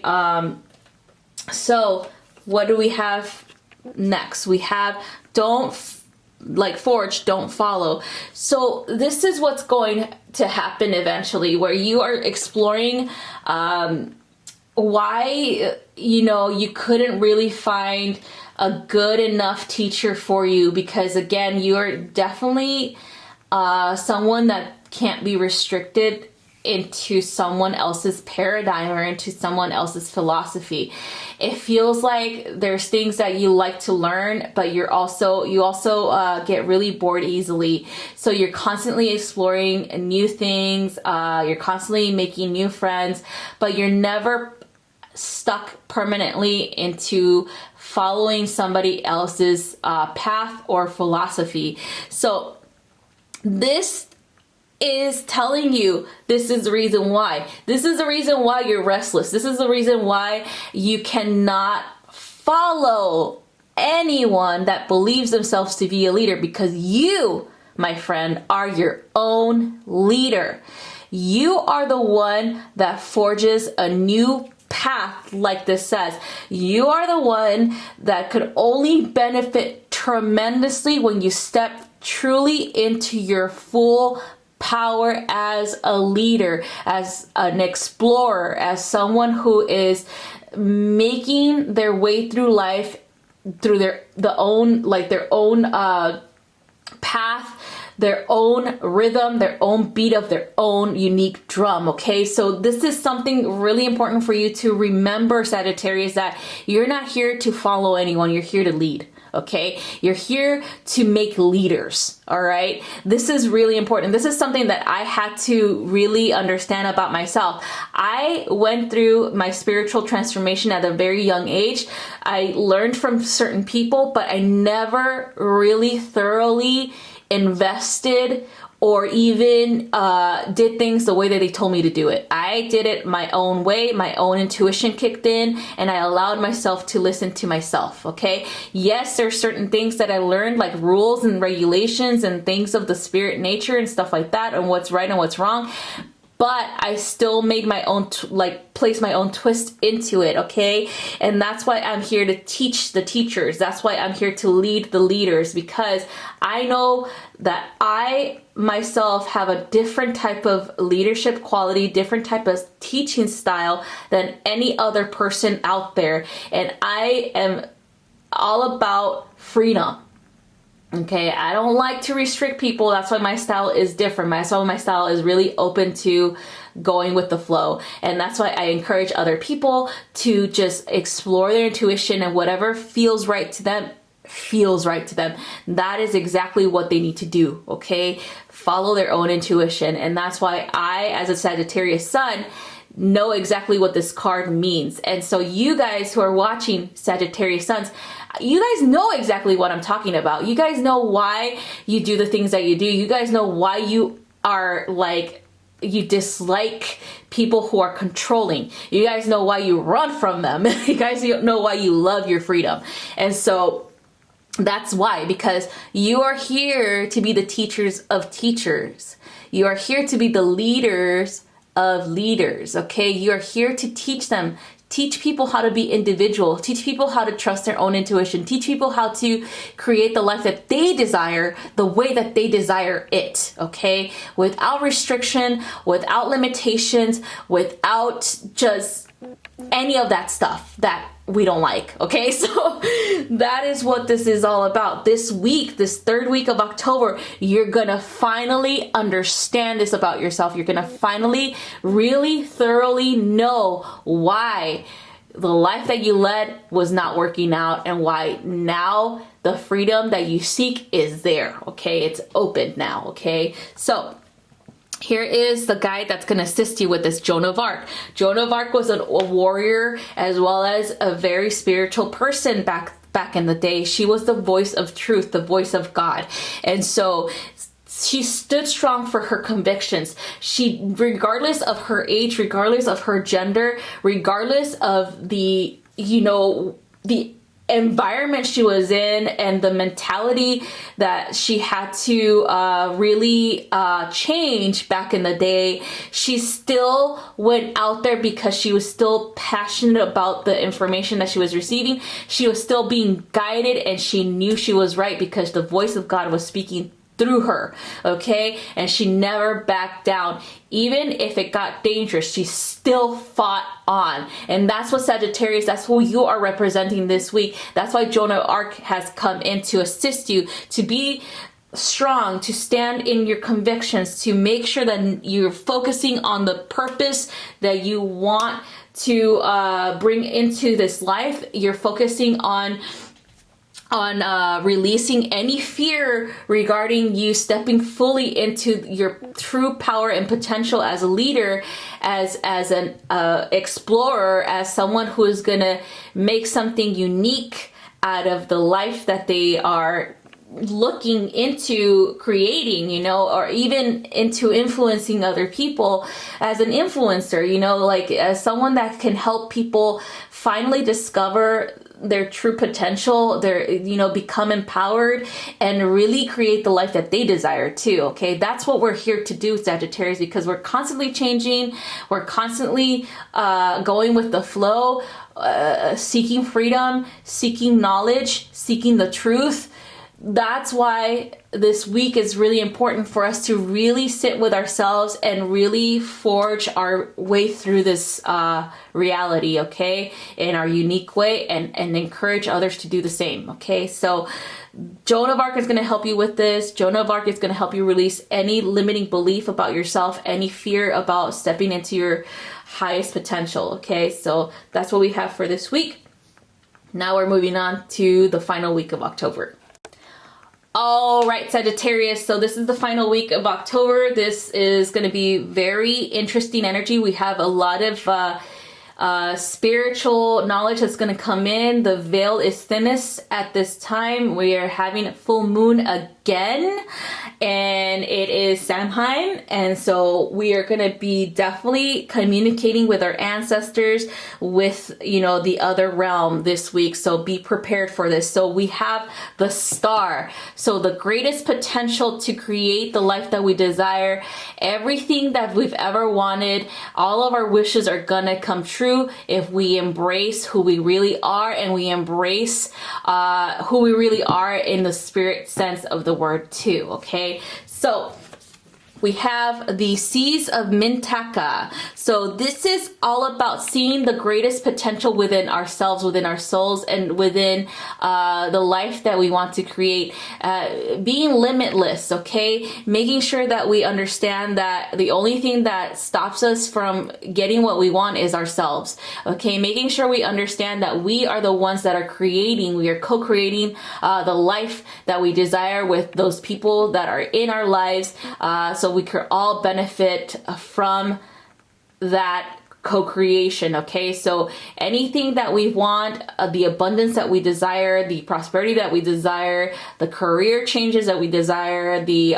So what do we have next? We have forge, don't follow. So this is what's going to happen eventually, where you are exploring why, you couldn't really find a good enough teacher for you, because again, you are definitely someone that can't be restricted into someone else's paradigm or into someone else's philosophy. It feels like there's things that you like to learn, but you also get really bored easily. So you're constantly exploring new things, you're constantly making new friends, but you're never stuck permanently into following somebody else's path or philosophy. So this is telling you this is the reason why. This is the reason why you're restless. This is the reason why you cannot follow anyone that believes themselves to be a leader, because you, my friend, are your own leader. You are the one that forges a new path, like this says. You are the one that could only benefit tremendously when you step truly into your full power as a leader, as an explorer, as someone who is making their way through life through their own path, their own rhythm, their own beat of their own unique drum. Okay, so this is something really important for you to remember, Sagittarius, that you're not here to follow anyone, you're here to lead. Okay, you're here to make leaders. All right, this is really important. This is something that I had to really understand about myself. I went through my spiritual transformation at a very young age. I learned from certain people, but I never really thoroughly invested or even did things the way that they told me to do it. I did it my own way, my own intuition kicked in, and I allowed myself to listen to myself, okay? Yes, there's certain things that I learned, like rules and regulations and things of the spirit nature and stuff like that, and what's right and what's wrong, but I still made my own, place my own twist into it, okay? And that's why I'm here to teach the teachers. That's why I'm here to lead the leaders, because I know that I myself have a different type of leadership quality, different type of teaching style than any other person out there. And I am all about freedom. Okay, I don't like to restrict people. That's why my style is different. My style is really open to going with the flow. And that's why I encourage other people to just explore their intuition, and whatever feels right to them, feels right to them. That is exactly what they need to do, okay? Follow their own intuition. And that's why I, as a Sagittarius sun, know exactly what this card means. And so you guys who are watching, Sagittarius suns, you guys know exactly what I'm talking about. You guys know why you do the things that you do. You guys know why you are you dislike people who are controlling. You guys know why you run from them. You guys know why you love your freedom. And so that's why, because you are here to be the teachers of teachers. You are here to be the leaders of leaders, okay? You are here to teach them. Teach people how to be individual. Teach people how to trust their own intuition. Teach people how to create the life that they desire, the way that they desire it, okay? Without restriction, without limitations, without just any of that stuff that we don't like, okay? So that is what this is all about. This week, this third week of October, you're gonna finally understand this about yourself. You're gonna finally really thoroughly know why the life that you led was not working out, and why now the freedom that you seek is there, okay? It's open now, okay? So here is the guide that's going to assist you with this Joan of Arc. Joan of Arc was a warrior as well as a very spiritual person back in the day. She was the voice of truth, the voice of God. And so she stood strong for her convictions. She, regardless of her age, regardless of her gender, regardless of the environment she was in and the mentality that she had to really change back in the day, she still went out there because she was still passionate about the information that she was receiving. She was still being guided, and she knew she was right because the voice of God was speaking through her, okay? And she never backed down. Even if it got dangerous, she still fought on. And that's what Sagittarius, that's who you are representing this week. That's why Joan of Arc has come in to assist you to be strong, to stand in your convictions, to make sure that you're focusing on the purpose that you want to bring into this life. You're focusing on releasing any fear regarding you stepping fully into your true power and potential as a leader, as an explorer, as someone who is gonna make something unique out of the life that they are looking into creating, you know, or even into influencing other people as an influencer, you know, like as someone that can help people finally discover their true potential, their, you know, become empowered and really create the life that they desire too. Okay, that's what we're here to do, Sagittarius, because we're constantly changing, we're constantly going with the flow, seeking freedom, seeking knowledge, seeking the truth. That's why this week is really important for us to really sit with ourselves and really forge our way through this reality, okay, in our unique way, and encourage others to do the same, okay? So Joan of Arc is going to help you with this. Joan of Arc is going to help you release any limiting belief about yourself, any fear about stepping into your highest potential, okay? So that's what we have for this week. Now we're moving on to the final week of October. All right, Sagittarius, so this is the final week of October. This is going to be very interesting energy. We have a lot of spiritual knowledge that's going to come in. The veil is thinnest at this time. We are having a full moon again, and it is Samhain, and so we are going to be definitely communicating with our ancestors, with, you know, the other realm this week, so be prepared for this. So we have the star, so the greatest potential to create the life that we desire. Everything that we've ever wanted, all of our wishes are gonna come true if we embrace who we really are, and we embrace who we really are in the spirit sense of the word too, okay? So we have the Seas of Mintaka. So this is all about seeing the greatest potential within ourselves, within our souls, and within the life that we want to create. Being limitless, okay? Making sure that we understand that the only thing that stops us from getting what we want is ourselves, okay? Making sure we understand that we are the ones that are creating, we are co-creating the life that we desire with those people that are in our lives. So we could all benefit from that co-creation, okay? So anything that we want, the abundance that we desire, the prosperity that we desire, the career changes that we desire, the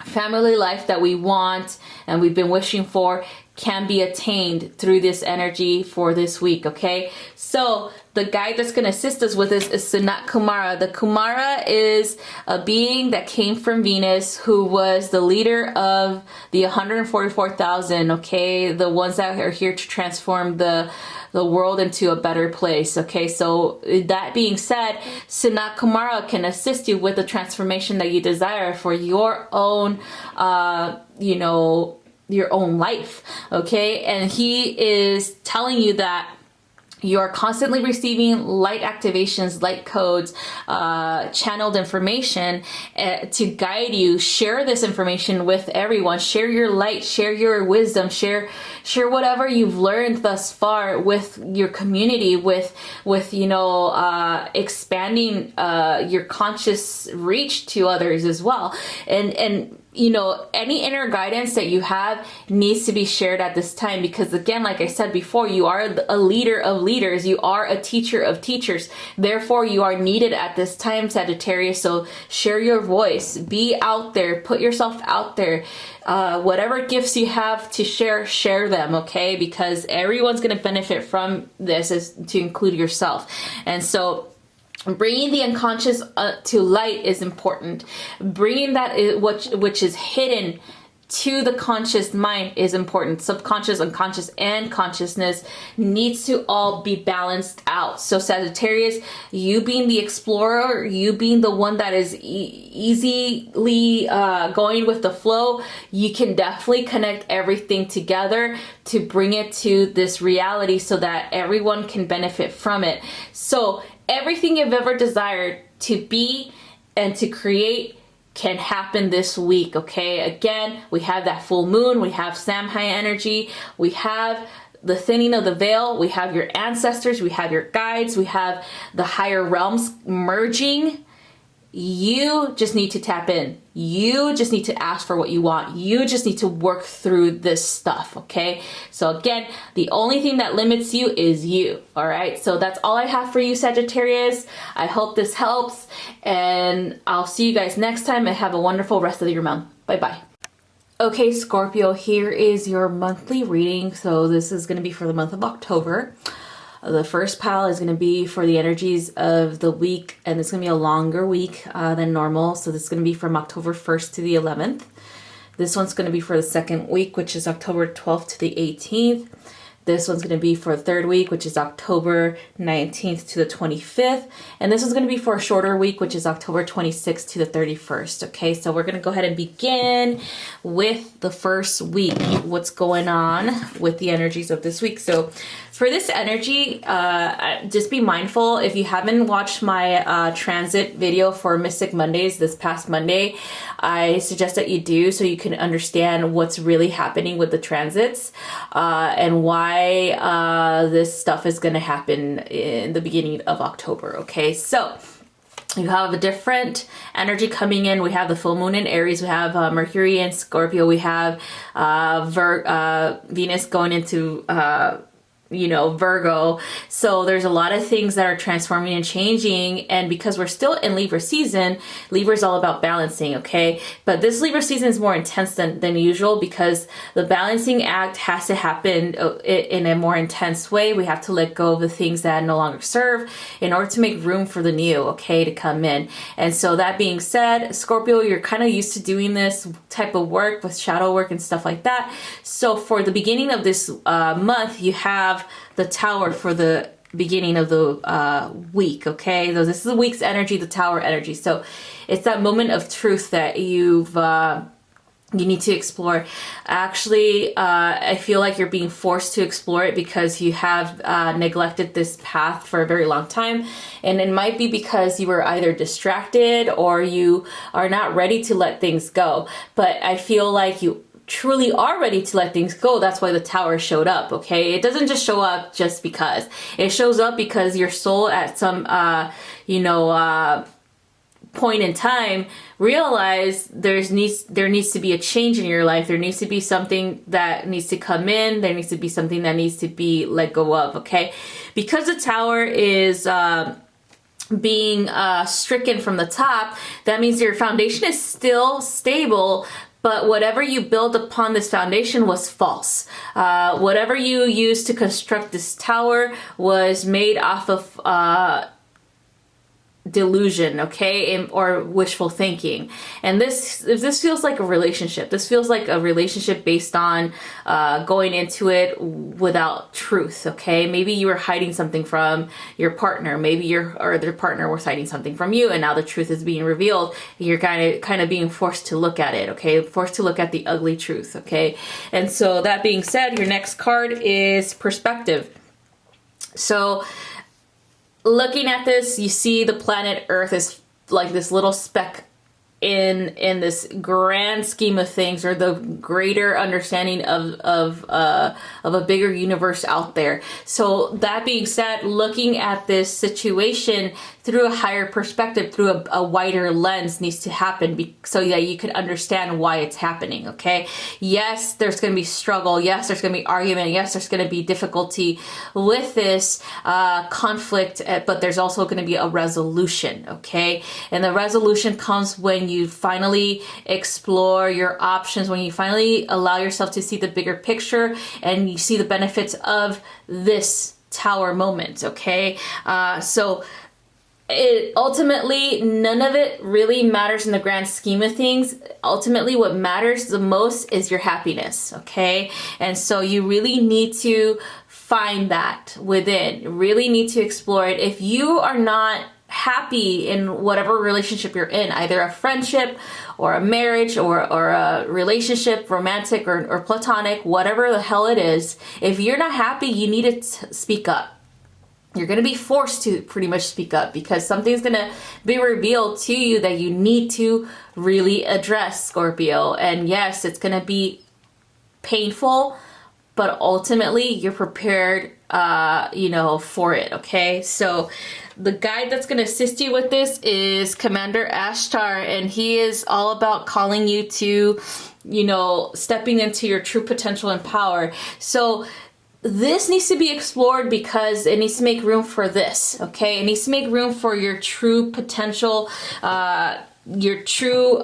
family life that we want and we've been wishing for, can be attained through this energy for this week, okay? So the guide that's going to assist us with this is Sanat Kumara. The Kumara is a being that came from Venus, who was the leader of the 144,000, okay? The ones that are here to transform the world into a better place, okay? So that being said, Sanat Kumara can assist you with the transformation that you desire for your own, you know, your own life, okay? And he is telling you that you are constantly receiving light activations, light codes, channeled information to guide you. Share this information with everyone. Share your light, share your wisdom, share whatever you've learned thus far with your community, with you know, expanding your conscious reach to others as well. And you know, any inner guidance that you have needs to be shared at this time, because again, like I said before, you are a leader of leaders. You are a teacher of teachers. Therefore, you are needed at this time, Sagittarius. So share your voice, be out there, put yourself out there. Whatever gifts you have to share them, okay? Because everyone's going to benefit from this, as to include yourself. And so bringing the unconscious to light is important. Bringing that which is hidden to the conscious mind is important. Subconscious, unconscious, and consciousness needs to all be balanced out. So Sagittarius, you being the explorer, you being the one that is easily going with the flow, you can definitely connect everything together to bring it to this reality so that everyone can benefit from it. So everything you've ever desired to be and to create can happen this week, okay? Again, we have that full moon, we have Samhain energy, we have the thinning of the veil, we have your ancestors, we have your guides, we have the higher realms merging. You just need to tap in. You just need to ask for what you want. You just need to work through this stuff, okay? So again, the only thing that limits you is you, all right? So that's all I have for you, Sagittarius. I hope this helps, and I'll see you guys next time, and have a wonderful rest of your month. Bye-bye. Okay, Scorpio, here is your monthly reading. So this is going to be for the month of October. The first pile is going to be for the energies of the week, and it's going to be a longer week than normal. So this is going to be from October 1st to the 11th. This one's going to be for the second week, which is October 12th to the 18th. This one's going to be for the third week, which is October 19th to the 25th. And this is going to be for a shorter week, which is October 26th to the 31st. Okay, so we're going to go ahead and begin with the first week. What's going on with the energies of this week? So for this energy, just be mindful. If you haven't watched my transit video for Mystic Mondays this past Monday, I suggest that you do, so you can understand what's really happening with the transits and why this stuff is going to happen in the beginning of October. Okay, so you have a different energy coming in. We have the full moon in Aries. We have Mercury in Scorpio. We have Venus going into Virgo. So there's a lot of things that are transforming and changing. And because we're still in Libra season, Libra is all about balancing, okay? But this Libra season is more intense than usual, because the balancing act has to happen in a more intense way. We have to let go of the things that no longer serve in order to make room for the new, okay, to come in. And so that being said, Scorpio, you're kind of used to doing this type of work with shadow work and stuff like that. So for the beginning of this month, you have the Tower for the beginning of the week, okay? So this is the week's energy, the Tower energy. So it's that moment of truth that you need to explore. Actually, I feel like you're being forced to explore it because you have neglected this path for a very long time. And it might be because you were either distracted or you are not ready to let things go. But I feel like you truly are ready to let things go. That's why the Tower showed up, okay? It doesn't just show up just because. It shows up because your soul at some, point in time realize there needs to be a change in your life. There needs to be something that needs to come in. There needs to be something that needs to be let go of, okay? Because the Tower is being stricken from the top, that means your foundation is still stable, but whatever you build upon this foundation was false. Whatever you used to construct this tower was made off of delusion, okay, or wishful thinking. And this feels like a relationship. This feels like a relationship based on going into it without truth, okay? Maybe you were hiding something from your partner. Maybe your other partner was hiding something from you, and now the truth is being revealed. You're kind of being forced to look at it, okay? Forced to look at the ugly truth, okay? And so that being said, your next card is perspective. So looking at this, you see the planet Earth is like this little speck in this grand scheme of things, or the greater understanding of a bigger universe out there. So that being said, looking at this situation through a higher perspective, through a wider lens, needs to happen so that you can understand why it's happening, okay? Yes, there's going to be struggle. Yes, there's going to be argument. Yes, there's going to be difficulty with this conflict, but there's also going to be a resolution, okay? And the resolution comes when you finally explore your options, when you finally allow yourself to see the bigger picture and you see the benefits of this Tower moment, okay? So ultimately, none of it really matters in the grand scheme of things. Ultimately, what matters the most is your happiness, okay? And so you really need to find that within, really need to explore it. If you are not happy in whatever relationship you're in, either a friendship or a marriage or a relationship, romantic or platonic, whatever the hell it is, if you're not happy, you need to speak up. You're going to be forced to pretty much speak up because something's going to be revealed to you that you need to really address, Scorpio. And yes, it's going to be painful, but ultimately you're prepared, for it. Okay. So the guide that's going to assist you with this is Commander Ashtar, and he is all about calling you to, stepping into your true potential and power. So this needs to be explored because it needs to make room for this, okay? It needs to make room for your true potential, your true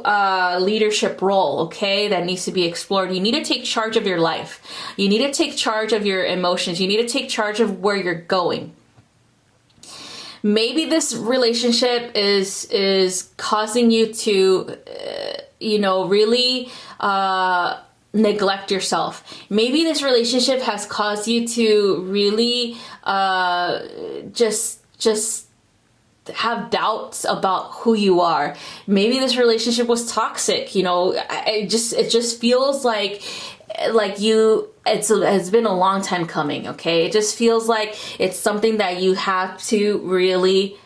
leadership role, okay? That needs to be explored. You need to take charge of your life. You need to take charge of your emotions. You need to take charge of where you're going. Maybe this relationship is causing you to, really neglect yourself. Maybe this relationship has caused you to really just have doubts about who you are. Maybe this relationship was toxic. It just feels like it's been a long time coming. Okay, it just feels like it's something that you have to really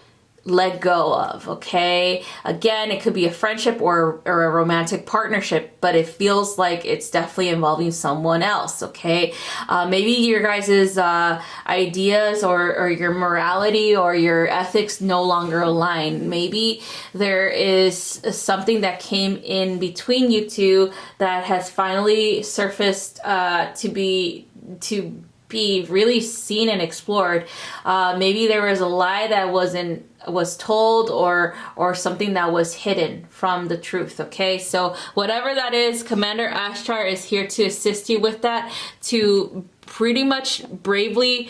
let go of. Okay, again, it could be a friendship or a romantic partnership, but it feels like it's definitely involving someone else. Okay, maybe your guys's ideas or your morality or your ethics no longer align. Maybe there is something that came in between you two that has finally surfaced to be really seen and explored. Maybe there was a lie that was told or something that was hidden from the truth. Okay, so whatever that is, Commander Ashtar is here to assist you with that, to pretty much bravely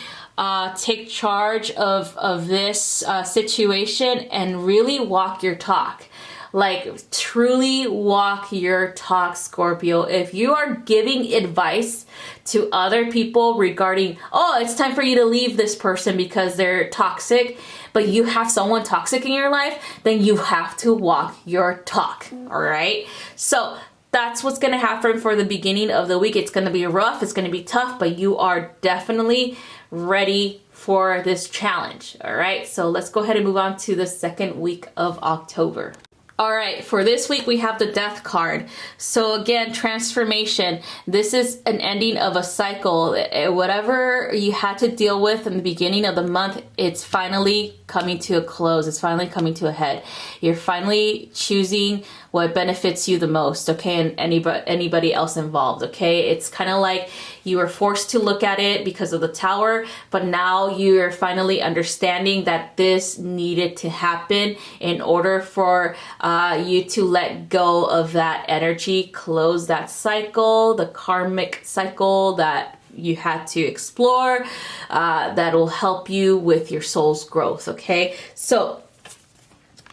take charge of this situation and really walk your talk. Like, truly walk your talk, Scorpio. If you are giving advice to other people regarding, it's time for you to leave this person because they're toxic, but you have someone toxic in your life, then you have to walk your talk. All right. So that's what's going to happen for the beginning of the week. It's going to be rough. It's going to be tough, but you are definitely ready for this challenge. All right. So let's go ahead and move on to the second week of October. All right, for this week, we have the Death card. So again, transformation. This is an ending of a cycle. Whatever you had to deal with in the beginning of the month, it's finally coming to a close. It's finally coming to a head. You're finally choosing what benefits you the most, okay, and anybody else involved, okay? It's kind of like you were forced to look at it because of the Tower, but now you're finally understanding that this needed to happen in order for you to let go of that energy, close that cycle, the karmic cycle that you had to explore, that will help you with your soul's growth, okay? So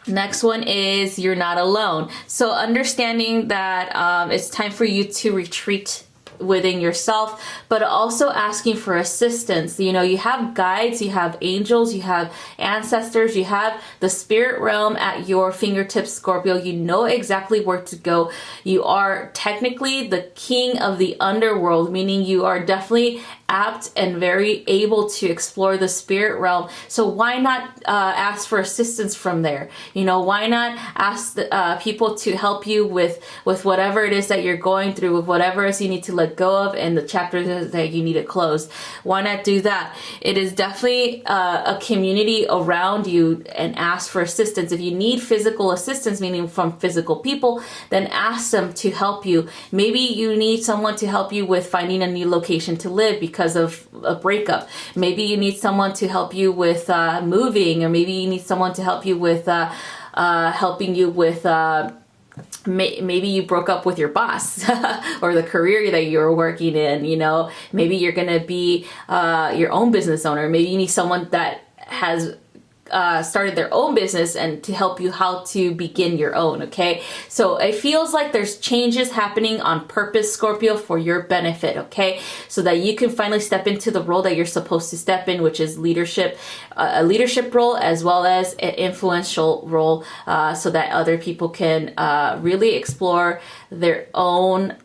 next one is you're not alone. So understanding that it's time for you to retreat within yourself, but also asking for assistance. You have guides, you have angels, you have ancestors, you have the spirit realm at your fingertips, Scorpio. You know exactly where to go. You are technically the king of the underworld, meaning you are definitely apt and very able to explore the spirit realm. So why not ask for assistance from there? Why not ask the, people to help you with whatever it is that you're going through, with whatever it is you need to let go of and the chapters that you need to close. Why not do that? It is definitely a community around you, and ask for assistance. If you need physical assistance, meaning from physical people, then ask them to help you. Maybe you need someone to help you with finding a new location to live because of a breakup. Maybe you need someone to help you with moving, or maybe you need someone to help you with helping you with maybe you broke up with your boss or the career that you're working in. Maybe you're gonna be your own business owner. Maybe you need someone that has started their own business and to help you how to begin your own, okay? So it feels like there's changes happening on purpose, Scorpio, for your benefit, okay? So that you can finally step into the role that you're supposed to step in, which is leadership, a leadership role as well as an influential role, so that other people can really explore their own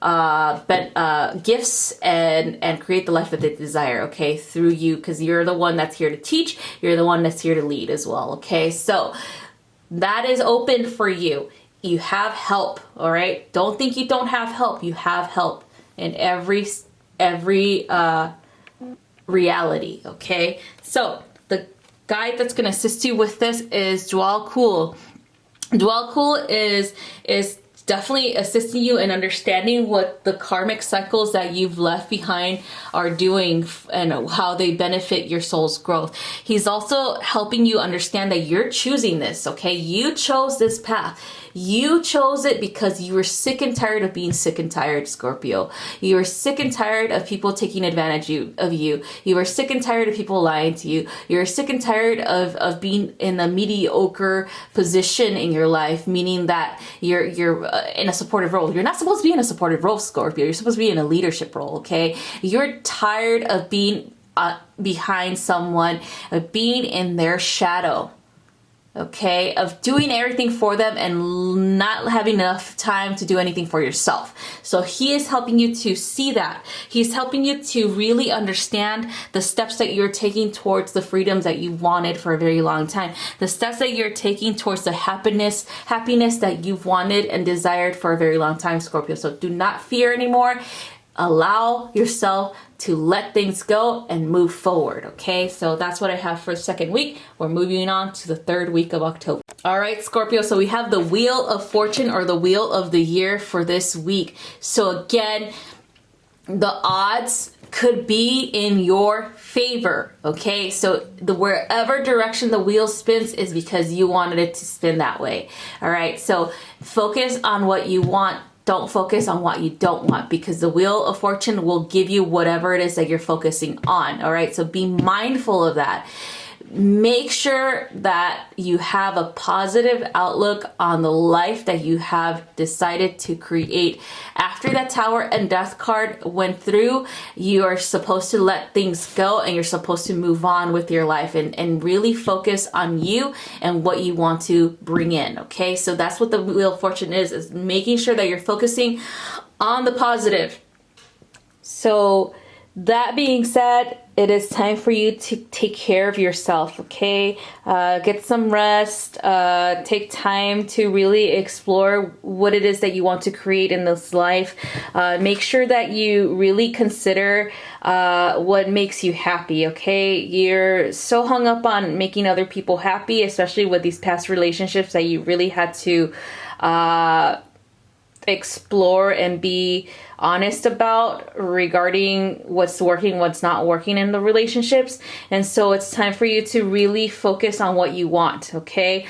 gifts and create the life that they desire, okay, through you, because you're the one that's here to teach, you're the one that's here to lead as well, okay? So that is open for you. You have help, all right? Don't think you don't have help. You have help in every reality, okay? So the guide that's going to assist you with this is Dwell Cool. Dwell Cool is definitely assisting you in understanding what the karmic cycles that you've left behind are doing and how they benefit your soul's growth. He's also helping you understand that you're choosing this, okay? You chose this path. You chose it because you were sick and tired of being sick and tired, Scorpio. You were sick and tired of people taking advantage of you. You were sick and tired of people lying to you. You're sick and tired of being in a mediocre position in your life, meaning that you're in a supportive role. You're not supposed to be in a supportive role, Scorpio. You're supposed to be in a leadership role, okay? You're tired of being behind someone, of being in their shadow. Okay, of doing everything for them and not having enough time to do anything for yourself. So he is helping you to see that. He's helping you to really understand the steps that you're taking towards the freedoms that you wanted for a very long time. The steps that you're taking towards the happiness that you've wanted and desired for a very long time, Scorpio. So do not fear anymore. Allow yourself to let things go and move forward, okay? So that's what I have for the second week. We're moving on to the third week of October. All right, Scorpio, so we have the Wheel of Fortune or the Wheel of the Year for this week. So again, the odds could be in your favor, okay? So wherever direction the wheel spins is because you wanted it to spin that way, all right? So focus on what you want. Don't focus on what you don't want, because the Wheel of Fortune will give you whatever it is that you're focusing on, all right? So be mindful of that. Make sure that you have a positive outlook on the life that you have decided to create. After that Tower and Death card went through, you are supposed to let things go and you're supposed to move on with your life and really focus on you and what you want to bring in, okay? So that's what the Wheel of Fortune is making sure that you're focusing on the positive. So that being said, it is time for you to take care of yourself, okay? Get some rest, take time to really explore what it is that you want to create in this life. Make sure that you really consider what makes you happy, okay? You're so hung up on making other people happy, especially with these past relationships, that you really had to explore and be honest about regarding what's working, what's not working in the relationships. And so it's time for you to really focus on what you want, okay?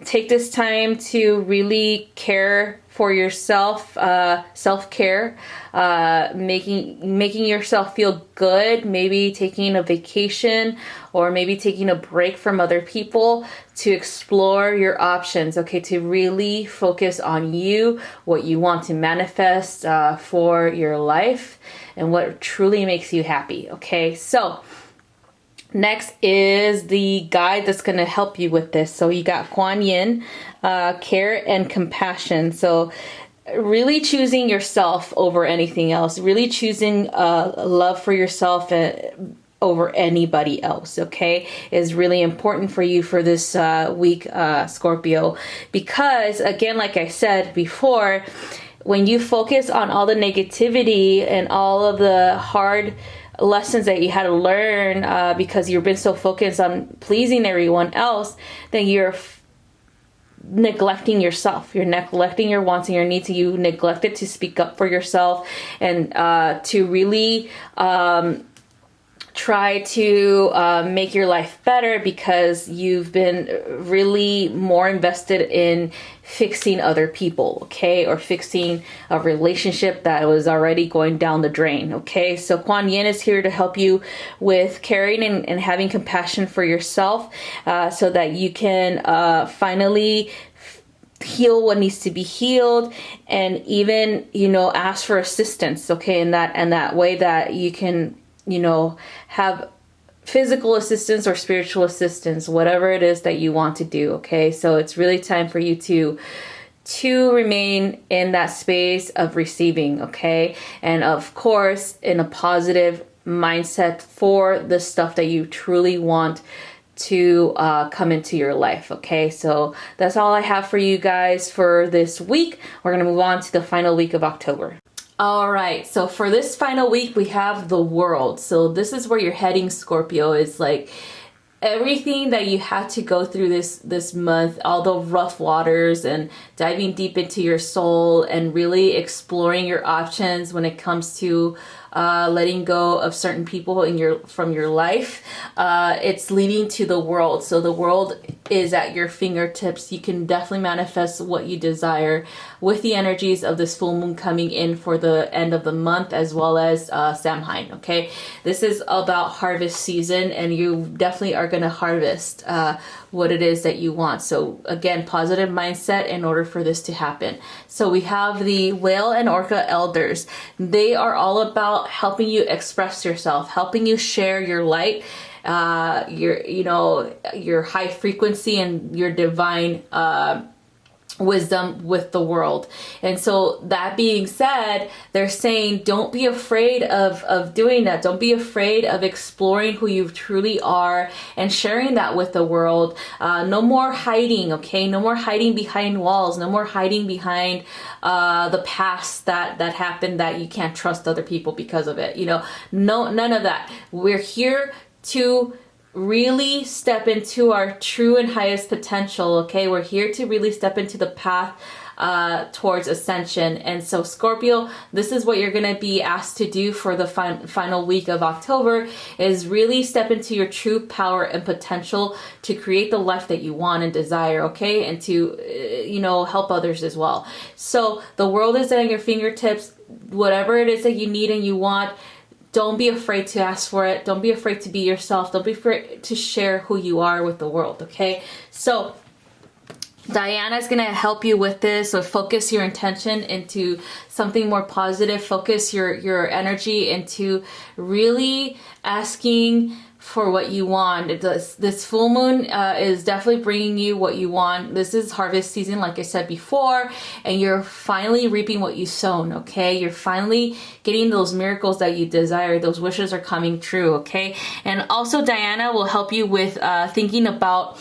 Take this time to really care for yourself, self-care, making yourself feel good, maybe taking a vacation or maybe taking a break from other people to explore your options, okay? To really focus on you, what you want to manifest for your life and what truly makes you happy, okay? So next is the guide that's going to help you with this. So you got Kuan Yin, care and compassion. So really choosing yourself over anything else, really choosing love for yourself over anybody else, okay, is really important for you for this week, Scorpio. Because again, like I said before, when you focus on all the negativity and all of the hard lessons that you had to learn because you've been so focused on pleasing everyone else, then you're neglecting yourself. You're neglecting your wants and your needs. You neglected to speak up for yourself and to really try to make your life better because you've been really more invested in fixing other people, okay, or fixing a relationship that was already going down the drain, okay? So Kuan Yin is here to help you with caring and having compassion for yourself, so that you can finally heal what needs to be healed, and even, you know, ask for assistance, okay, in that way that you can, you know, have physical assistance or spiritual assistance, whatever it is that you want to do, okay? So it's really time for you to remain in that space of receiving, okay? And of course, in a positive mindset for the stuff that you truly want to come into your life, okay? So that's all I have for you guys for this week. We're gonna move on to the final week of October. All right, so for this final week, we have the World. So this is where you're heading, Scorpio. Is like everything that you had to go through this month, all the rough waters and diving deep into your soul and really exploring your options when it comes to letting go of certain people from your life. It's leading to the World. So the World is at your fingertips. You can definitely manifest what you desire with the energies of this full moon coming in for the end of the month, as well as Samhain, okay? This is about harvest season, and you definitely are going to harvest what it is that you want. So again, positive mindset in order for this to happen. So we have the Whale and Orca elders. They are all about helping you express yourself, helping you share your light, your high frequency and your divine wisdom with the world. And so that being said, they're saying don't be afraid of doing that. Don't be afraid of exploring who you truly are and sharing that with the world. No more hiding, okay? No more hiding behind walls. No more hiding behind the past that happened, that you can't trust other people because of it. You know, no, none of that. We're here to really step into our true and highest potential, okay? We're here to really step into the path towards ascension. And so Scorpio, this is what you're going to be asked to do for the final week of October, is really step into your true power and potential to create the life that you want and desire, okay? And to, help others as well. So the world is at your fingertips. Whatever it is that you need and you want, don't be afraid to ask for it. Don't be afraid to be yourself. Don't be afraid to share who you are with the world, okay? So Diana is going to help you with this. So focus your intention into something more positive. Focus your energy into really asking for what you want. This full moon is definitely bringing you what you want. This is harvest season, like I said before, and you're finally reaping what you sown, okay? You're finally getting those miracles that you desire. Those wishes are coming true, okay? And also Diana will help you with thinking about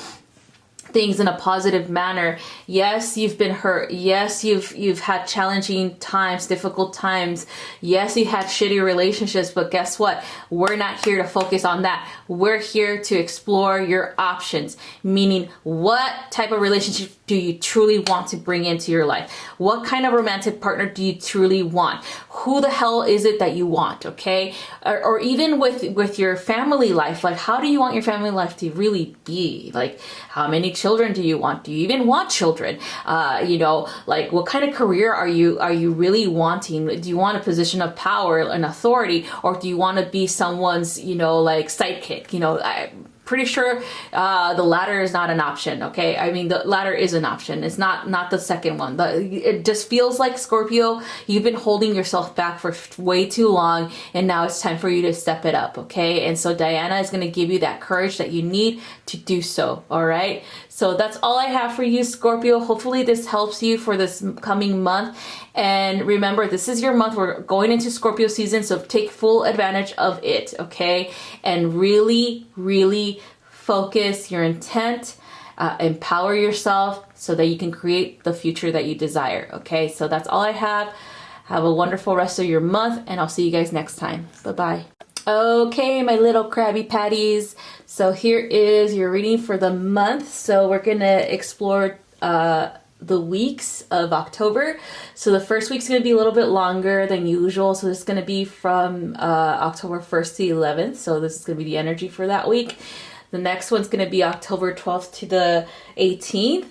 things in a positive manner. Yes, you've been hurt. Yes, you've had challenging times, difficult times. Yes, you had shitty relationships, but guess what? We're not here to focus on that. We're here to explore your options, meaning what type of relationship do you truly want to bring into your life? What kind of romantic partner do you truly want? Who the hell is it that you want, okay? Or even with your family life, like how do you want your family life to really be? Like how many children do you want? Do you even want children? Like what kind of career are you really wanting? Do you want a position of power and authority, or do you want to be someone's, like sidekick? I'm pretty sure the latter is not an option, okay? I mean, the latter is an option. It's not the second one. It just feels like, Scorpio, you've been holding yourself back for way too long, and now it's time for you to step it up, okay? And so Diana is going to give you that courage that you need to do so, all right? So that's all I have for you, Scorpio. Hopefully this helps you for this coming month. And remember, this is your month. We're going into Scorpio season, so take full advantage of it, okay? And really, really focus your intent, empower yourself so that you can create the future that you desire, okay? So that's all I have. Have a wonderful rest of your month, and I'll see you guys next time. Bye-bye. Okay, my little Krabby Patties. So here is your reading for the month. So we're going to explore the weeks of October. So the first week's going to be a little bit longer than usual. So this is going to be from October 1st to 11th. So this is going to be the energy for that week. The next one's going to be October 12th to the 18th.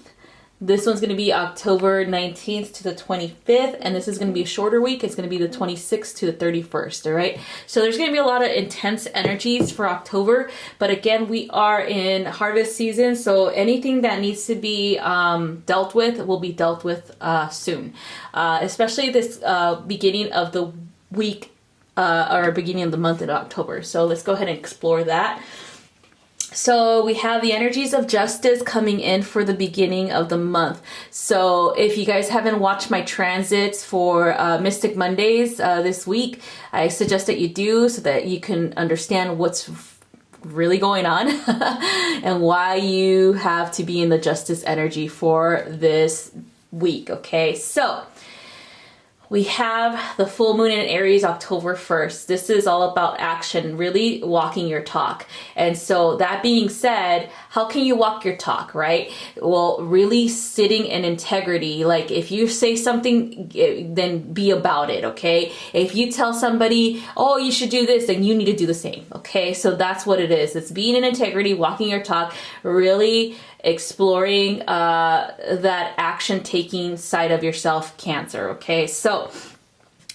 This one's going to be October 19th to the 25th, and this is going to be a shorter week. It's going to be the 26th to the 31st, all right? So there's going to be a lot of intense energies for October, but again, we are in harvest season, so anything that needs to be dealt with will be dealt with soon, especially this beginning of the week or beginning of the month in October. So let's go ahead and explore that. So we have the energies of justice coming in for the beginning of the month. So if you guys haven't watched my transits for Mystic Mondays this week, I suggest that you do so that you can understand what's really going on and why you have to be in the justice energy for this week, okay? So we have the full moon in Aries October 1st. This is all about action, really walking your talk. And so that being said, how can you walk your talk, right? Well, really sitting in integrity. Like if you say something, then be about it, okay? If you tell somebody, oh, you should do this, then you need to do the same, okay? So that's what it is. It's being in integrity, walking your talk, really exploring that action-taking side of yourself, Cancer, okay? So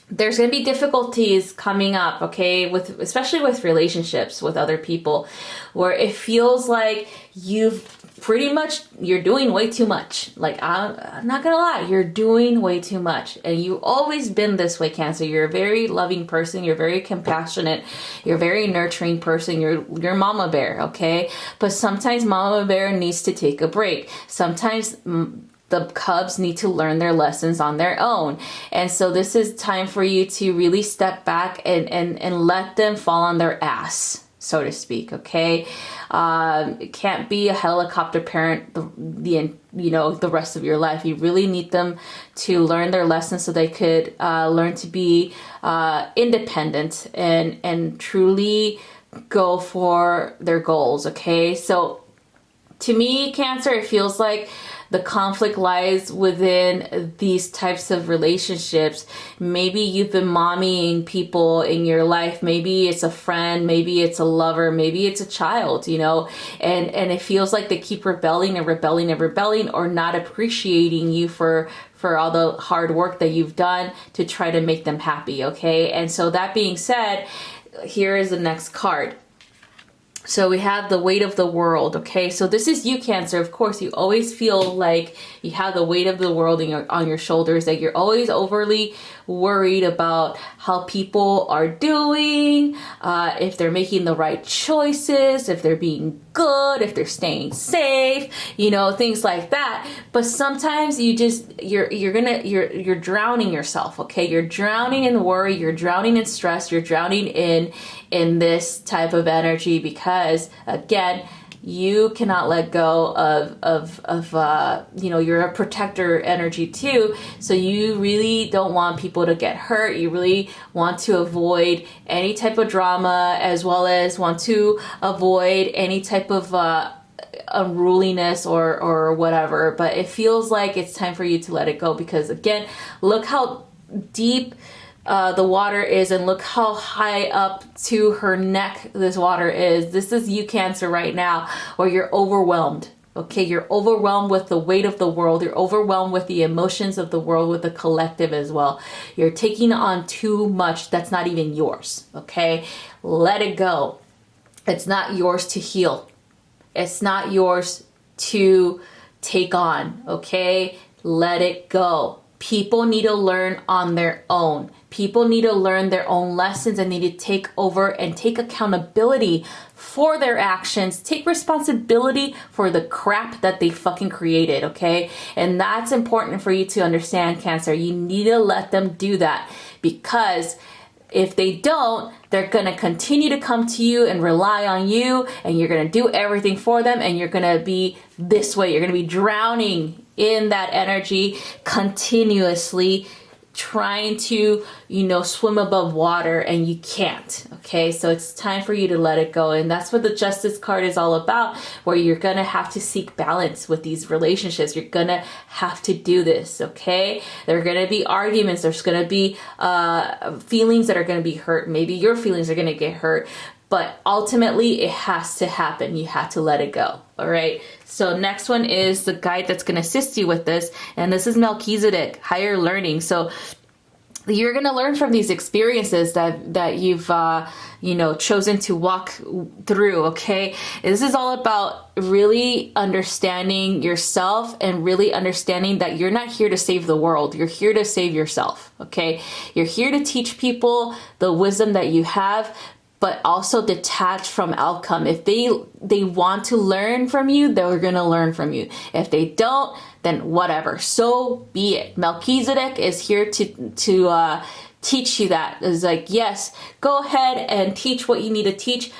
there's going to be difficulties coming up, okay, especially with relationships with other people, where it feels like you're doing way too much. Like, I'm not gonna lie, you're doing way too much. And you've always been this way, Cancer. You're a very loving person. You're very compassionate. You're a very nurturing person. You're Mama Bear, okay? But sometimes Mama Bear needs to take a break. Sometimes the cubs need to learn their lessons on their own. And so this is time for you to really step back and let them fall on their ass, so to speak, okay? It can't be a helicopter parent the rest of your life. You really need them to learn their lessons so they could learn to be independent and truly go for their goals, okay? So to me, Cancer, it feels like the conflict lies within these types of relationships. Maybe you've been mommying people in your life. Maybe it's a friend, maybe it's a lover, maybe it's a child, and it feels like they keep rebelling or not appreciating you for all the hard work that you've done to try to make them happy, okay? And so that being said, here is the next card. So we have the weight of the world, okay? So this is you, Cancer. Of course, you always feel like you have the weight of the world on your shoulders, that you're always overly worried about how people are doing, if they're making the right choices, if they're being good, if they're staying safe, things like that. But sometimes you're drowning yourself, okay? You're drowning in worry, you're drowning in stress, you're drowning in this type of energy because, again, you cannot let go of you're a protector energy too. So you really don't want people to get hurt. You really want to avoid any type of drama, as well as want to avoid any type of unruliness or whatever. But it feels like it's time for you to let it go because, again, look how deep the water is, and look how high up to her neck this water is. This is you, Cancer, right now, where you're overwhelmed. Okay, you're overwhelmed with the weight of the world. You're overwhelmed with the emotions of the world, with the collective as well. You're taking on too much that's not even yours. Okay, let it go. It's not yours to heal. It's not yours to take on. Okay, let it go. People need to learn on their own. People need to learn their own lessons and need to take over and take accountability for their actions. Take responsibility for the crap that they fucking created, okay? And that's important for you to understand, Cancer. You need to let them do that, because if they don't, they're going to continue to come to you and rely on you, and you're going to do everything for them, and you're going to be this way. You're going to be drowning in that energy continuously, trying to, you know, swim above water and you can't. Okay, so it's time for you to let it go. And that's what the Justice card is all about, where you're gonna have to seek balance with these relationships. You're gonna have to do this. Okay, there are gonna be arguments, there's gonna be feelings that are gonna be hurt. Maybe your feelings are gonna get hurt, but ultimately it has to happen. You have to let it go. All right, so next one is the guide that's going to assist you with this, and this is Melchizedek, higher learning. So you're going to learn from these experiences that you've you know, chosen to walk through. Okay, this is all about really understanding yourself and really understanding that you're not here to save the world. You're here to save yourself. Okay, you're here to teach people the wisdom that you have, but also detach from outcome. If they want to learn from you, they're gonna learn from you. If they don't, then whatever, so be it. Melchizedek is here to teach you that. It's like, yes, go ahead and teach what you need to teach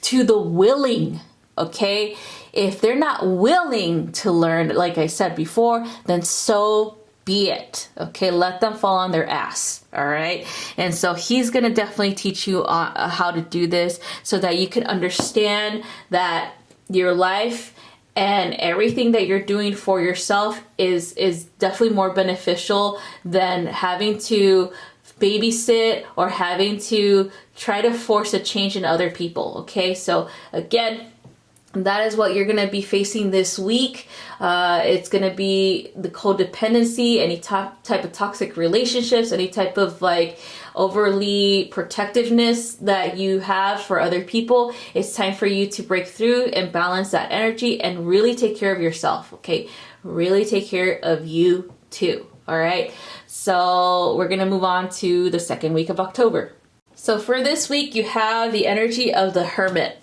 to the willing, okay? If they're not willing to learn, like I said before, then so be it. Okay, let them fall on their ass. All right, and so he's gonna definitely teach you how to do this, so that you can understand that your life and everything that you're doing for yourself is definitely more beneficial than having to babysit or having to try to force a change in other people. Okay, so again, that is what you're going to be facing this week. It's going to be the codependency, any type of toxic relationships, any type of like overly protectiveness that you have for other people. It's time for you to break through and balance that energy and really take care of yourself. Okay, really take care of you too. All right, so we're going to move on to the second week of October. So for this week, you have the energy of the Hermit.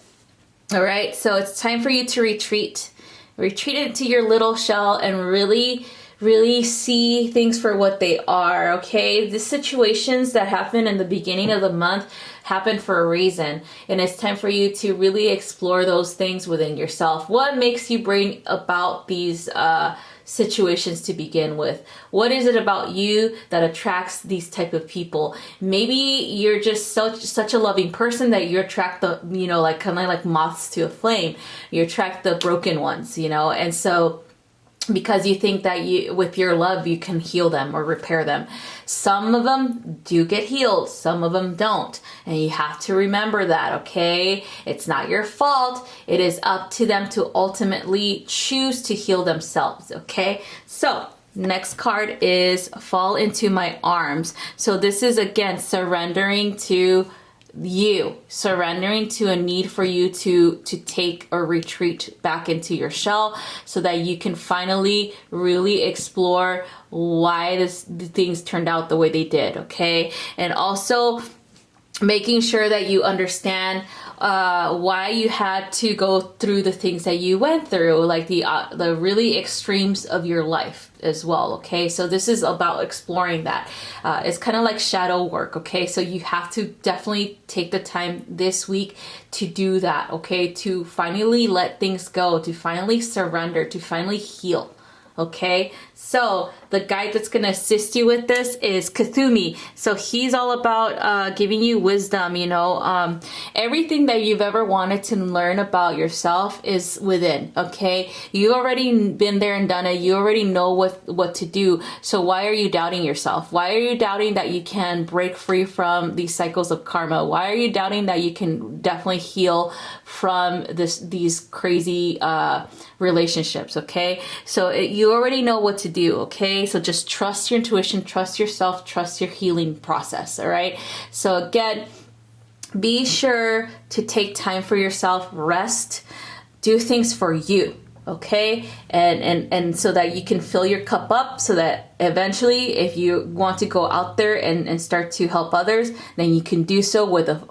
All right, so it's time for you to retreat into your little shell and really see things for what they are. Okay, the situations that happen in the beginning of the month happen for a reason, and it's time for you to really explore those things within yourself. What makes you bring about these situations to begin with? What is it about you that attracts these type of people? Maybe you're just such a loving person that you attract the, you know, like kind of like moths to a flame. You attract the broken ones, you know, and so because you think that with your love you can heal them or repair them. Some of them do get healed, some of them don't, and you have to remember that. Okay, it's not your fault. It is up to them to ultimately choose to heal themselves. Okay, so next card is Fall Into My Arms. So this is again surrendering to you, surrendering to a need for you to take or retreat back into your shell, so that you can finally really explore why the things turned out the way they did. Okay, and also making sure that you understand why you had to go through the things that you went through, like the really extremes of your life as well. Okay, so this is about exploring that. It's kind of like shadow work. Okay, so you have to definitely take the time this week to do that. Okay, to finally let things go, to finally surrender, to finally heal. Okay, so the guide that's going to assist you with this is Kuthumi. So he's all about giving you wisdom. You know, everything that you've ever wanted to learn about yourself is within. Okay, you've already been there and done it. You already know what to do. So why are you doubting yourself? Why are you doubting that you can break free from these cycles of karma? Why are you doubting that you can definitely heal from these crazy relationships? Okay, so you already know what to do. Okay, so just trust your intuition, trust yourself, trust your healing process. All right, so again, be sure to take time for yourself, rest, do things for you. Okay, and so that you can fill your cup up, so that eventually if you want to go out there and start to help others, then you can do so with a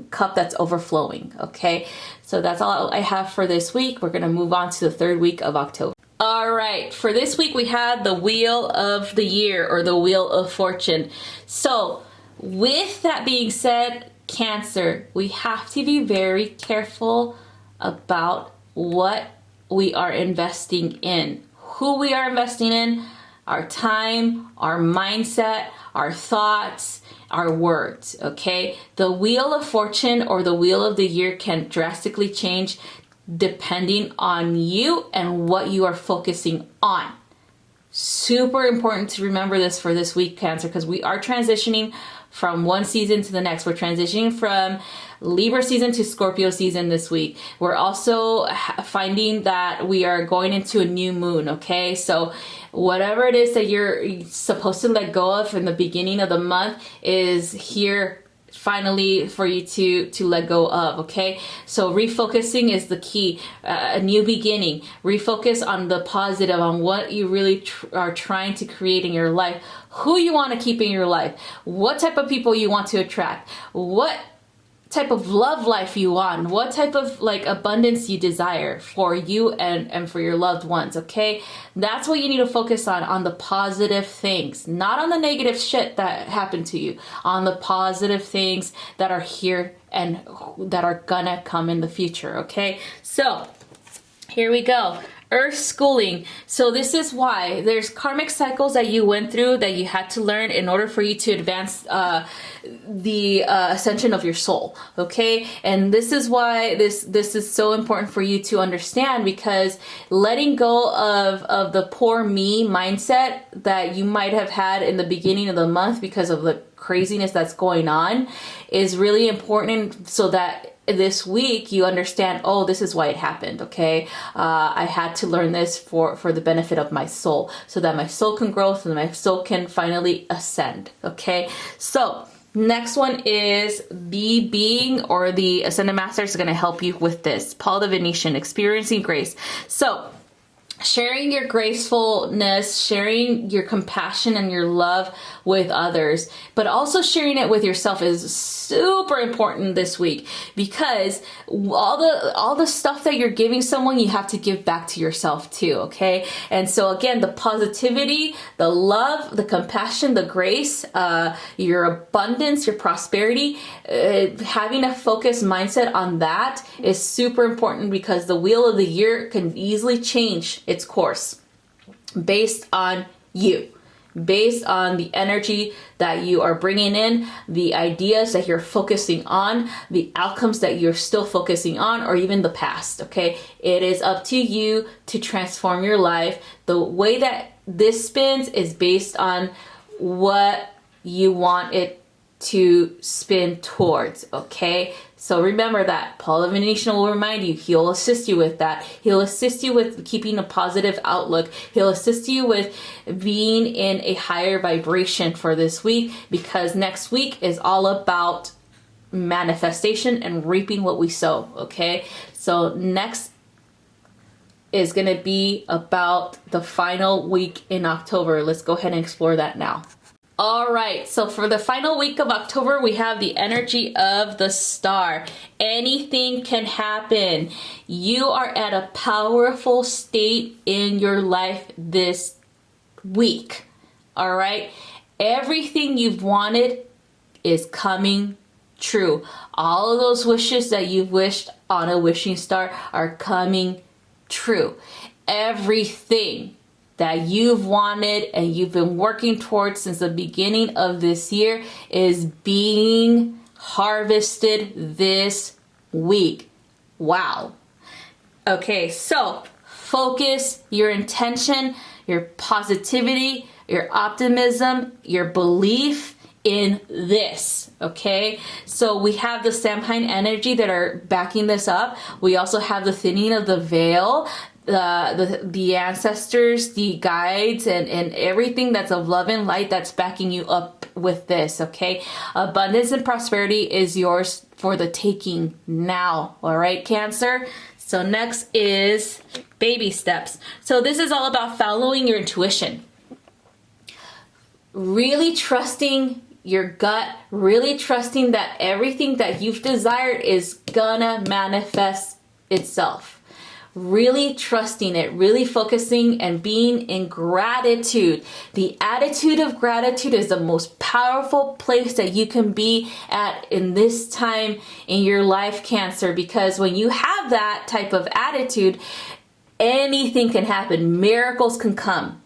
cup that's overflowing. Okay, so that's all I have for this week. We're going to move on to the third week of October. All right, for this week we had the Wheel of the Year, or the Wheel of Fortune. So with that being said, Cancer, we have to be very careful about what we are investing in, who we are investing in, our time, our mindset, our thoughts, our words, okay? The wheel of fortune or the wheel of the year can drastically change depending on you and what you are focusing on. Super important to remember this for this week, Cancer, because we are transitioning from one season to the next. We're transitioning from Libra season to Scorpio season this week. We're also finding that we are going into a new moon, okay? So whatever it is that you're supposed to let go of in the beginning of the month is here finally for you to let go of, okay? So refocusing is the key. A new beginning. Refocus on the positive, on what you really are trying to create in your life, who you want to keep in your life, what type of people you want to attract, what type of love life you want, what type of like abundance you desire for you and for your loved ones, okay? That's what you need to focus on the positive things, not on the negative shit that happened to you, on the positive things that are here and that are gonna come in the future, okay? So here we go. Earth schooling. So this is why there's karmic cycles that you went through that you had to learn in order for you to advance the ascension of your soul, okay? And this is why this is so important for you to understand, because letting go of the poor me mindset that you might have had in the beginning of the month because of the craziness that's going on is really important, so that this week you understand, oh, this is why it happened, okay? I had to learn this for the benefit of my soul, so that my soul can grow, so that my soul can finally ascend, okay? So next one is the being or the Ascended Master is going to help you with this. Paul the Venetian, experiencing grace. So sharing your gracefulness, sharing your compassion and your love with others, but also sharing it with yourself is super important this week, because all the stuff that you're giving someone, you have to give back to yourself too, okay? And so again, the positivity, the love, the compassion, the grace, your abundance, your prosperity, having a focused mindset on that is super important, because the wheel of the year can easily change its course based on you, based on the energy that you are bringing in, the ideas that you're focusing on, the outcomes that you're still focusing on, or even the past, okay? It is up to you to transform your life. The way that this spins is based on what you want it to spin towards, okay? So remember that. Paul the Venetian will remind you, he'll assist you with that. He'll assist you with keeping a positive outlook. He'll assist you with being in a higher vibration for this week, because next week is all about manifestation and reaping what we sow, okay? So next is going to be about the final week in October. Let's go ahead and explore that now. All right, so for the final week of October, we have the energy of the star. Anything can happen. You are at a powerful state in your life this week. All right, everything you've wanted is coming true. All of those wishes that you've wished on a wishing star are coming true. Everything that you've wanted and you've been working towards since the beginning of this year is being harvested this week. Wow. Okay, so focus your intention, your positivity, your optimism, your belief in this, okay? So we have the Samhain energy that are backing this up. We also have the thinning of the veil, the ancestors, the guides, and everything that's of love and light that's backing you up with this, okay? Abundance and prosperity is yours for the taking now, all right, Cancer? So next is baby steps. So this is all about following your intuition. Really trusting your gut, really trusting that everything that you've desired is gonna manifest itself. Really trusting it, really focusing and being in gratitude. The attitude of gratitude is the most powerful place that you can be at in this time in your life, Cancer, because when you have that type of attitude, anything can happen. Miracles can come.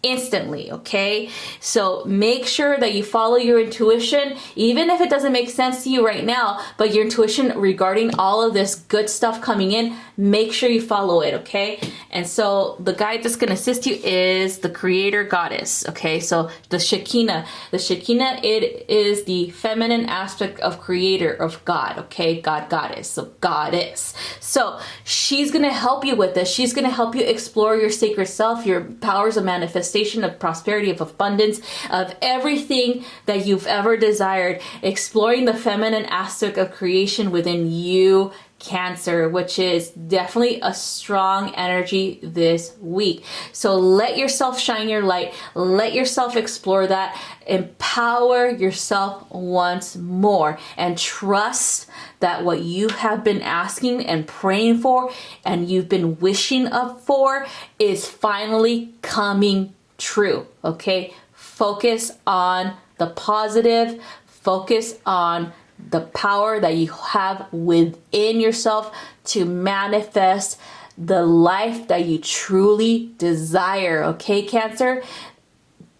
instantly, okay? So make sure that you follow your intuition, even if it doesn't make sense to you right now, but your intuition regarding all of this good stuff coming in, make sure you follow it, okay? And so the guide that's going to assist you is the creator goddess, okay? So the Shekinah. The Shekinah, it is the feminine aspect of creator, of God, okay? God, goddess, so goddess. So she's going to help you with this. She's going to help you explore your sacred self, your powers of manifestation, of prosperity, of abundance, of everything that you've ever desired, exploring the feminine aspect of creation within you, Cancer, which is definitely a strong energy this week. So let yourself shine your light, let yourself explore that, empower yourself once more, and trust that what you have been asking and praying for and you've been wishing up for is finally coming true, okay? Focus on the positive, focus on the power that you have within yourself to manifest the life that you truly desire, okay, Cancer?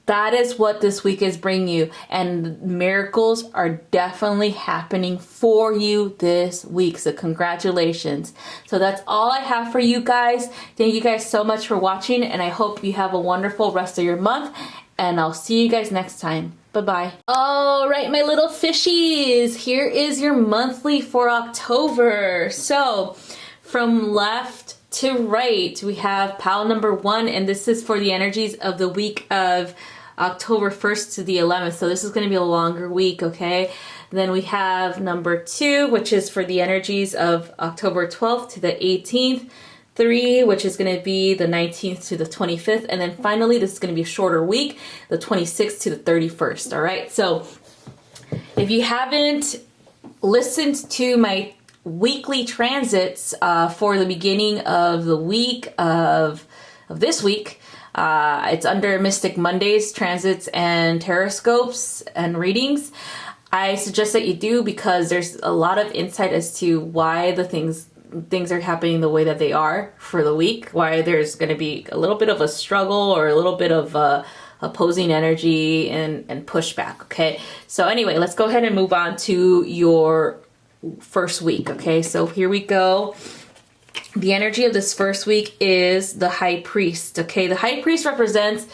That is what this week is bringing you, and miracles are definitely happening for you this week, so congratulations. So that's all I have for you guys. Thank you guys so much for watching, and I hope you have a wonderful rest of your month, and I'll see you guys next time. Bye-bye. All right, my little fishies, here is your monthly for October. So from left to right, we have pile number 1, and this is for the energies of the week of October 1st to the 11th. So this is going to be a longer week, okay? Then we have number 2, which is for the energies of October 12th to the 18th. 3, which is going to be the 19th to the 25th. And then finally, this is going to be a shorter week, the 26th to the 31st. All right. So if you haven't listened to my weekly transits for the beginning of the week of this week, it's under Mystic Mondays, transits and horoscopes and readings. I suggest that you do, because there's a lot of insight as to why the things are happening the way that they are for the week, why there's going to be a little bit of a struggle or a little bit of opposing energy and pushback, okay? So anyway, let's go ahead and move on to your first week, okay? So here we go. The energy of this first week is the High Priest, okay? The High Priest represents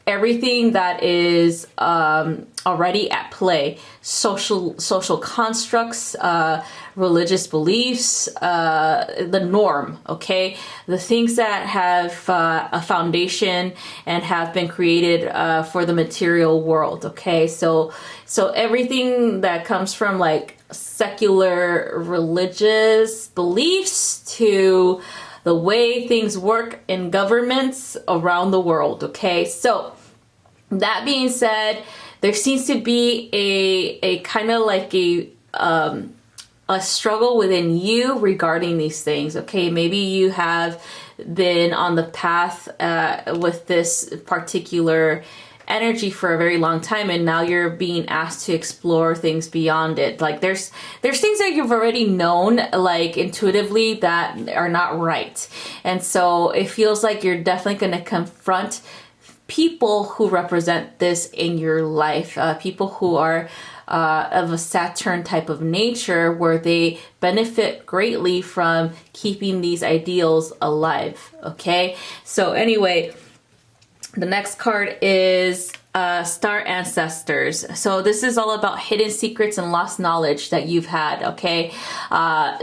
everything that is already at play: social constructs, religious beliefs, the norm, okay? The things that have a foundation and have been created for the material world, okay? So everything that comes from like secular religious beliefs to the way things work in governments around the world, okay? So that being said, there seems to be a kind of like a struggle within you regarding these things, okay? Maybe you have been on the path with this particular energy for a very long time, and now you're being asked to explore things beyond it. Like there's things that you've already known, like intuitively, that are not right. And so it feels like you're definitely going to confront people who represent this in your life, people who are of a Saturn type of nature, where they benefit greatly from keeping these ideals alive, okay? So anyway, the next card is Star Ancestors. So this is all about hidden secrets and lost knowledge that you've had, okay?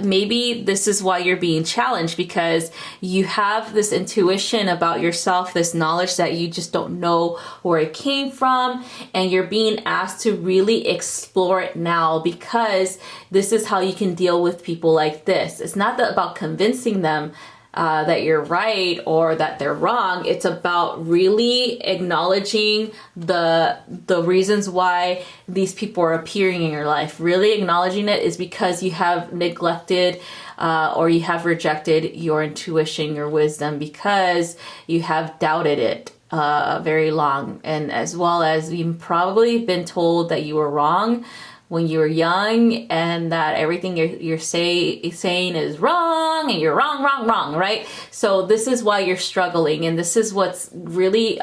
Maybe this is why you're being challenged, because you have this intuition about yourself, this knowledge that you just don't know where it came from, and you're being asked to really explore it now, because this is how you can deal with people like this. It's not about convincing them that you're right or that they're wrong. It's about really acknowledging the reasons why these people are appearing in your life. Really acknowledging it is because you have neglected or you have rejected your intuition, your wisdom, because you have doubted it very long, and as well as you've probably been told that you were wrong when you were young, and that everything you're saying is wrong, and you're wrong, right? So this is why you're struggling, and this is what's really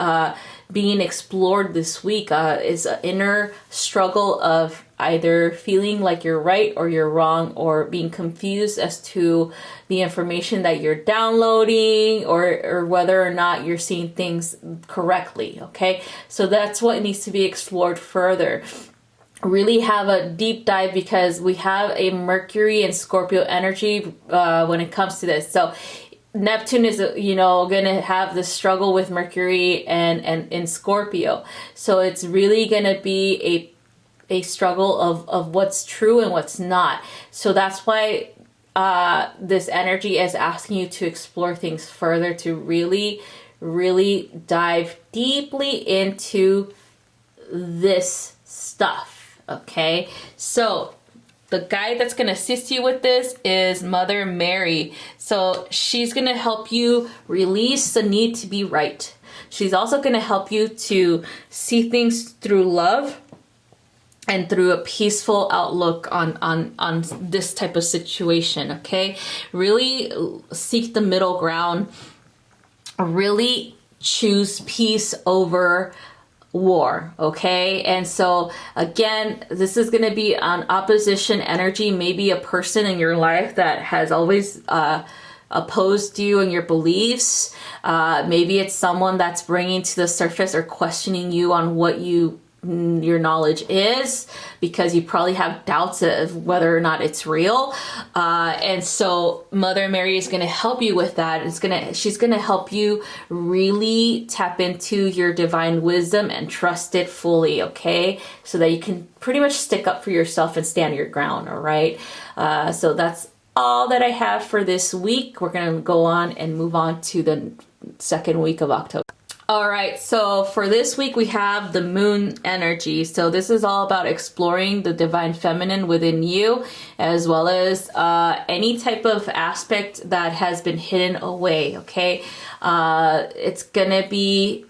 being explored this week, is an inner struggle of either feeling like you're right or you're wrong, or being confused as to the information that you're downloading, or whether or not you're seeing things correctly, okay? So that's what needs to be explored further. Really have a deep dive, because we have a Mercury and Scorpio energy when it comes to this. So Neptune is, gonna have this struggle with Mercury and in Scorpio. So it's really gonna be a struggle of what's true and what's not. So that's why this energy is asking you to explore things further, to really, really dive deeply into this stuff. Okay, so the guide that's going to assist you with this is Mother Mary. So she's going to help you release the need to be right. She's also going to help you to see things through love and through a peaceful outlook on this type of situation, okay? Really seek the middle ground. Really choose peace over war, okay? And so again, this is going to be an opposition energy, maybe a person in your life that has always opposed you and your beliefs. Maybe it's someone that's bringing to the surface or questioning you on what your knowledge is, because you probably have doubts of whether or not it's real. And so Mother Mary is going to help you with that. She's going to help you really tap into your divine wisdom and trust it fully, okay? So that you can pretty much stick up for yourself and stand your ground, all right? So that's all that I have for this week. We're going to go on and move on to the second week of October. All right, so for this week, we have the moon energy. So this is all about exploring the divine feminine within you, as well as any type of aspect that has been hidden away, okay? It's gonna be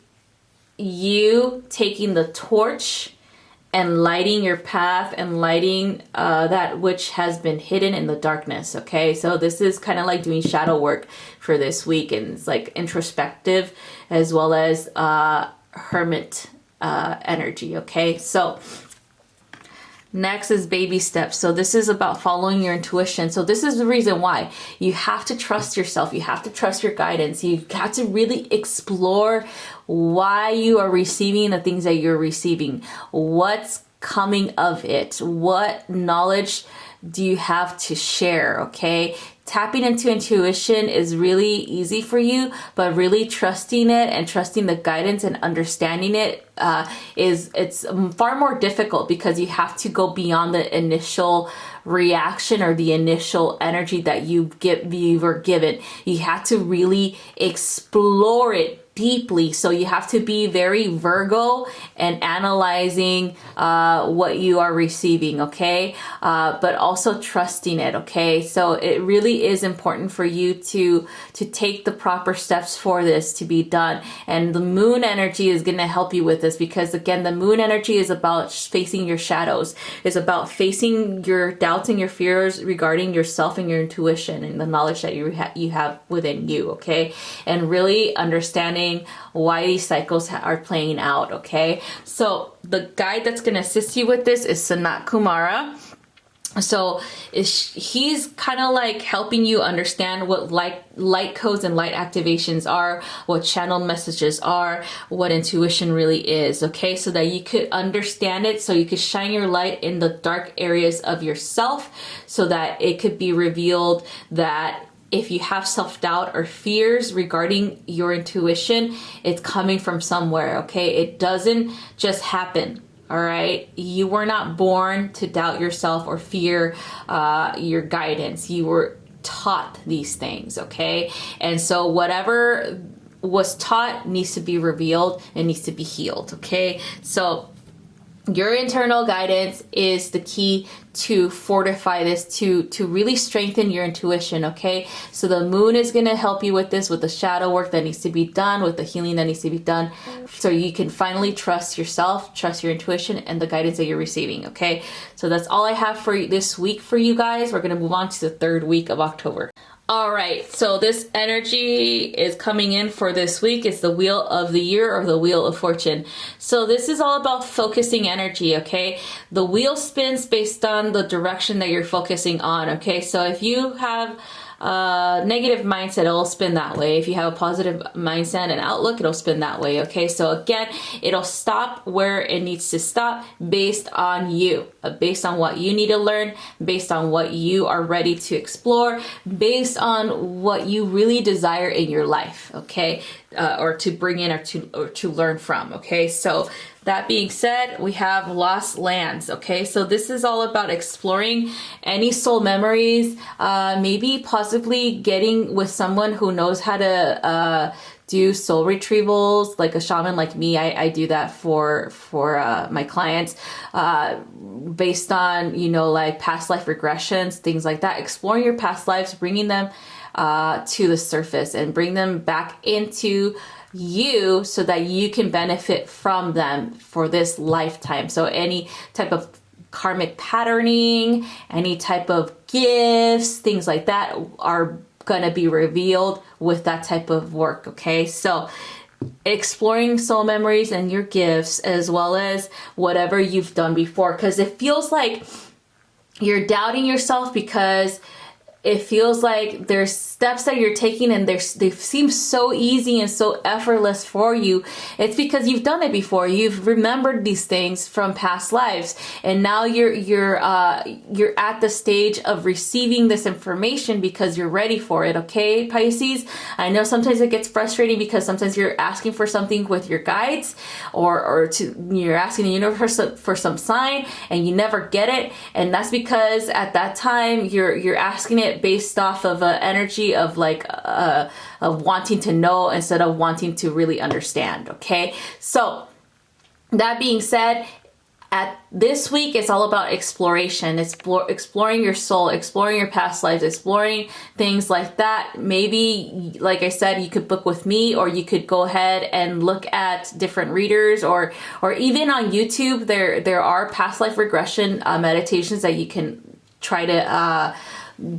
you taking the torch and lighting your path and lighting that which has been hidden in the darkness, okay? So this is kind of like doing shadow work for this week, and it's like introspective as well as hermit energy, okay? So next is baby steps. So this is about following your intuition. So this is the reason why you have to trust yourself. You have to trust your guidance. You have to really explore why you are receiving the things that you're receiving. What's coming of it? What knowledge do you have to share? Okay. Tapping into intuition is really easy for you, but really trusting it and trusting the guidance and understanding it it's far more difficult, because you have to go beyond the initial reaction or the initial energy that you were given. You have to really explore it deeply. So you have to be very Virgo and analyzing what you are receiving, okay? But also trusting it, okay? So it really is important for you to take the proper steps for this to be done. And the moon energy is going to help you with this, because again, the moon energy is about facing your shadows. It's about facing your doubts and your fears regarding yourself and your intuition and the knowledge that you have within you, okay? And really understanding why these cycles are playing out, okay? So the guide that's going to assist you with this is Sanat Kumara. So he's kind of like helping you understand what light codes and light activations are, what channeled messages are, what intuition really is, okay? So that you could understand it, so you could shine your light in the dark areas of yourself, so that it could be revealed that if you have self-doubt or fears regarding your intuition, it's coming from somewhere, okay? It doesn't just happen, all right? You were not born to doubt yourself or fear your guidance. You were taught these things, okay? And so whatever was taught needs to be revealed and needs to be healed, okay? So Your internal guidance is the key to fortify this, to really strengthen your intuition, okay? So the moon is going to help you with this, with the shadow work that needs to be done, with the healing that needs to be done, so you can finally trust yourself, trust your intuition, and the guidance that you're receiving, okay? So that's all I have for this week for you guys. We're going to move on to the 3rd week of October. All right, so this energy is coming in for this week. It's the Wheel of the Year, or the Wheel of Fortune. So this is all about focusing energy, okay? The wheel spins based on the direction that you're focusing on, okay? So if you have a negative mindset, it'll spin that way. If you have a positive mindset and outlook, it'll spin that way, okay? So again, it'll stop where it needs to stop based on you, based on what you need to learn, based on what you are ready to explore, based on what you really desire in your life, okay? Or to bring in, or to learn from, okay? So that being said, we have Lost Lands, okay? So this is all about exploring any soul memories, maybe possibly getting with someone who knows how to do soul retrievals, like a shaman like me. I do that for my clients, based on, you know, like past life regressions, things like that. Exploring your past lives, bringing them to the surface and bring them back into you so that you can benefit from them for this lifetime. So any type of karmic patterning, any type of gifts, things like that are going to be revealed with that type of work, okay? So exploring soul memories and your gifts, as well as whatever you've done before, because it feels like you're doubting yourself, because it feels like there's steps that you're taking and they seem so easy and so effortless for you. It's because you've done it before. You've remembered these things from past lives, and now you're at the stage of receiving this information because you're ready for it. Okay, Pisces. I know sometimes it gets frustrating because sometimes you're asking for something with your guides, or you're asking the universe for some sign and you never get it, and that's because at that time you're asking it based off of an energy of like of wanting to know instead of wanting to really understand. Okay, so that being said, at this week it's all about exploration. Exploring your soul, exploring your past lives, exploring things like that. Maybe, like I said, you could book with me, or you could go ahead and look at different readers, or even on YouTube there are past life regression meditations that you can try to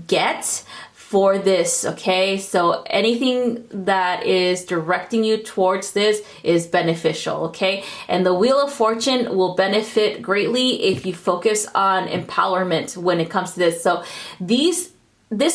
get for this, okay? So anything that is directing you towards this is beneficial, okay? And the Wheel of Fortune will benefit greatly if you focus on empowerment when it comes to this. So this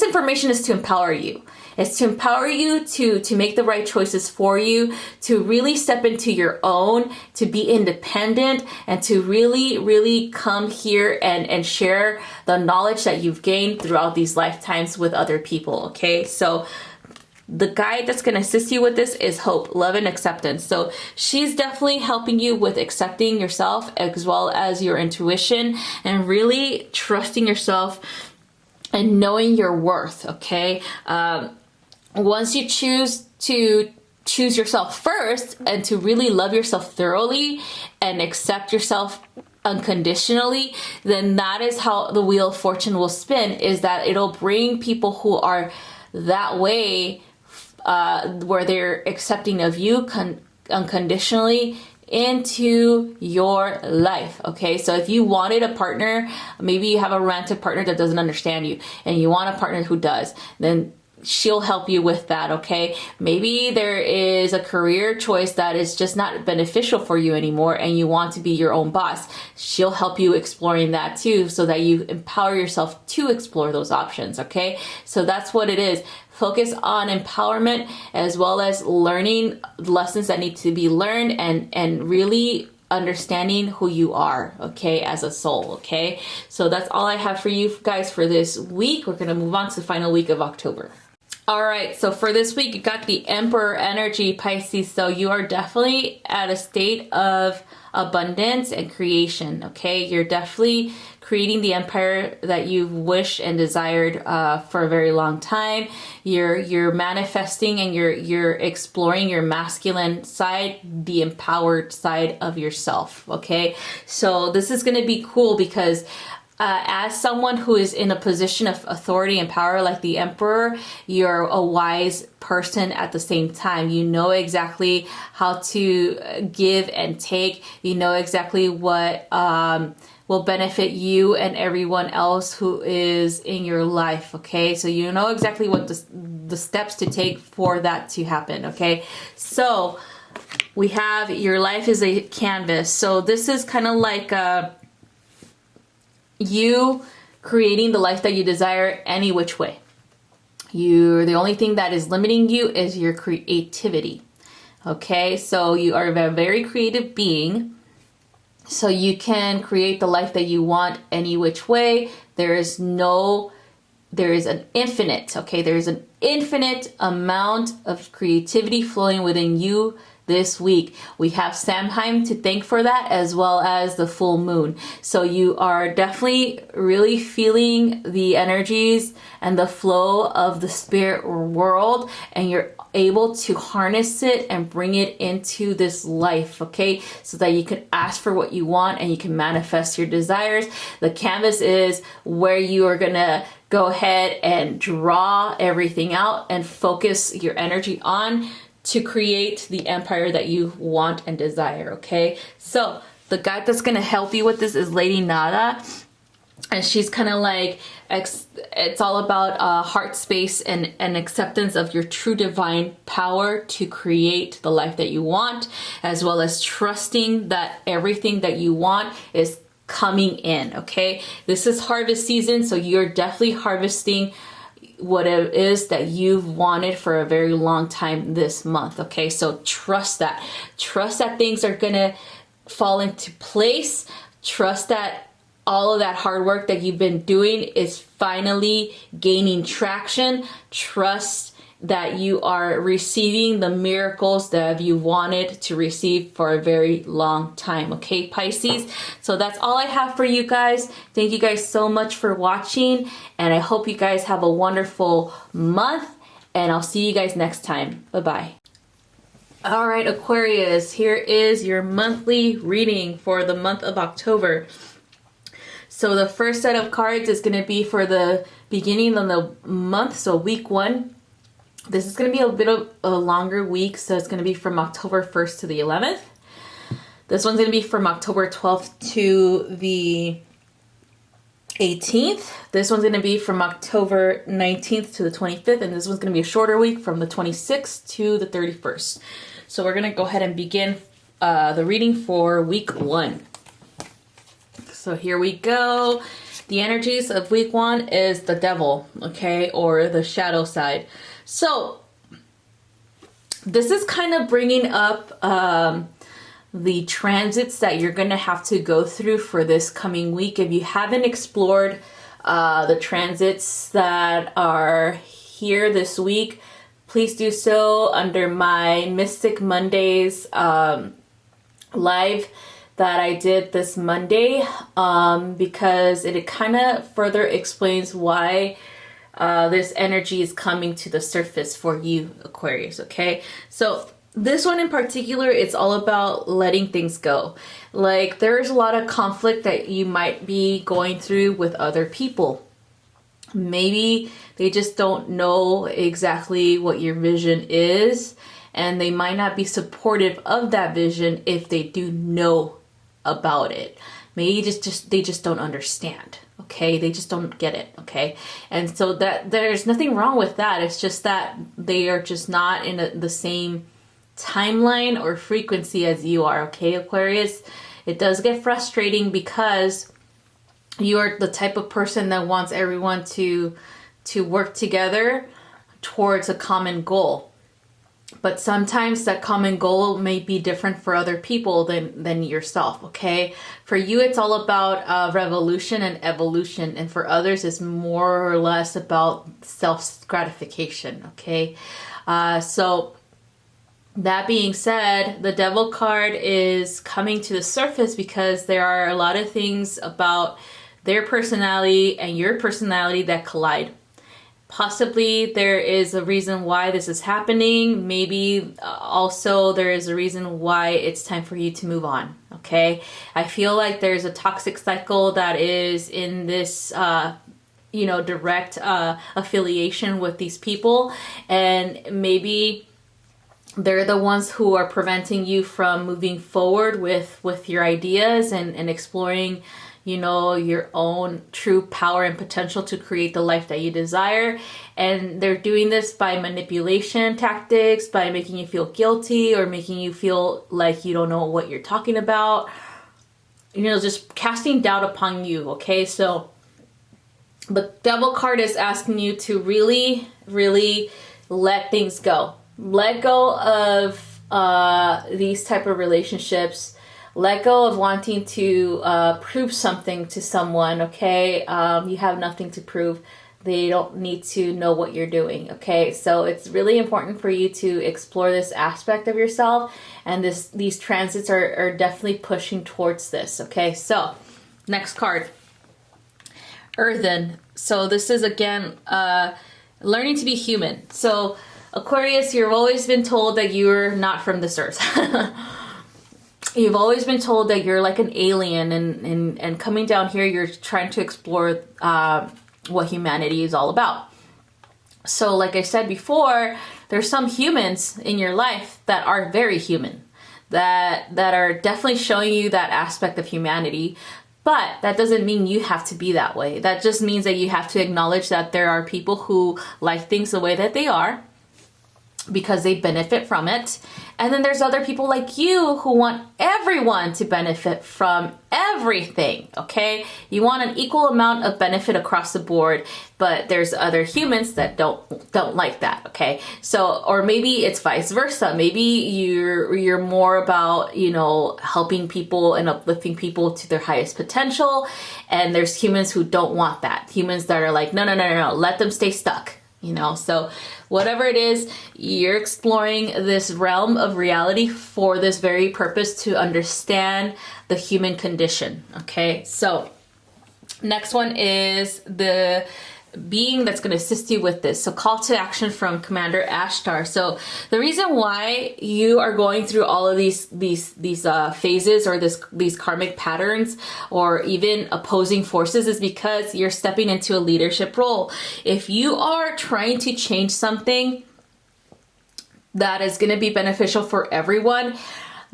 information is to empower you. It's to empower you to make the right choices for you, to really step into your own, to be independent, and to really, really come here and share the knowledge that you've gained throughout these lifetimes with other people, okay? So the guide that's going to assist you with this is Hope, Love, and Acceptance. So she's definitely helping you with accepting yourself, as well as your intuition, and really trusting yourself and knowing your worth, okay? Once you choose yourself first, and to really love yourself thoroughly and accept yourself unconditionally, then that is how the Wheel of Fortune will spin, is that it'll bring people who are that way, where they're accepting of you unconditionally, into your life. Okay, so if you wanted a partner, maybe you have a romantic partner that doesn't understand you and you want a partner who does, then she'll help you with that. Okay, maybe there is a career choice that is just not beneficial for you anymore and you want to be your own boss. She'll help you exploring that too, so that you empower yourself to explore those options. Okay, so that's what it is. Focus on empowerment, as well as learning lessons that need to be learned, and really understanding who you are, okay, as a soul. Okay, so that's all I have for you guys for this week. We're going to move on to the final week of October. All right, so for this week, you got the Emperor energy, Pisces. So you are definitely at a state of abundance and creation, okay? You're definitely creating the empire that you've wished and desired for a very long time. You're manifesting and you're exploring your masculine side, the empowered side of yourself, okay? So this is going to be cool because as someone who is in a position of authority and power like the Emperor, you're a wise person at the same time. You know exactly how to give and take. You know exactly what will benefit you and everyone else who is in your life, okay? So you know exactly what the steps to take for that to happen, okay? So we have your life is a canvas. So this is kind of like you creating the life that you desire any which way. The only thing that is limiting you is your creativity. Okay, so you are a very creative being. So you can create the life that you want any which way. There is an infinite, okay? There's an infinite amount of creativity flowing within you this week. We have Samhain to thank for that, as well as the full moon. So you are definitely really feeling the energies and the flow of the spirit world, and you're able to harness it and bring it into this life, okay? So that you can ask for what you want and you can manifest your desires. The canvas is where you are gonna go ahead and draw everything out and focus your energy on to create the empire that you want and desire, okay? So the guide that's gonna help you with this is Lady Nada. And she's kind of like, it's all about heart space and acceptance of your true divine power to create the life that you want, as well as trusting that everything that you want is coming in, okay? This is harvest season, so you're definitely harvesting what it is that you've wanted for a very long time this month, okay? So trust that things are gonna fall into place. Trust that all of that hard work that you've been doing is finally gaining traction. Trust that you are receiving the miracles that you wanted to receive for a very long time, okay, Pisces? So that's all I have for you guys. Thank you guys so much for watching, and I hope you guys have a wonderful month, and I'll see you guys next time. Bye-bye. All right, Aquarius, here is your monthly reading for the month of October. So the first set of cards is going to be for the beginning of the month, so week 1. This is going to be a bit of a longer week, so it's going to be from October 1st to the 11th. This one's going to be from October 12th to the 18th. This one's going to be from October 19th to the 25th, and this one's going to be a shorter week from the 26th to the 31st. So we're going to go ahead and begin the reading for week 1. So here we go. The energies of week 1 is the devil, okay, or the shadow side. So this is kind of bringing up the transits that you're going to have to go through for this coming week. If you haven't explored the transits that are here this week, please do so under my Mystic Mondays live that I did this Monday, because it kind of further explains why this energy is coming to the surface for you, Aquarius, okay? So this one in particular, it's all about letting things go. Like, there's a lot of conflict that you might be going through with other people. Maybe they just don't know exactly what your vision is, and they might not be supportive of that vision if they do know about it. Maybe they just don't understand. Okay, they just don't get it. Okay, and so that there's nothing wrong with that. It's just that they are just not in the same timeline or frequency as you are. Okay, Aquarius, it does get frustrating because you are the type of person that wants everyone to work together towards a common goal. But sometimes that common goal may be different for other people than yourself, okay? For you, it's all about revolution and evolution. And for others, it's more or less about self-gratification, okay? So that being said, the Devil card is coming to the surface because there are a lot of things about their personality and your personality that collide. Possibly there is a reason why this is happening. Maybe also there is a reason why it's time for you to move on, okay? I feel like there's a toxic cycle that is in this, direct affiliation with these people. And maybe they're the ones who are preventing you from moving forward with your ideas and exploring your own true power and potential to create the life that you desire. And they're doing this by manipulation tactics, by making you feel guilty or making you feel like you don't know what you're talking about. Just casting doubt upon you, okay? So the Devil card is asking you to really, really let things go. Let go of these type of relationships. Let go of wanting to prove something to someone, okay? You have nothing to prove. They don't need to know what you're doing, okay? So it's really important for you to explore this aspect of yourself, and these transits are definitely pushing towards this, okay? So, next card. Earthen. So this is, again, learning to be human. So, Aquarius, you've always been told that you're not from this earth. You've always been told that you're like an alien, and coming down here, you're trying to explore what humanity is all about. So like I said before, there's some humans in your life that are very human, that are definitely showing you that aspect of humanity. But that doesn't mean you have to be that way. That just means that you have to acknowledge that there are people who like things the way that they are because they benefit from it. And then there's other people like you who want everyone to benefit from everything, okay? You want an equal amount of benefit across the board, but there's other humans that don't like that, okay? So, or maybe it's vice versa. Maybe you're more about, helping people and uplifting people to their highest potential, and there's humans who don't want that. Humans that are like, no, let them stay stuck. So whatever it is, you're exploring this realm of reality for this very purpose, to understand the human condition, okay? So next one is the being that's going to assist you with this. So call to action from Commander Ashtar. So the reason why you are going through all of these phases or these karmic patterns or even opposing forces is because you're stepping into a leadership role. If you are trying to change something that is going to be beneficial for everyone,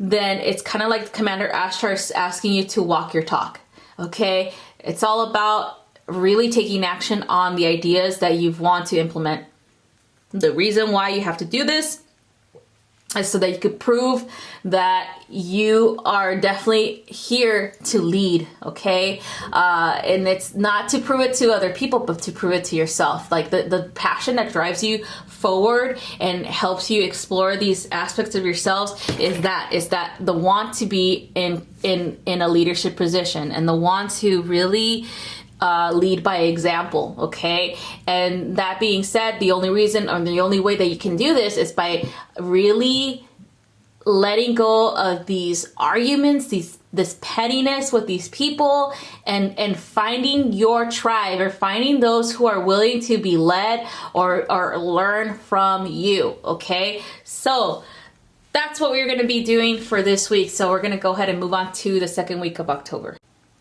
then it's kind of like Commander Ashtar is asking you to walk your talk. Okay? It's all about really taking action on the ideas that you want to implement. The reason why you have to do this is so that you could prove that you are definitely here to lead, okay? And it's not to prove it to other people, but to prove it to yourself. Like the passion that drives you forward and helps you explore these aspects of yourselves is that the want to be in a leadership position, and the want to really lead by example, okay? And that being said, the only reason or the only way that you can do this is by really letting go of these arguments, this pettiness with these people, and finding your tribe, or finding those who are willing to be led or learn from you, okay? So that's what we're going to be doing for this week. So we're going to go ahead and move on to the second week of October.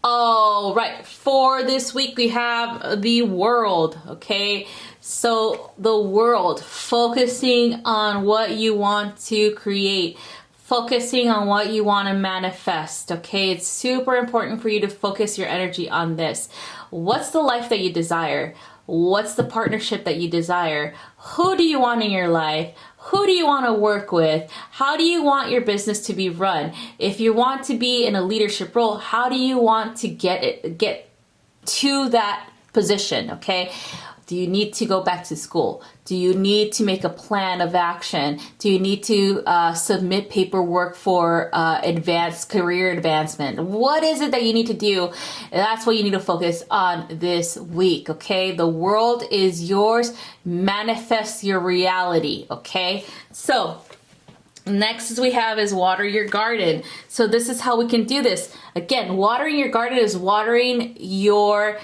All right, for this week we have the World, okay? So the World, focusing on what you want to create, focusing on what you want to manifest, okay? It's super important for you to focus your energy on this. What's the life that you desire? What's the partnership that you desire? Who do you want in your life? Who do you want to work with? How do you want your business to be run? If you want to be in a leadership role, how do you want to get to that position, okay? Do you need to go back to school? Do you need to make a plan of action? Do you need to submit paperwork for advanced career advancement? What is it that you need to do? That's what you need to focus on this week, okay? The world is yours. Manifest your reality, okay? So next we have is water your garden. So this is how we can do this. Again, watering your garden is watering your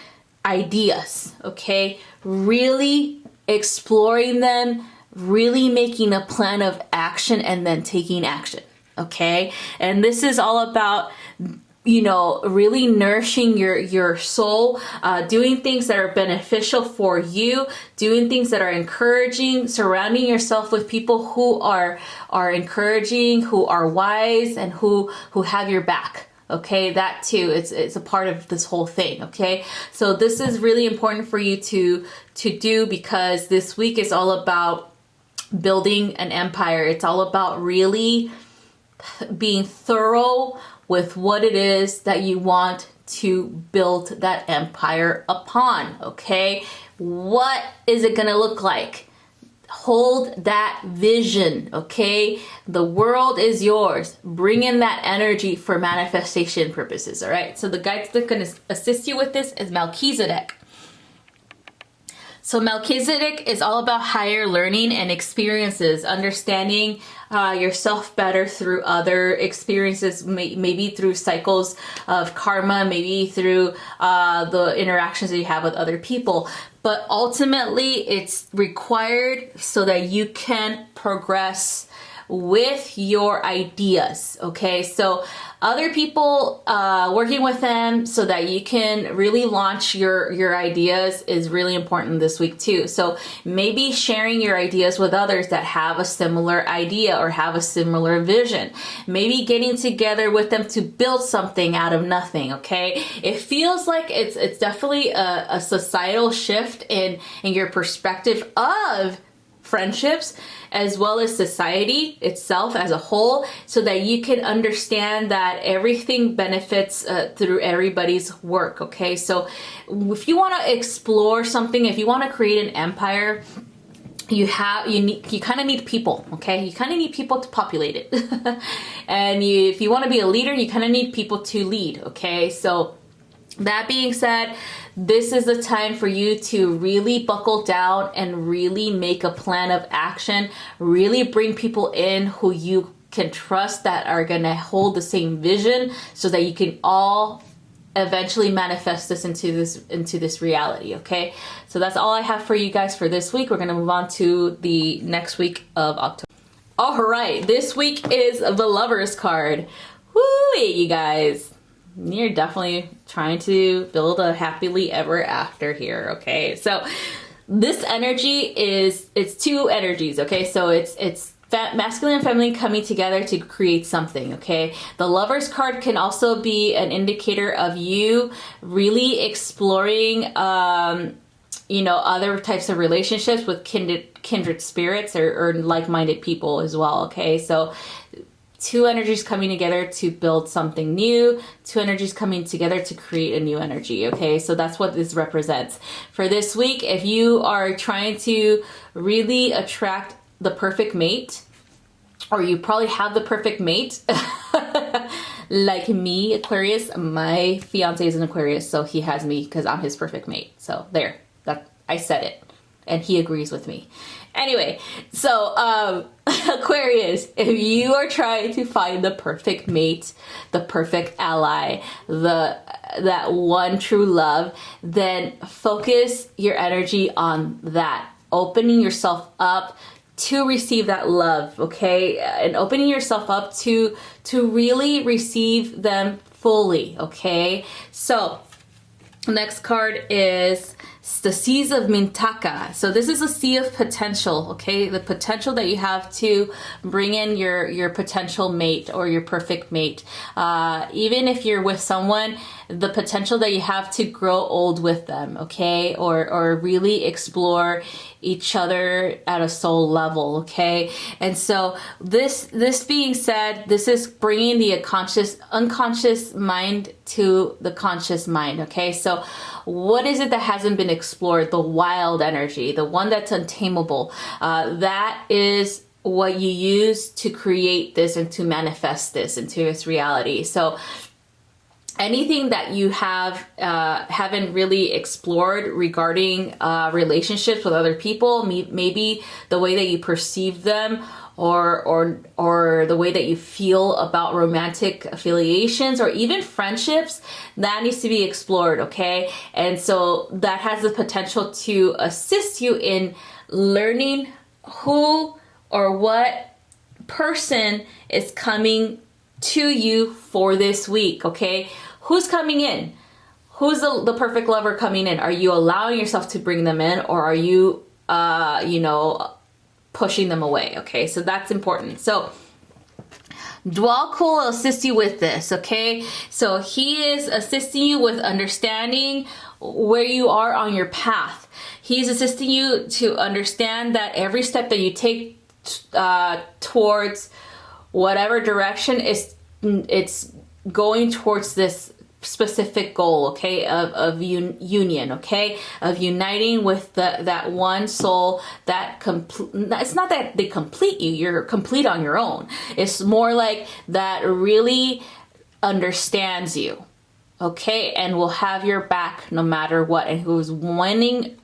ideas, okay? Really exploring them, really making a plan of action and then taking action, okay? And this is all about, you know, really nourishing your soul, doing things that are beneficial for you, doing things that are encouraging, surrounding yourself with people who are encouraging, who are wise, and who have your back. Okay, that too, it's a part of this whole thing, okay? So this is really important for you to do, because this week is all about building an empire. It's all about really being thorough with what it is that you want to build that empire upon, okay? What is it gonna look like? Hold that vision, okay? The world is yours. Bring in that energy for manifestation purposes, all right? So the guide that's going to assist you with this is Melchizedek. So Melchizedek is all about higher learning and experiences, understanding yourself better through other experiences, maybe through cycles of karma, maybe through the interactions that you have with other people. But ultimately, it's required so that you can progress with your ideas, okay? So other people, working with them so that you can really launch your ideas is really important this week too. So maybe sharing your ideas with others that have a similar idea or have a similar vision. Maybe getting together with them to build something out of nothing, okay? It feels like it's definitely a societal shift in your perspective of friendships as well as society itself as a whole, so that you can understand that everything benefits through everybody's work, okay? So if you want to explore something, if you want to create an empire, you kind of need people, okay? You kind of need people to populate it. And if you want to be a leader, you kind of need people to lead, okay? So that being said, this is the time for you to really buckle down and really make a plan of action, really bring people in who you can trust that are going to hold the same vision, so that you can all eventually manifest this into this reality, okay? So that's all I have for you guys for this week. We're going to move on to the next week of October. All right, this week is the Lovers card. Woo, you guys. You're definitely trying to build a happily ever after here, okay? So this energy it's two energies, okay? So it's masculine and feminine coming together to create something, okay? The Lovers card can also be an indicator of you really exploring, you know, other types of relationships with kindred spirits or like-minded people as well, okay? So two energies coming together to build something new, two energies coming together to create a new energy, okay? So that's what this represents. For this week, if you are trying to really attract the perfect mate, or you probably have the perfect mate, like me, Aquarius, my fiance is an Aquarius, so he has me because I'm his perfect mate. So there, I said it, and he agrees with me. Anyway, so Aquarius, if you are trying to find the perfect mate, the perfect ally, that one true love, then focus your energy on that, opening yourself up to receive that love, okay? And opening yourself up to really receive them fully, okay? So next card is the Seas of Mintaka. So this is a sea of potential, okay? The potential that you have to bring in your potential mate or your perfect mate. Even if you're with someone, the potential that you have to grow old with them, okay? Or really explore each other at a soul level, okay? And so this being said, this is bringing the unconscious mind to the conscious mind, okay? So What is it that hasn't been explored? The wild energy, the one that's untamable. That is what you use to create this and to manifest this into its reality. So anything that you haven't really explored regarding relationships with other people, maybe the way that you perceive them, or the way that you feel about romantic affiliations or even friendships, that needs to be explored, okay? And so that has the potential to assist you in learning who or what person is coming to you for this week, okay? Who's coming in? Who's the perfect lover coming in? Are you allowing yourself to bring them in, or are you, pushing them away, okay? So that's important. So Dwalko will assist you with this, okay? So he is assisting you with understanding where you are on your path. He's assisting you to understand that every step that you take towards whatever direction it's going towards this specific goal, okay, of union, okay, of uniting with that one soul that it's not that they complete you, you're complete on your own. It's more like that really understands you, okay, and will have your back no matter what, and who's wanting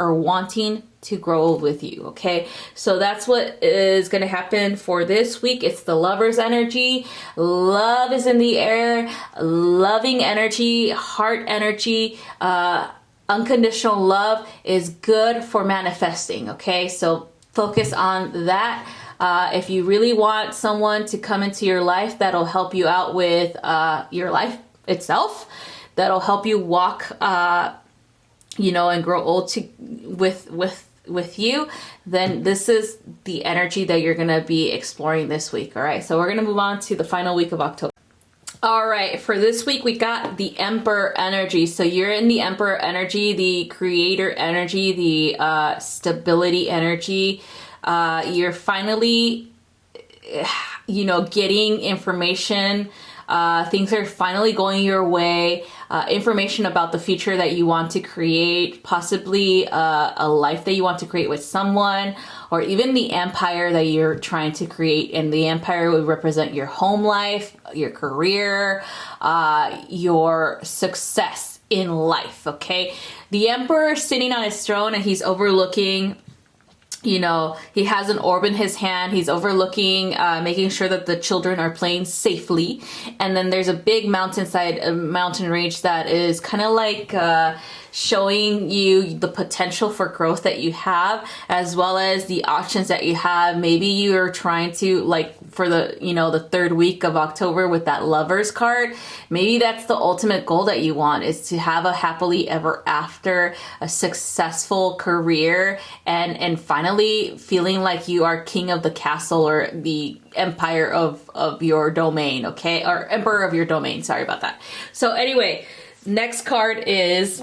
to grow with you, okay? So that's what is going to happen for this week. It's the Lover's energy. Love is in the air. Loving energy, heart energy, unconditional love is good for manifesting, okay? So focus on that. If you really want someone to come into your life that'll help you out with your life itself, that'll help you walk, and grow old with you, then this is the energy that you're going to be exploring this week. All right, so we're going to move on to the final week of October. All right, for this week, we got the Emperor energy. So you're in the Emperor energy, the creator energy, the stability energy. You're finally, getting information. Things are finally going your way. Information about the future that you want to create, possibly a life that you want to create with someone, or even the empire that you're trying to create. And the empire would represent your home life, your career, your success in life, okay? The Emperor is sitting on his throne and he's overlooking, he has an orb in his hand. He's overlooking, making sure that the children are playing safely. And then there's a big mountain range that is kind of like showing you the potential for growth that you have, as well as the options that you have. Maybe you're trying to, for the third week of October with that Lovers card, maybe that's the ultimate goal that you want, is to have a happily ever after, a successful career, and finally feeling like you are king of the castle or the empire of your domain, okay? Or emperor of your domain, sorry about that. So anyway, next card is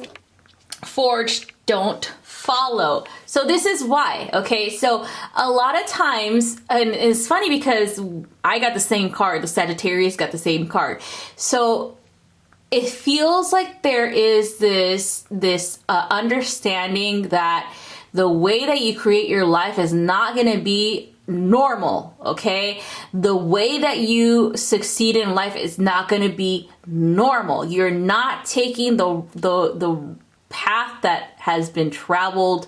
Forge, Don't Follow. So this is why, okay? So a lot of times, and it's funny because I got the same card, the Sagittarius got the same card. So it feels like there is this understanding that the way that you create your life is not going to be normal, okay? The way that you succeed in life is not going to be normal. You're not taking the path that has been traveled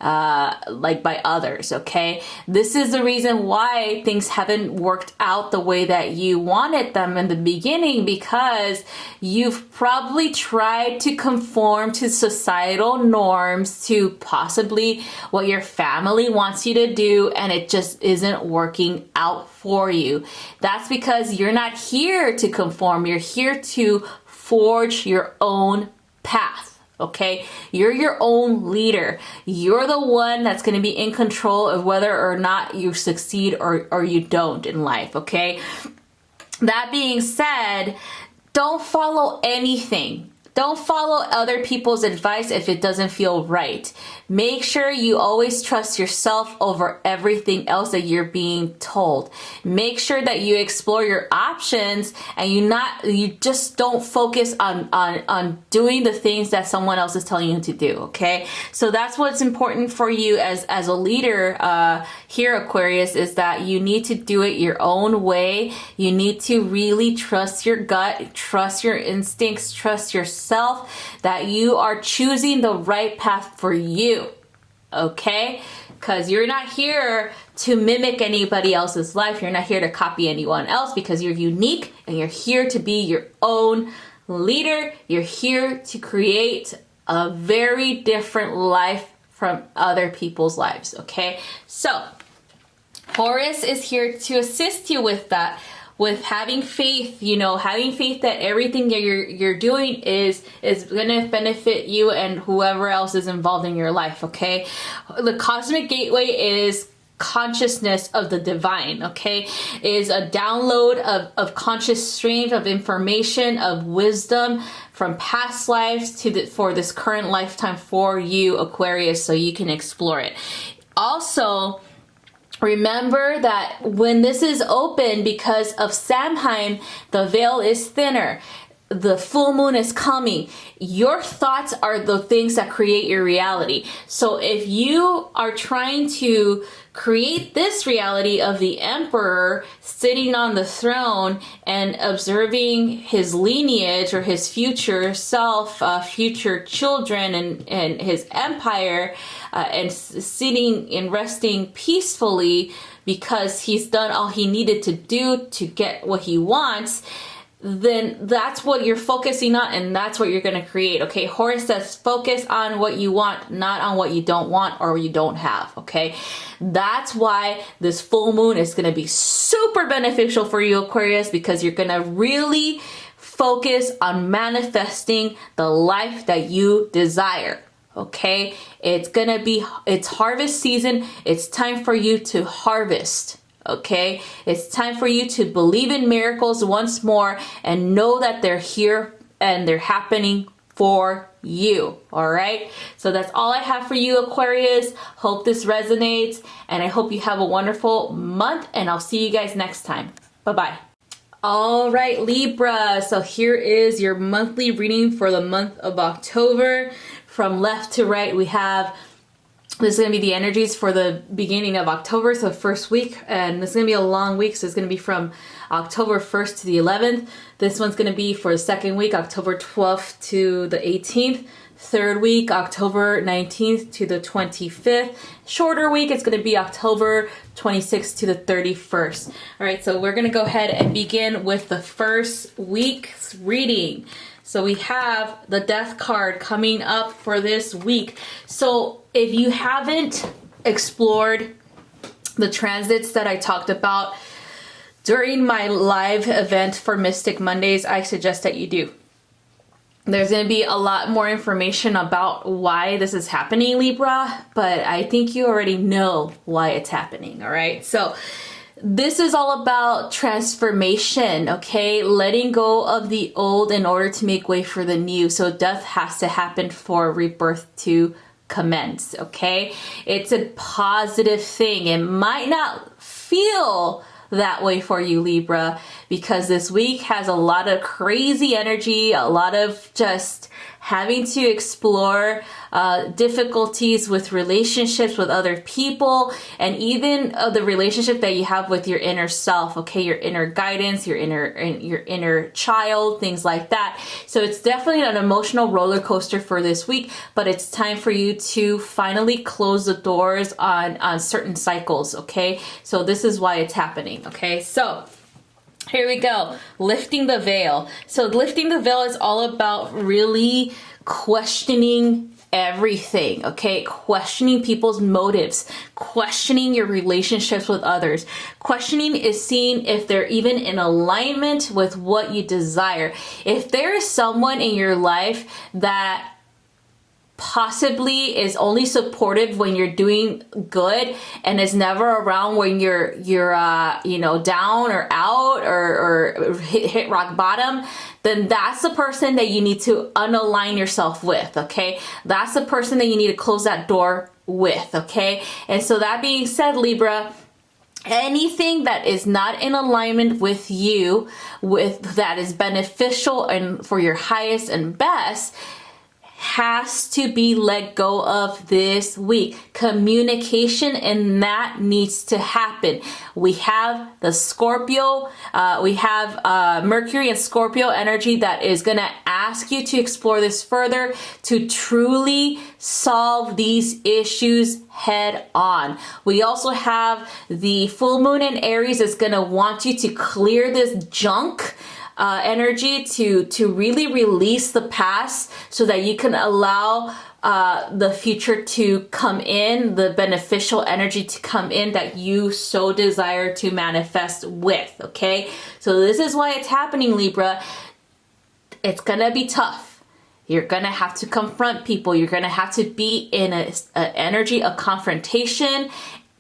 by others, okay? This is the reason why things haven't worked out the way that you wanted them in the beginning, because you've probably tried to conform to societal norms, to possibly what your family wants you to do, and it just isn't working out for you. That's because you're not here to conform. You're here to forge your own path. Okay, you're your own leader. You're the one that's going to be in control of whether or not you succeed or you don't in life, okay? That being said, don't follow anything. Don't follow other people's advice if it doesn't feel right. Make sure you always trust yourself over everything else that you're being told. Make sure that you explore your options and you just don't focus on doing the things that someone else is telling you to do, okay? So that's what's important for you as a leader here, Aquarius, is that you need to do it your own way. You need to really trust your gut, trust your instincts, trust yourself, that you are choosing the right path for you, okay? Because you're not here to mimic anybody else's life. You're not here to copy anyone else, because you're unique and you're here to be your own leader. You're here to create a very different life from other people's lives, okay? So Taurus is here to assist you with that, with having faith, you know, having faith that everything that you're doing is gonna benefit you and whoever else is involved in your life, okay? The cosmic gateway is consciousness of the divine, okay? Is a download of conscious streams of information, of wisdom from past lives for this current lifetime for you, Aquarius, so you can explore it. Also, remember that when this is open, because of Samhain, the veil is thinner. The full moon is coming. Your thoughts are the things that create your reality. So if you are trying to create this reality of the emperor sitting on the throne and observing his lineage or his future self, future children and his empire, and sitting and resting peacefully because he's done all he needed to do to get what he wants, then that's what you're focusing on and that's what you're going to create, okay? Horus says focus on what you want, not on what you don't want or you don't have, okay? That's why this full moon is going to be super beneficial for you, Aquarius, because you're going to really focus on manifesting the life that you desire, okay? It's harvest season. It's time for you to harvest. Okay, it's time for you to believe in miracles once more and know that they're here and they're happening for you. All right, so that's all I have for you, Aquarius. Hope this resonates and I hope you have a wonderful month, and I'll see you guys next time. Bye-bye. All right, Libra, so here is your monthly reading for the month of October. From left to right, we have, this is going to be the energies for the beginning of October, so the first week, and this is going to be a long week, so it's going to be from October 1st to the 11th. This one's going to be for the second week, October 12th to the 18th. Third week, October 19th to the 25th. Shorter week, it's going to be October 26th to the 31st. All right, so we're going to go ahead and begin with the first week's reading. So we have the Death card coming up for this week. So if you haven't explored the transits that I talked about during my live event for Mystic Mondays, I suggest that you do. There's going to be a lot more information about why this is happening, Libra, but I think you already know why it's happening, all right? So this is all about transformation, okay? Letting go of the old in order to make way for the new. So death has to happen for rebirth to commence, okay? It's a positive thing. It might not feel that way for you, Libra, because this week has a lot of crazy energy, a lot of just having to explore difficulties with relationships with other people, and even the relationship that you have with your inner self, okay? Your inner guidance, your inner child, things like that. So it's definitely an emotional roller coaster for this week, but it's time for you to finally close the doors on certain cycles, okay? So this is why it's happening, okay? So here we go, lifting the veil. So lifting the veil is all about really questioning everything, okay? Questioning people's motives, questioning your relationships with others. Questioning is seeing if they're even in alignment with what you desire. If there is someone in your life that possibly is only supportive when you're doing good and is never around when you're you know, down or out or hit rock bottom, then that's the person that you need to unalign yourself with, okay? That's the person that you need to close that door with, okay? And so that being said, Libra, anything that is not in alignment with you, with that is beneficial and for your highest and best, has to be let go of this week. Communication and that needs to happen. We have the Scorpio, we have Mercury and Scorpio energy that is going to ask you to explore this further, to truly solve these issues head on. We also have the full moon in Aries that's going to want you to clear this junk energy, to really release the past so that you can allow the future to come in, the beneficial energy to come in that you so desire to manifest with, okay? So this is why it's happening, Libra. It's gonna be tough. You're gonna have to confront people. You're gonna have to be in an energy of confrontation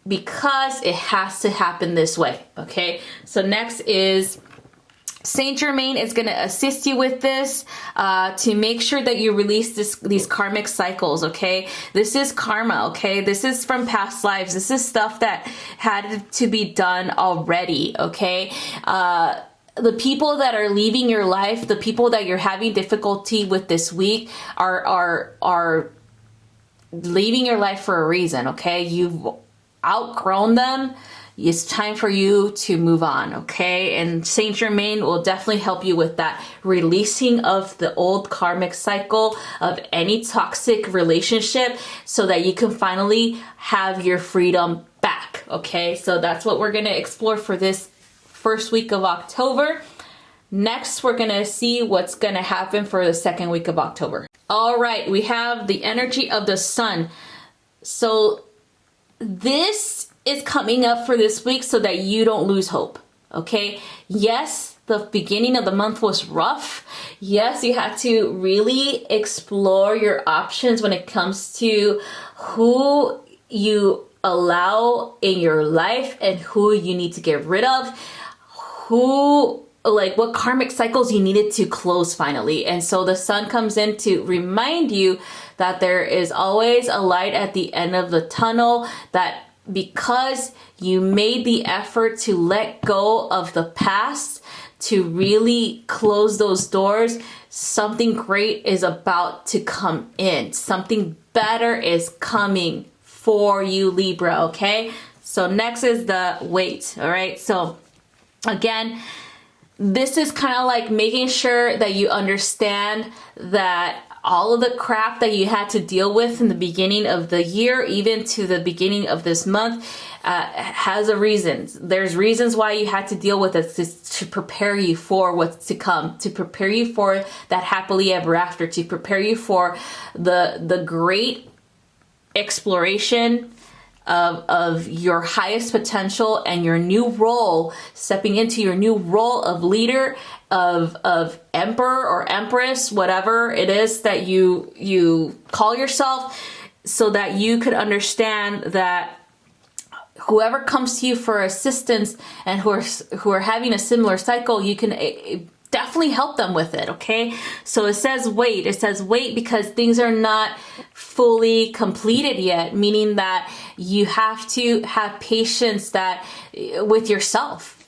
because it has to happen this way, okay? So next is Saint Germain is going to assist you with this to make sure that you release these karmic cycles, okay? This is karma, okay? This is from past lives. This is stuff that had to be done already, okay? The people that are leaving your life, the people that you're having difficulty with this week are leaving your life for a reason, okay? You've outgrown them. It's time for you to move on, okay? And Saint Germain will definitely help you with that releasing of the old karmic cycle of any toxic relationship so that you can finally have your freedom back, okay? So that's what we're gonna explore for this first week of October. Next, we're gonna see what's gonna happen for the second week of October. All right, we have the energy of the sun. So this is coming up for this week so that you don't lose hope, okay? Yes, the beginning of the month was rough. Yes, you had to really explore your options when it comes to who you allow in your life and who you need to get rid of, what karmic cycles you needed to close finally. And so the sun comes in to remind you that there is always a light at the end of the tunnel, that because you made the effort to let go of the past, to really close those doors, something great is about to come in. Something better is coming for you, Libra, okay? So next is the wait, all right? So again, this is kind of like making sure that you understand that all of the crap that you had to deal with in the beginning of the year, even to the beginning of this month, has a reason. There's reasons why you had to deal with it, to prepare you for what's to come, to prepare you for that happily ever after, to prepare you for the great exploration of your highest potential and your new role, stepping into your new role of leader, of emperor or empress, whatever it is that you call yourself, so that you could understand that whoever comes to you for assistance and who are having a similar cycle, you can definitely help them with it, okay? So it says wait. It says wait because things are not fully completed yet, meaning that you have to have patience with yourself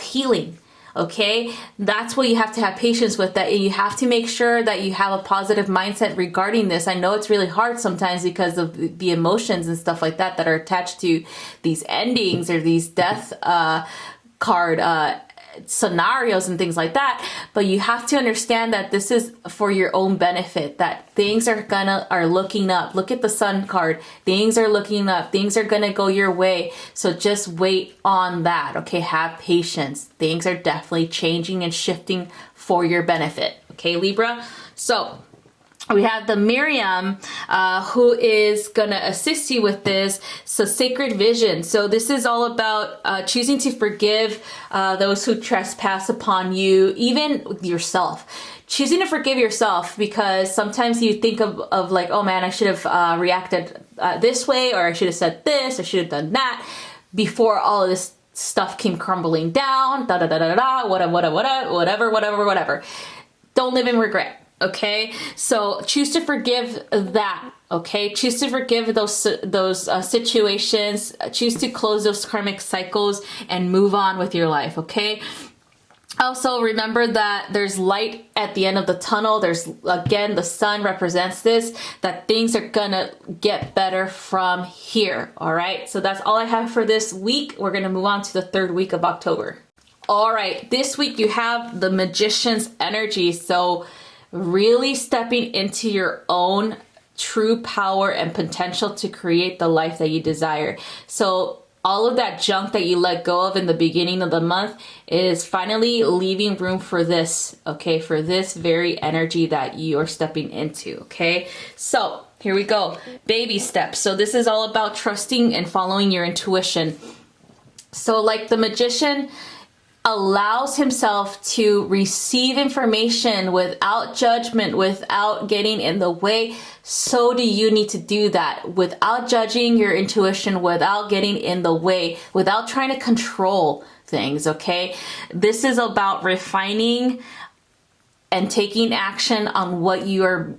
healing, okay? That's what you have to have patience with, that you have to make sure that you have a positive mindset regarding this. I know it's really hard sometimes because of the emotions and stuff like that are attached to these endings or these death card scenarios and things like that, but you have to understand that this is for your own benefit, that things are looking up. Look at the sun card. Things are looking up. Things are gonna go your way. So just wait on that, okay? Have patience. Things are definitely changing and shifting for your benefit, okay, Libra? So we have the Miriam, who is gonna assist you with this. So sacred vision. So this is all about choosing to forgive those who trespass upon you, even yourself. Choosing to forgive yourself, because sometimes you think of like, oh man, I should have reacted this way, or I should have said this, I should have done that before all of this stuff came crumbling down, whatever. Don't live in regret. Okay, so choose to forgive that. Okay, choose to forgive those situations. Choose to close those karmic cycles and move on with your life. Okay. Also, remember that there's light at the end of the tunnel. There's, again, the sun represents this, that things are gonna get better from here. All right, so that's all I have for this week. We're gonna move on to the 3rd week of October. All right, this week you have the Magician's energy. So really stepping into your own true power and potential to create the life that you desire. So all of that junk that you let go of in the beginning of the month is finally leaving room for this, okay? For this very energy that you are stepping into, okay? So here we go, baby steps. So this is all about trusting and following your intuition. So like the Magician allows himself to receive information without judgment, without getting in the way, so do you need to do that without judging your intuition, without getting in the way, without trying to control things, okay? This is about refining and taking action on what you are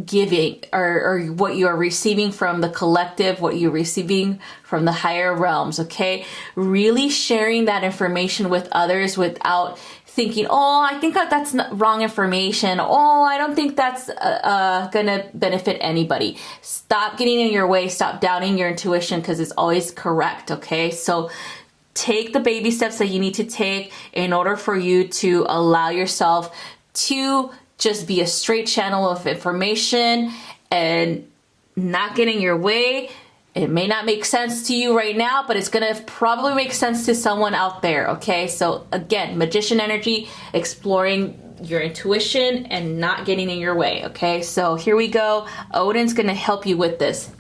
giving or what you are receiving from the collective, what you're receiving from the higher realms, okay? Really sharing that information with others without thinking, oh, I think that's wrong information. Oh, I don't think that's gonna benefit anybody. Stop getting in your way. Stop doubting your intuition, because it's always correct, okay? So take the baby steps that you need to take in order for you to allow yourself to just be a straight channel of information and not get in your way. It may not make sense to you right now, but it's gonna probably make sense to someone out there, okay? So again, Magician energy, exploring your intuition and not getting in your way, okay? So here we go. Odin's gonna help you with this.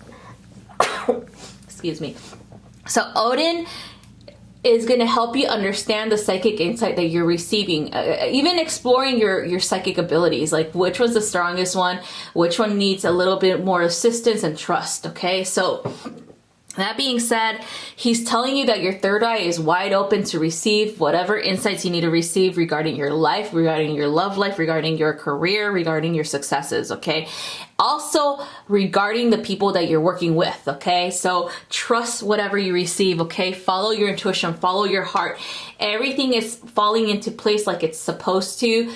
Excuse me. So Odin is going to help you understand the psychic insight that you're receiving, even exploring your psychic abilities, like which was the strongest one, which one needs a little bit more assistance and trust, okay? So that being said, he's telling you that your third eye is wide open to receive whatever insights you need to receive regarding your life, regarding your love life, regarding your career, regarding your successes, okay? Also, regarding the people that you're working with, okay? So trust whatever you receive, okay? Follow your intuition, follow your heart. Everything is falling into place like it's supposed to.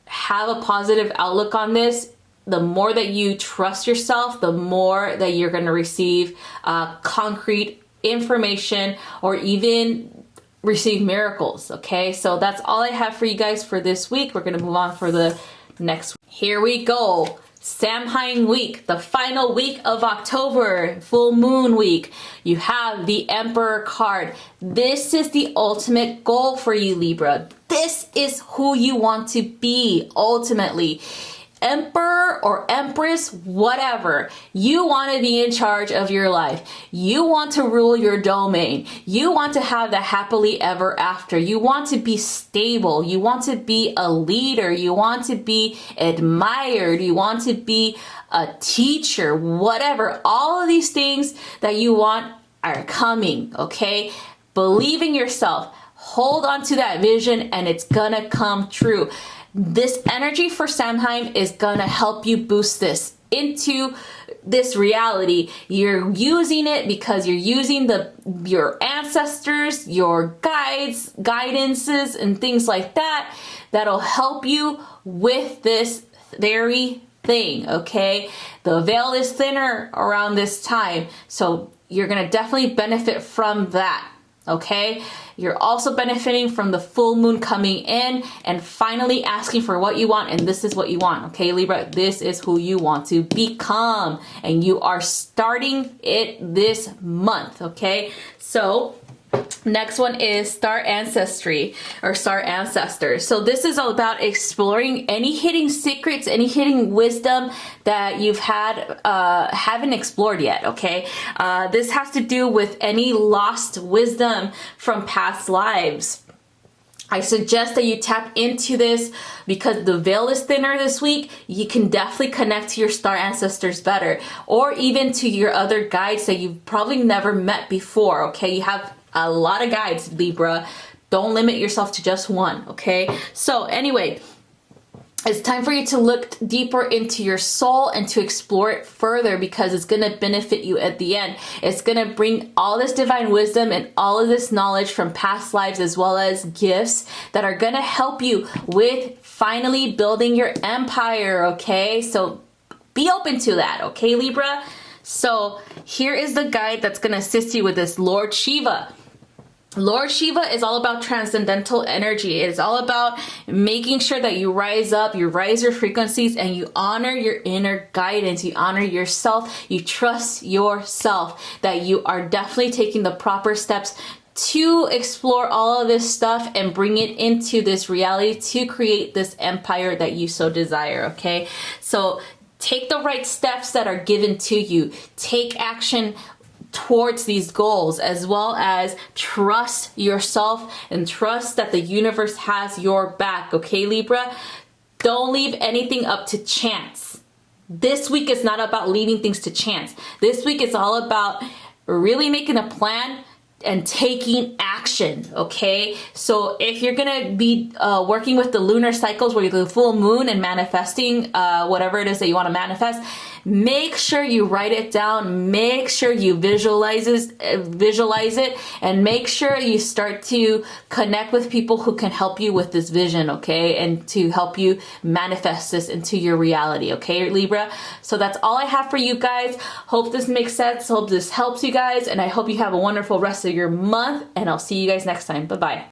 Have a positive outlook on this. The more that you trust yourself, the more that you're going to receive concrete information, or even receive miracles, okay? So that's all I have for you guys for this week. We're going to move on for the next week. Here we go. Samhain week, the final week of October, full moon week. You have the Emperor card. This is the ultimate goal for you, Libra. This is who you want to be ultimately. Emperor or Empress, whatever. You want to be in charge of your life. You want to rule your domain. You want to have the happily ever after. You want to be stable. You want to be a leader. You want to be admired. You want to be a teacher, whatever. All of these things that you want are coming, okay? Believe in yourself. Hold on to that vision and it's gonna come true. This energy for Samhain is gonna help you boost this into this reality. You're using it because you're using your ancestors, your guidances, and things like that that'll help you with this very thing, okay? The veil is thinner around this time, so you're gonna definitely benefit from that. Okay, you're also benefiting from the full moon coming in and finally asking for what you want, and this is what you want. Okay, Libra, this is who you want to become, and you are starting it this month. Okay, so Next one is star ancestry or star ancestors. So this is all about exploring any hidden secrets, any hidden wisdom that you've haven't explored yet. Okay, this has to do with any lost wisdom from past lives. I suggest that you tap into this because the veil is thinner this week. You can definitely connect to your star ancestors better, or even to your other guides that you've probably never met before. Okay, you have a lot of guides, Libra. Don't limit yourself to just one. Okay, so anyway, it's time for you to look deeper into your soul and to explore it further, because it's going to benefit you at the end. It's going to bring all this divine wisdom and all of this knowledge from past lives, as well as gifts that are going to help you with finally building your empire. Okay, so be open to that. Okay, Libra. So here is the guide that's going to assist you with this. Lord Shiva. Lord Shiva is all about transcendental energy. It is all about making sure that you rise up, you raise your frequencies, and you honor your inner guidance. You honor yourself. You trust yourself that you are definitely taking the proper steps to explore all of this stuff and bring it into this reality to create this empire that you so desire. Okay, so take the right steps that are given to you. Take action towards these goals, as well as trust yourself and trust that the universe has your back. Okay, Libra? Don't leave anything up to chance. This week is not about leaving things to chance. This week is all about really making a plan and taking action. Okay, so if you're gonna be working with the lunar cycles, where you're the full moon and manifesting whatever it is that you want to manifest, make sure you write it down, make sure you visualize it, and make sure you start to connect with people who can help you with this vision. Okay, and to help you manifest this into your reality. Okay, Libra? So that's all I have for you guys. Hope this makes sense, hope this helps you guys, and I hope you have a wonderful rest of your month, and I'll see you guys next time. Bye-bye.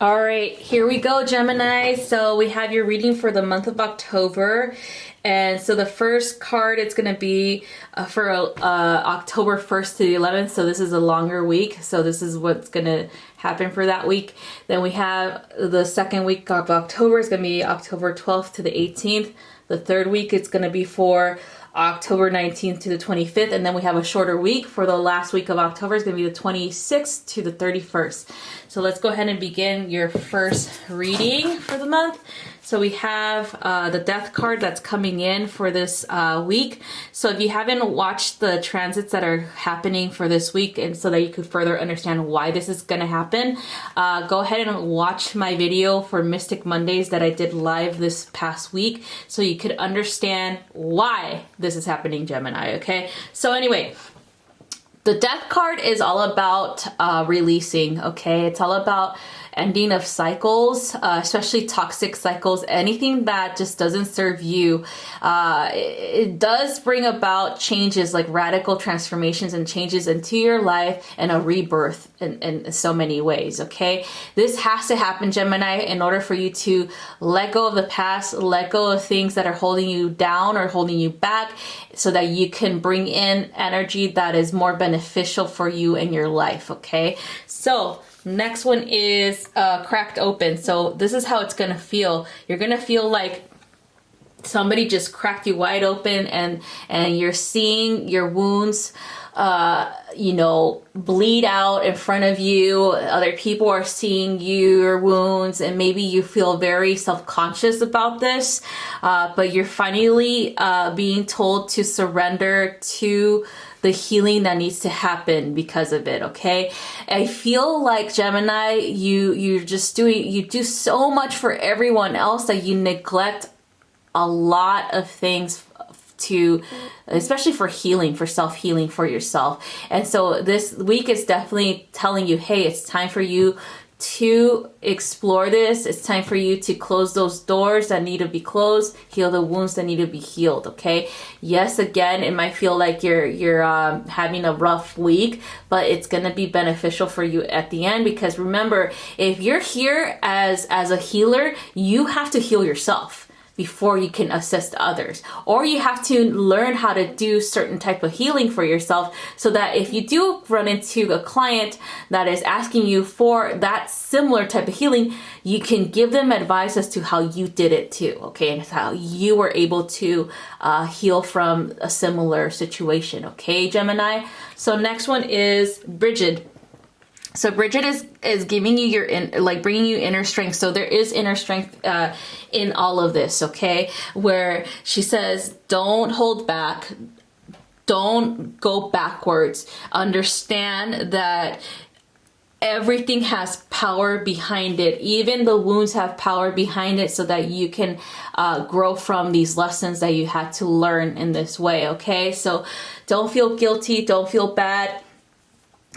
All right, here we go, Gemini. So we have your reading for the month of October. And so the first card, it's going to be for October 1st to the 11th. So this is a longer week. So this is what's going to happen for that week. Then we have the second week of October. It's going to be October 12th to the 18th. The third week, it's going to be for October 19th to the 25th. And then we have a shorter week for the last week of October. It's going to be the 26th to the 31st. So let's go ahead and begin your first reading for the month. So we have the death card that's coming in for this week. So if you haven't watched the transits that are happening for this week, and so that you could further understand why this is going to happen, go ahead and watch my video for Mystic Mondays that I did live this past week, so you could understand why this is happening, Gemini. Okay, so anyway, the death card is all about releasing. Okay, it's all about ending of cycles, especially toxic cycles, anything that just doesn't serve you. It does bring about changes, like radical transformations and changes into your life, and a rebirth in so many ways. Okay, this has to happen, Gemini, in order for you to let go of the past, let go of things that are holding you down or holding you back, so that you can bring in energy that is more beneficial for you in your life. Okay, so next one is cracked open. So this is how it's gonna feel. You're gonna feel like somebody just cracked you wide open, and you're seeing your wounds bleed out in front of you. Other people are seeing your wounds, and maybe you feel very self-conscious about this, but you're finally being told to surrender to the healing that needs to happen because of it. Okay, I feel like, Gemini, you do so much for everyone else that you neglect a lot of things especially for healing, for self-healing for yourself. And so this week is definitely telling you, hey, it's time for you to explore this. It's time for you to close those doors that need to be closed, heal the wounds that need to be healed. Okay, yes, again, it might feel like you're having a rough week, but it's going to be beneficial for you at the end, because remember, if you're here as a healer, you have to heal yourself. before you can assist others. Or you have to learn how to do certain type of healing for yourself, so that if you do run into a client that is asking you for that similar type of healing, you can give them advice as to how you did it too, okay? And how you were able to heal from a similar situation, okay, Gemini? So next one is Bridget. So Bridget is giving you bringing you inner strength. So there is inner strength in all of this, okay? Where she says, don't hold back. Don't go backwards. Understand that everything has power behind it. Even the wounds have power behind it, so that you can grow from these lessons that you had to learn in this way, okay? So don't feel guilty. Don't feel bad.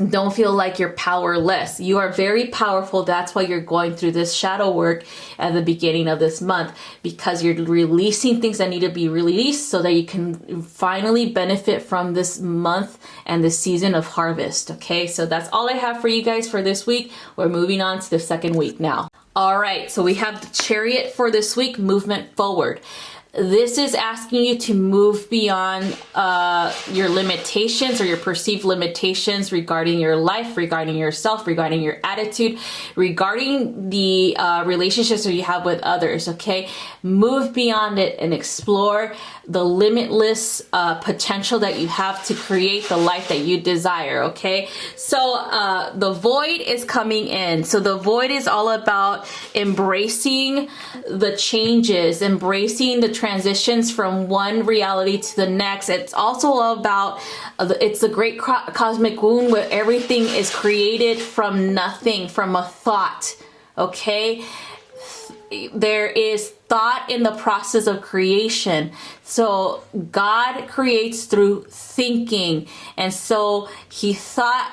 Don't feel like you're powerless. You are very powerful. That's why you're going through this shadow work at the beginning of this month, because you're releasing things that need to be released so that you can finally benefit from this month and this season of harvest. Okay, so that's all I have for you guys for this week. We're moving on to the second week now. All right, so we have the Chariot for this week, movement forward. This is asking you to move beyond your limitations or your perceived limitations regarding your life, regarding yourself, regarding your attitude, regarding the relationships that you have with others, okay? Move beyond it and explore the limitless potential that you have to create the life that you desire, okay? So the void is coming in. So the void is all about embracing the changes, embracing the transitions from one reality to the next. It's also about, it's the great cosmic wound where everything is created from nothing, from a thought, okay? There is thought in the process of creation. So God creates through thinking. And so he thought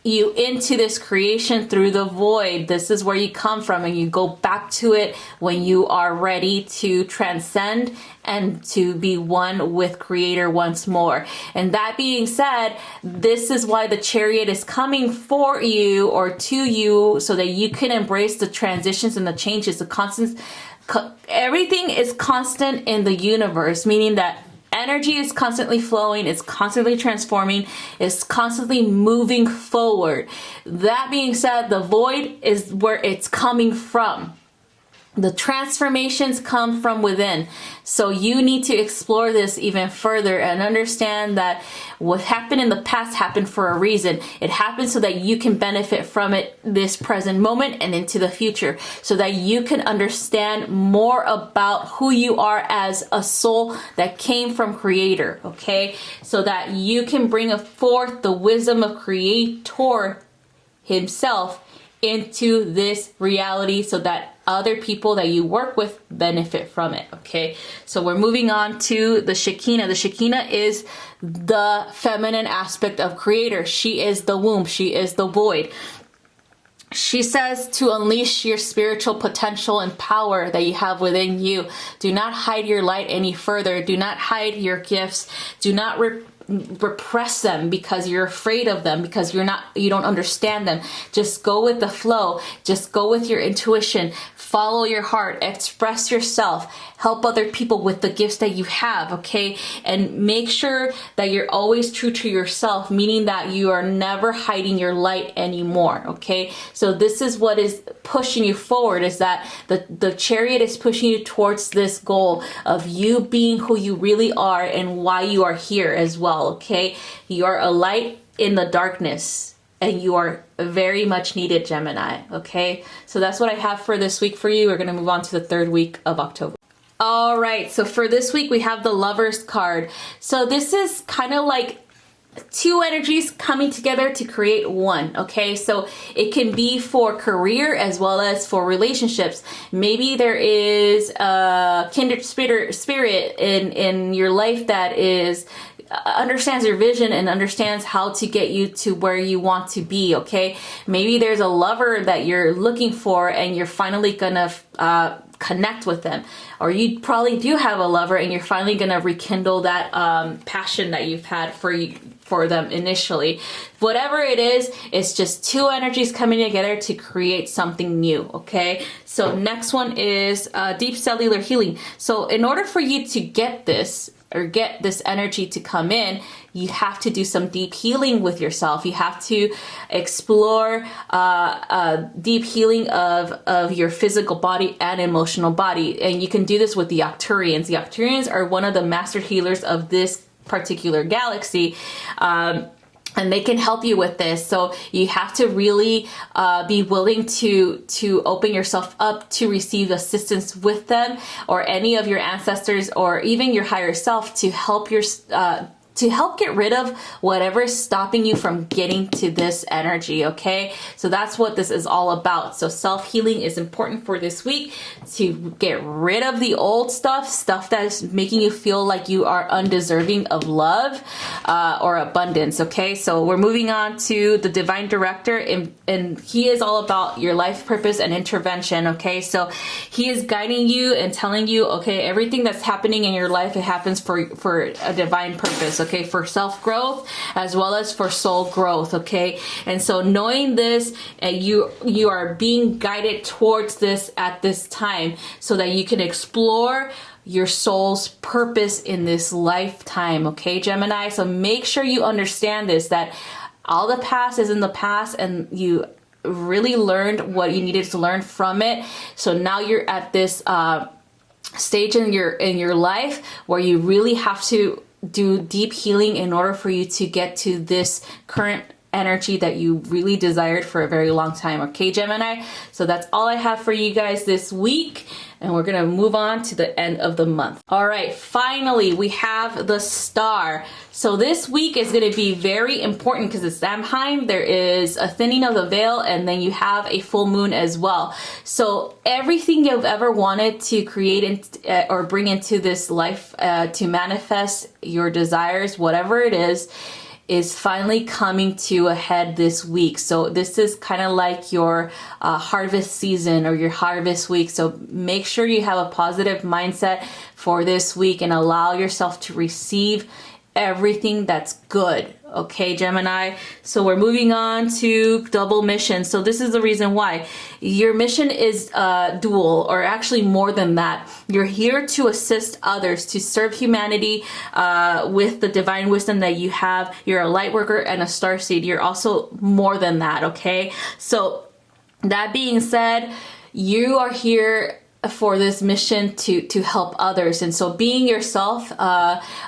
you into this creation through the void. This is where you come from, and you go back to it when you are ready to transcend and to be one with Creator once more. And that being said, this is why the Chariot is coming for you or to you, so that you can embrace the transitions and the changes, the constant. Everything is constant in the universe, meaning that energy is constantly flowing, it's constantly transforming, it's constantly moving forward. That being said, the void is where it's coming from. The transformations come from within. So you need to explore this even further and understand that what happened in the past happened for a reason. It happened so that you can benefit from it this present moment and into the future, so that you can understand more about who you are as a soul that came from Creator, okay? So that you can bring forth the wisdom of Creator himself into this reality, so that other people that you work with benefit from it, okay? So we're moving on to the Shekinah. The Shekinah is the feminine aspect of Creator. She is the womb. She is the void. She says to unleash your spiritual potential and power that you have within you. Do not hide your light any further. Do not hide your gifts. Do not repress them because you're afraid of them, because you don't understand them. Just go with the flow. Just go with your intuition. Follow your heart. Express yourself. Help other people with the gifts that you have, okay? And make sure that you're always true to yourself, meaning that you are never hiding your light anymore, okay? So this is what is pushing you forward, is that the Chariot is pushing you towards this goal of you being who you really are and why you are here as well, okay? You are a light in the darkness, and you are very much needed, Gemini, okay? So that's what I have for this week for you. We're going to move on to the third week of October. All right, so for this week, we have the Lovers card. So this is kind of like two energies coming together to create one, okay? So it can be for career as well as for relationships. Maybe there is a kindred spirit in your life that understands your vision and understands how to get you to where you want to be, okay? Maybe there's a lover that you're looking for and you're finally gonna connect with them. Or you probably do have a lover and you're finally gonna rekindle that passion that you've had for for them initially. Whatever it is, it's just two energies coming together to create something new, okay? So next one is deep cellular healing. So in order for you to get this, or get this energy to come in, you have to do some deep healing with yourself. You have to explore deep healing of your physical body and emotional body. And you can do this with the Arcturians. The Arcturians are one of the master healers of this particular galaxy. And they can help you with this. So you have to really be willing to open yourself up to receive assistance with them, or any of your ancestors, or even your higher self, to help get rid of whatever is stopping you from getting to this energy, okay? So that's what this is all about. So self-healing is important for this week, to get rid of the old stuff that is making you feel like you are undeserving of love or abundance, okay? So we're moving on to the Divine Director, and he is all about your life purpose and intervention, okay? So he is guiding you and telling you, okay, everything that's happening in your life, it happens for a divine purpose, okay, for self-growth as well as for soul growth, okay? And so knowing this, you are being guided towards this at this time, so that you can explore your soul's purpose in this lifetime, okay, Gemini? So make sure you understand this, that all the past is in the past, and you really learned what you needed to learn from it. So now you're at this stage in your life where you really have to do deep healing in order for you to get to this current energy that you really desired for a very long time, okay, Gemini? So that's all I have for you guys this week, and we're gonna move on to the end of the month. All right, finally we have the star. So this week is going to be very important because it's Samhain. There is a thinning of the veil, and then you have a full moon as well. So everything you've ever wanted to create or bring into this life to manifest your desires, whatever it is finally coming to a head this week. So this is kind of like your harvest season, or your harvest week. So make sure you have a positive mindset for this week and allow yourself to receive everything that's good, okay, Gemini? So we're moving on to double mission. So this is the reason why your mission is dual, or actually more than that. You're here to assist others, to serve humanity with the divine wisdom that you have. You're a light worker and a starseed. You're also more than that, okay? So that being said, you are here for this mission to help others. And so being yourself,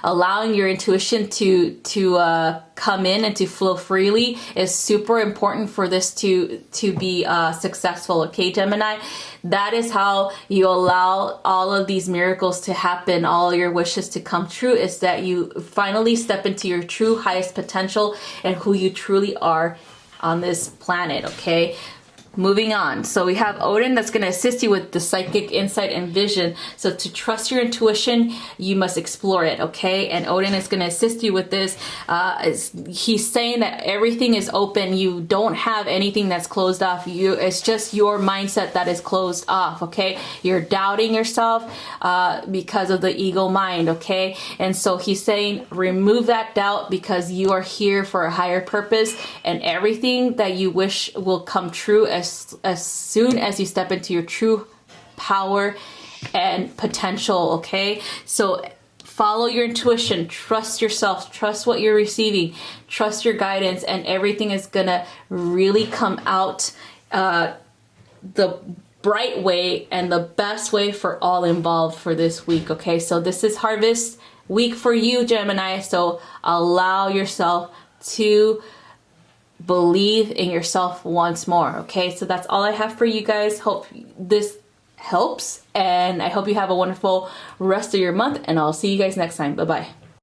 allowing your intuition to come in and to flow freely is super important for this to be successful, okay, Gemini? That is how you allow all of these miracles to happen, all your wishes to come true, is that you finally step into your true highest potential and who you truly are on this planet, okay? Moving on. So we have Odin that's going to assist you with the psychic insight and vision. So to trust your intuition, you must explore it, okay? And Odin is going to assist you with this. He's saying that everything is open. You don't have anything that's closed off. It's just your mindset that is closed off, okay? You're doubting yourself because of the ego mind, okay? And so he's saying remove that doubt, because you are here for a higher purpose, and everything that you wish will come true as soon as you step into your true power and potential, okay? So follow your intuition, trust yourself, trust what you're receiving, trust your guidance, and everything is gonna really come out the bright way and the best way for all involved for this week, okay? So this is harvest week for you, Gemini, so allow yourself to believe in yourself once more, okay? So that's all I have for you guys. Hope this helps, and I hope you have a wonderful rest of your month, and I'll see you guys next time. Bye-bye.